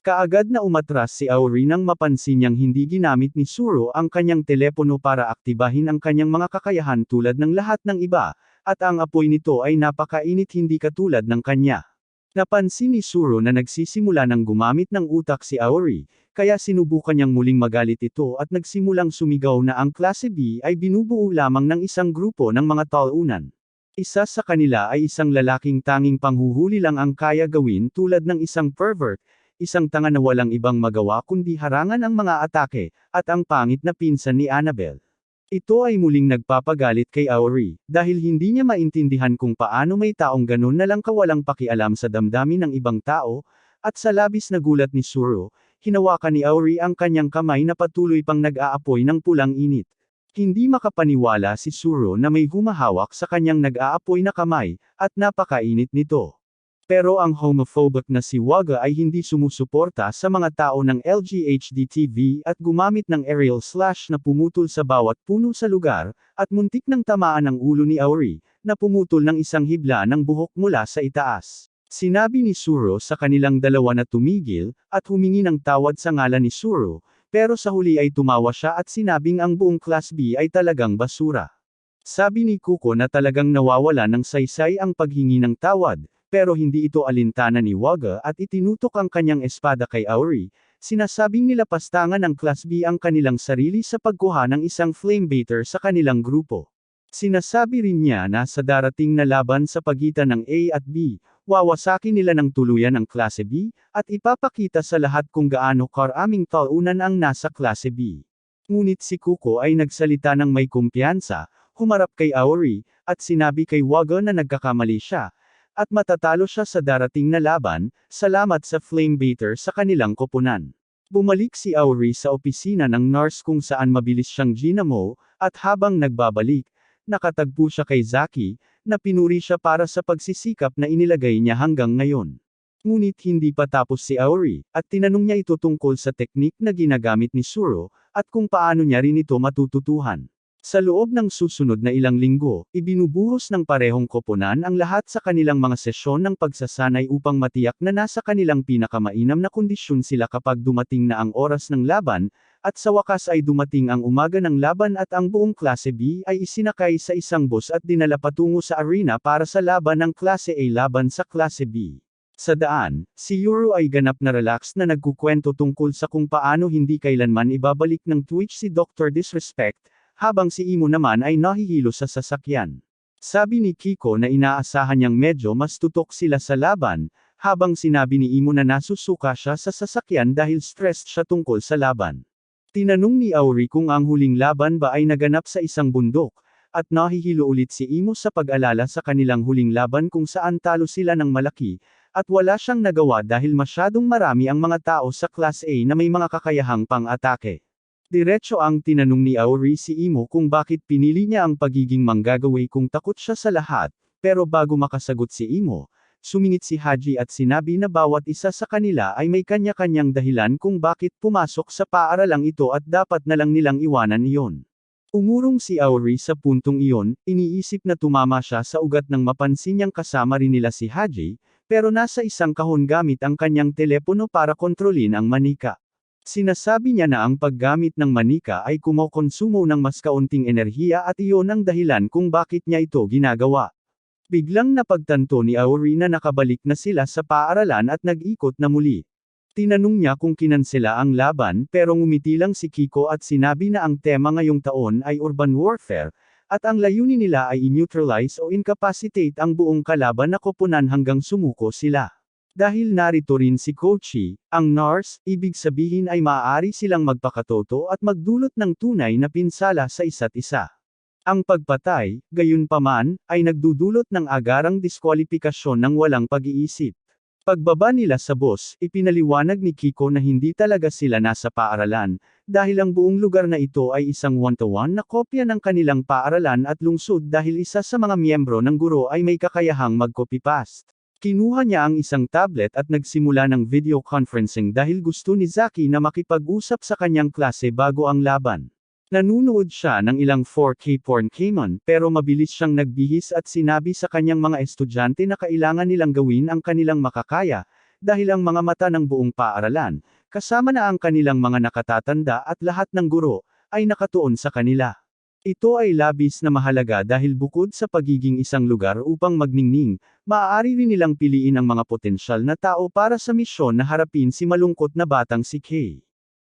Kaagad na umatras si Auri nang mapansin niyang hindi ginamit ni Suro ang kanyang telepono para aktibahin ang kanyang mga kakayahan tulad ng lahat ng iba, at ang apoy nito ay napakainit hindi katulad ng kanya. Napansin ni Suro na nagsisimula ng gumamit ng utak si Auri, kaya sinubukan niyang muling magalit ito at nagsimulang sumigaw na ang klase B ay binubuo lamang ng isang grupo ng mga talunan. Isa sa kanila ay isang lalaking tanging panghuhuli lang ang kaya gawin tulad ng isang pervert, isang tanga na walang ibang magawa kundi harangan ang mga atake, at ang pangit na pinsan ni Annabelle. Ito ay muling nagpapagalit kay Auri, dahil hindi niya maintindihan kung paano may taong ganun na lang kawalang pakialam sa damdamin ng ibang tao, at sa labis na gulat ni Suro, hinawakan ni Auri ang kanyang kamay na patuloy pang nag-aapoy ng pulang init. Hindi makapaniwala si Suro na may humahawak sa kanyang nag-aapoy na kamay, at napakainit nito. Pero ang homophobic na si Waga ay hindi sumusuporta sa mga tao ng LGHDTV at gumamit ng aerial slash na pumutol sa bawat puno sa lugar, at muntik nang tamaan ang ulo ni Auri, na pumutol ng isang hibla ng buhok mula sa itaas. Sinabi ni Suro sa kanilang dalawa na tumigil, at humingi ng tawad sa ngalan ni Suro, pero sa huli ay tumawa siya at sinabing ang buong Class B ay talagang basura. Sabi ni Kuko na talagang nawawala ng saysay ang paghingi ng tawad, pero hindi ito alintana ni Waga at itinutok ang kanyang espada kay Auri, sinasabing nilapastangan ng Class B ang kanilang sarili sa pagkuha ng isang Flamebaiter sa kanilang grupo. Sinasabi rin niya na sa darating na laban sa pagitan ng A at B, wawasaki nila ng tuluyan ang Klase B, at ipapakita sa lahat kung gaano karaming talunan ang nasa Klase B. Ngunit si Kuko ay nagsalita ng may kumpiyansa, humarap kay Auri, at sinabi kay Waga na nagkakamali siya, at matatalo siya sa darating na laban, salamat sa Flamebaiter sa kanilang koponan. Bumalik si Auri sa opisina ng nurse kung saan mabilis siyang ginamo, at habang nagbabalik, nakatagpo siya kay Zaki, na pinuri siya para sa pagsisikap na inilagay niya hanggang ngayon. Ngunit hindi pa tapos si Auri, at tinanong niya ito tungkol sa teknik na ginagamit ni Suro, at kung paano niya rin ito matututuhan. Sa loob ng susunod na ilang linggo, ibinubuhos ng parehong koponan ang lahat sa kanilang mga sesyon ng pagsasanay upang matiyak na nasa kanilang pinakamainam na kondisyon sila kapag dumating na ang oras ng laban, at sa wakas ay dumating ang umaga ng laban at ang buong Klase B ay isinakay sa isang bus at dinala patungo sa arena para sa laban ng Klase A laban sa Klase B. Sa daan, si Yuru ay ganap na relax na nagkukwento tungkol sa kung paano hindi kailanman ibabalik ng Twitch si Dr. Disrespect, habang si Imo naman ay nahihilo sa sasakyan. Sabi ni Kiko na inaasahan niyang medyo mas tutok sila sa laban, habang sinabi ni Imo na nasusuka siya sa sasakyan dahil stressed siya tungkol sa laban. Tinanong ni Auri kung ang huling laban ba ay naganap sa isang bundok, at nahihilo ulit si Imo sa pag-alala sa kanilang huling laban kung saan talo sila ng malaki, at wala siyang nagawa dahil masyadong marami ang mga tao sa Class A na may mga kakayahang pang-atake. Diretso ang tinanong ni Auri si Imo kung bakit pinili niya ang pagiging manggagawa kung takot siya sa lahat, pero bago makasagot si Imo, sumingit si Haji at sinabi na bawat isa sa kanila ay may kanya-kanyang dahilan kung bakit pumasok sa paaralang ito at dapat na lang nilang iwanan iyon. Umurong si Auri sa puntong iyon, iniisip na tumama siya sa ugat nang mapansin niyang kasama rin nila si Haji, pero nasa isang kahon gamit ang kanyang telepono para kontrolin ang manika. Sinasabi niya na ang paggamit ng manika ay kumokonsumo ng mas kaunting enerhiya at iyon ang dahilan kung bakit niya ito ginagawa. Biglang napagtanto ni Auri na nakabalik na sila sa paaralan at nag-ikot na muli. Tinanong niya kung kinansela ang laban pero ngumiti lang si Kiko at sinabi na ang tema ngayong taon ay urban warfare, at ang layunin nila ay i-neutralize o incapacitate ang buong kalaban na koponan hanggang sumuko sila. Dahil narito rin si Kochi, ang nurse, ibig sabihin ay maaari silang magpakatoto at magdulot ng tunay na pinsala sa isa't isa. Ang pagpatay, gayunpaman, ay nagdudulot ng agarang diskwalipikasyon ng walang pag-iisip. Pagbaba nila sa bus, ipinaliwanag ni Kiko na hindi talaga sila nasa paaralan, dahil ang buong lugar na ito ay isang one-to-one na kopya ng kanilang paaralan at lungsod dahil isa sa mga miyembro ng guro ay may kakayahang mag-copy-paste. Kinuha niya ang isang tablet at nagsimula ng video conferencing dahil gusto ni Zaki na makipag-usap sa kanyang klase bago ang laban. Nanunood siya ng ilang 4K porn Kmon pero mabilis siyang nagbihis at sinabi sa kanyang mga estudyante na kailangan nilang gawin ang kanilang makakaya, dahil ang mga mata ng buong paaralan, kasama na ang kanilang mga nakatatanda at lahat ng guro, ay nakatuon sa kanila. Ito ay labis na mahalaga dahil bukod sa pagiging isang lugar upang magningning, maaari rin nilang piliin ang mga potensyal na tao para sa misyon na harapin si malungkot na batang si Kay.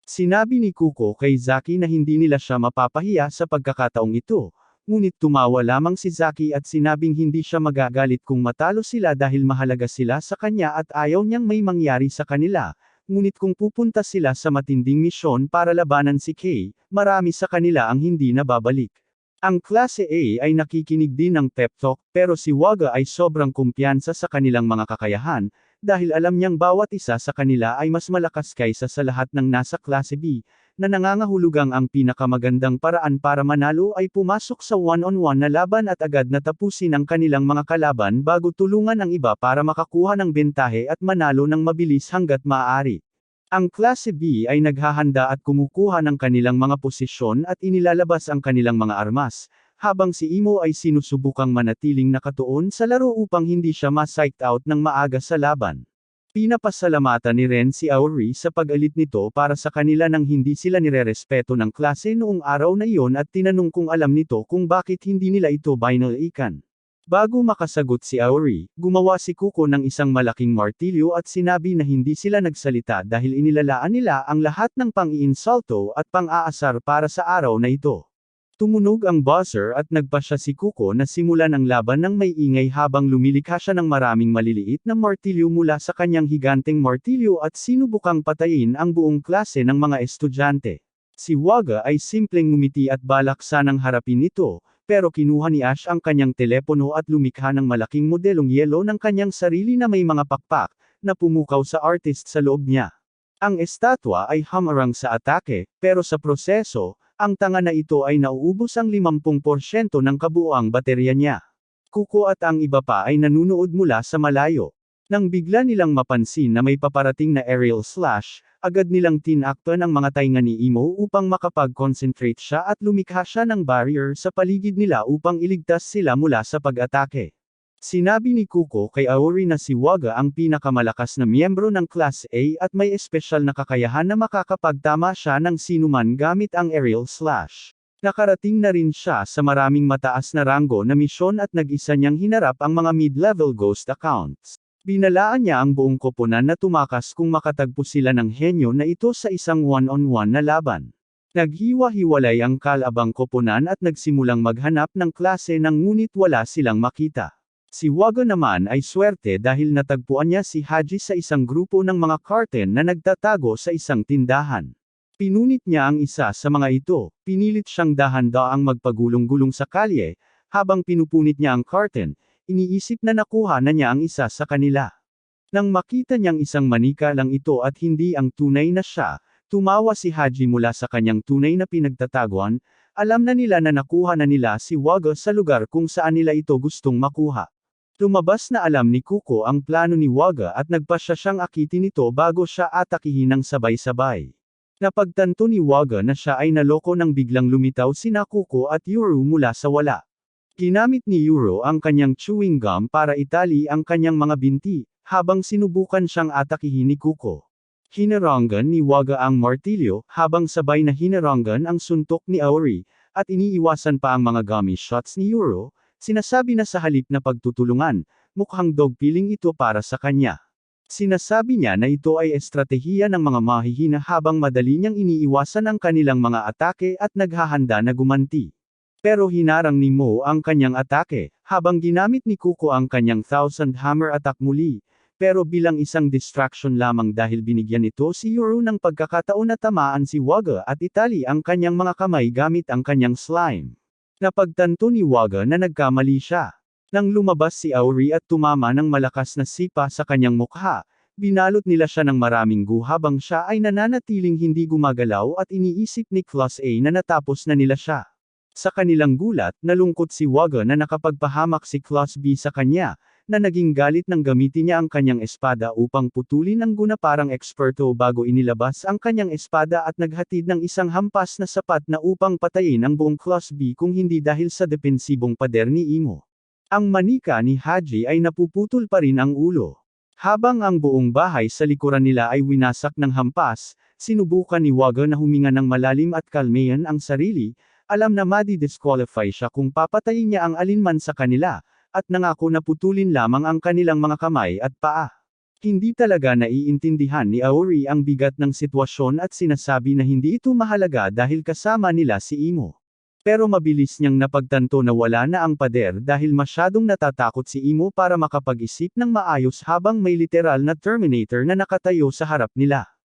Sinabi ni Kuko kay Zaki na hindi nila siya mapapahiya sa pagkakataong ito, ngunit tumawa lamang si Zaki at sinabing hindi siya magagalit kung matalo sila dahil mahalaga sila sa kanya at ayaw niyang may mangyari sa kanila, ngunit kung pupunta sila sa matinding misyon para labanan si Kay, marami sa kanila ang hindi na babalik. Ang klase A ay nakikinig din ng pep talk, pero si Waga ay sobrang kumpiyansa sa kanilang mga kakayahan, dahil alam niyang bawat isa sa kanila ay mas malakas kaysa sa lahat ng nasa klase B, na nangangahulugang ang pinakamagandang paraan para manalo ay pumasok sa one-on-one na laban at agad na tapusin ang kanilang mga kalaban bago tulungan ang iba para makakuha ng bentahe at manalo ng mabilis hanggat maaari. Ang klase B ay naghahanda at kumukuha ng kanilang mga posisyon at inilalabas ang kanilang mga armas, habang si Imo ay sinusubukang manatiling nakatuon sa laro upang hindi siya ma-psyched out ng maaga sa laban. Pinapasalamatan ni Ren si Auri sa pag-alit nito para sa kanila nang hindi sila nirerespeto ng klase noong araw na iyon at tinanong kung alam nito kung bakit hindi nila ito binalikan. Bago makasagot si Auri, gumawa si Kuko ng isang malaking martilyo at sinabi na hindi sila nagsalita dahil inilalaan nila ang lahat ng pang-iinsulto at pang-aasar para sa araw na ito. Tumunog ang buzzer at nagpasya si Kuko na simulan ang laban ng may ingay habang lumilikha siya ng maraming maliliit na martilyo mula sa kanyang higanteng martilyo at sinubukang patayin ang buong klase ng mga estudyante. Si Waga ay simpleng ngumiti at balak sanang harapin ito, pero kinuha ni Ash ang kanyang telepono at lumikha ng malaking modelong yelo ng kanyang sarili na may mga pakpak, na pumukaw sa artist sa loob niya. Ang estatwa ay hamarang sa atake, pero sa proseso, ang tanga na ito ay nauubos ang 50% ng kabuuang baterya niya. Kuko at ang iba pa ay nanunood mula sa malayo. Nang bigla nilang mapansin na may paparating na aerial slash, agad nilang tinakpan ang mga tainga ni Imo upang makapag-concentrate siya at lumikha siya ng barrier sa paligid nila upang iligtas sila mula sa pag-atake. Sinabi ni Kuko kay Auri na si Waga ang pinakamalakas na miyembro ng Class A at may espesyal na kakayahan na makakapagtama siya ng sinuman gamit ang aerial slash. Nakarating na rin siya sa maraming mataas na ranggo na misyon at nag-isa niyang hinarap ang mga mid-level ghost accounts. Binalaan niya ang buong koponan na tumakas kung makatagpo sila ng henyo na ito sa isang one-on-one na laban. Naghiwa-hiwalay ang kalabang koponan at nagsimulang maghanap ng klase ngunit wala silang makita. Si Wago naman ay swerte dahil natagpuan niya si Haji sa isang grupo ng mga carten na nagtatago sa isang tindahan. Pinunit niya ang isa sa mga ito, pinilit siyang dahan-daang magpagulong-gulong sa kalye, habang pinupunit niya ang carten, iniisip na nakuha na niya ang isa sa kanila. Nang makita niyang isang manika lang ito at hindi ang tunay na siya, tumawa si Haji mula sa kanyang tunay na pinagtataguan, alam na nila na nakuha na nila si Wago sa lugar kung saan nila ito gustong makuha. Lumabas na alam ni Kuko ang plano ni Wago at nagpasya siyang akitin ito bago siya atakihin ng sabay-sabay. Napagtanto ni Wago na siya ay naloko nang biglang lumitaw sina Kuko at Yuru mula sa wala. Ginamit ni Yuru ang kanyang chewing gum para itali ang kanyang mga binti, habang sinubukan siyang atakihin ni Kuko. Hinarangan ni Wago ang martilyo, habang sabay na hinarangan ang suntok ni Aori, at iniiwasan pa ang mga gummy shots ni Yuru, sinasabi na sa halip na pagtutulungan, mukhang dogpilling ito para sa kanya. Sinasabi niya na ito ay estratehiya ng mga mahihina habang madali niyang iniiwasan ang kanilang mga atake at naghahanda na gumanti. Pero hinarang ni Mo ang kanyang atake, habang ginamit ni Kuko ang kanyang Thousand Hammer attack muli, pero bilang isang distraction lamang dahil binigyan ito si Yuru ng pagkakataon na tamaan si Wago at itali ang kanyang mga kamay gamit ang kanyang slime. Napagtanto ni Wago na nagkamali siya. Nang lumabas si Aori at tumama ng malakas na sipa sa kanyang mukha, binalot nila siya ng maraming gu habang siya ay nananatiling hindi gumagalaw at iniisip ni Class A na natapos na nila siya. Sa kanilang gulat, nalungkot si Wago na nakapagpahamak si Class B sa kanya, na naging galit nang gamitin niya ang kanyang espada upang putulin ang guna parang eksperto bago inilabas ang kanyang espada at naghatid ng isang hampas na sapat na upang patayin ang buong Class B kung hindi dahil sa depensibong pader ni Imo. Ang manika ni Haji ay napuputol pa rin ang ulo. Habang ang buong bahay sa likuran nila ay winasak ng hampas, sinubukan ni Wago na huminga ng malalim at kalmayan ang sarili, alam na madi-disqualify siya kung papatayin niya ang alinman sa kanila, at nangako na putulin lamang ang kanilang mga kamay at paa. Hindi talaga naiintindihan ni Aori ang bigat ng sitwasyon at sinasabi na hindi ito mahalaga dahil kasama nila si Imo. Pero mabilis niyang napagtanto na wala na ang pader dahil masyadong natatakot si Imo para makapag-isip ng maayos habang may literal na Terminator na nakatayo sa harap nila.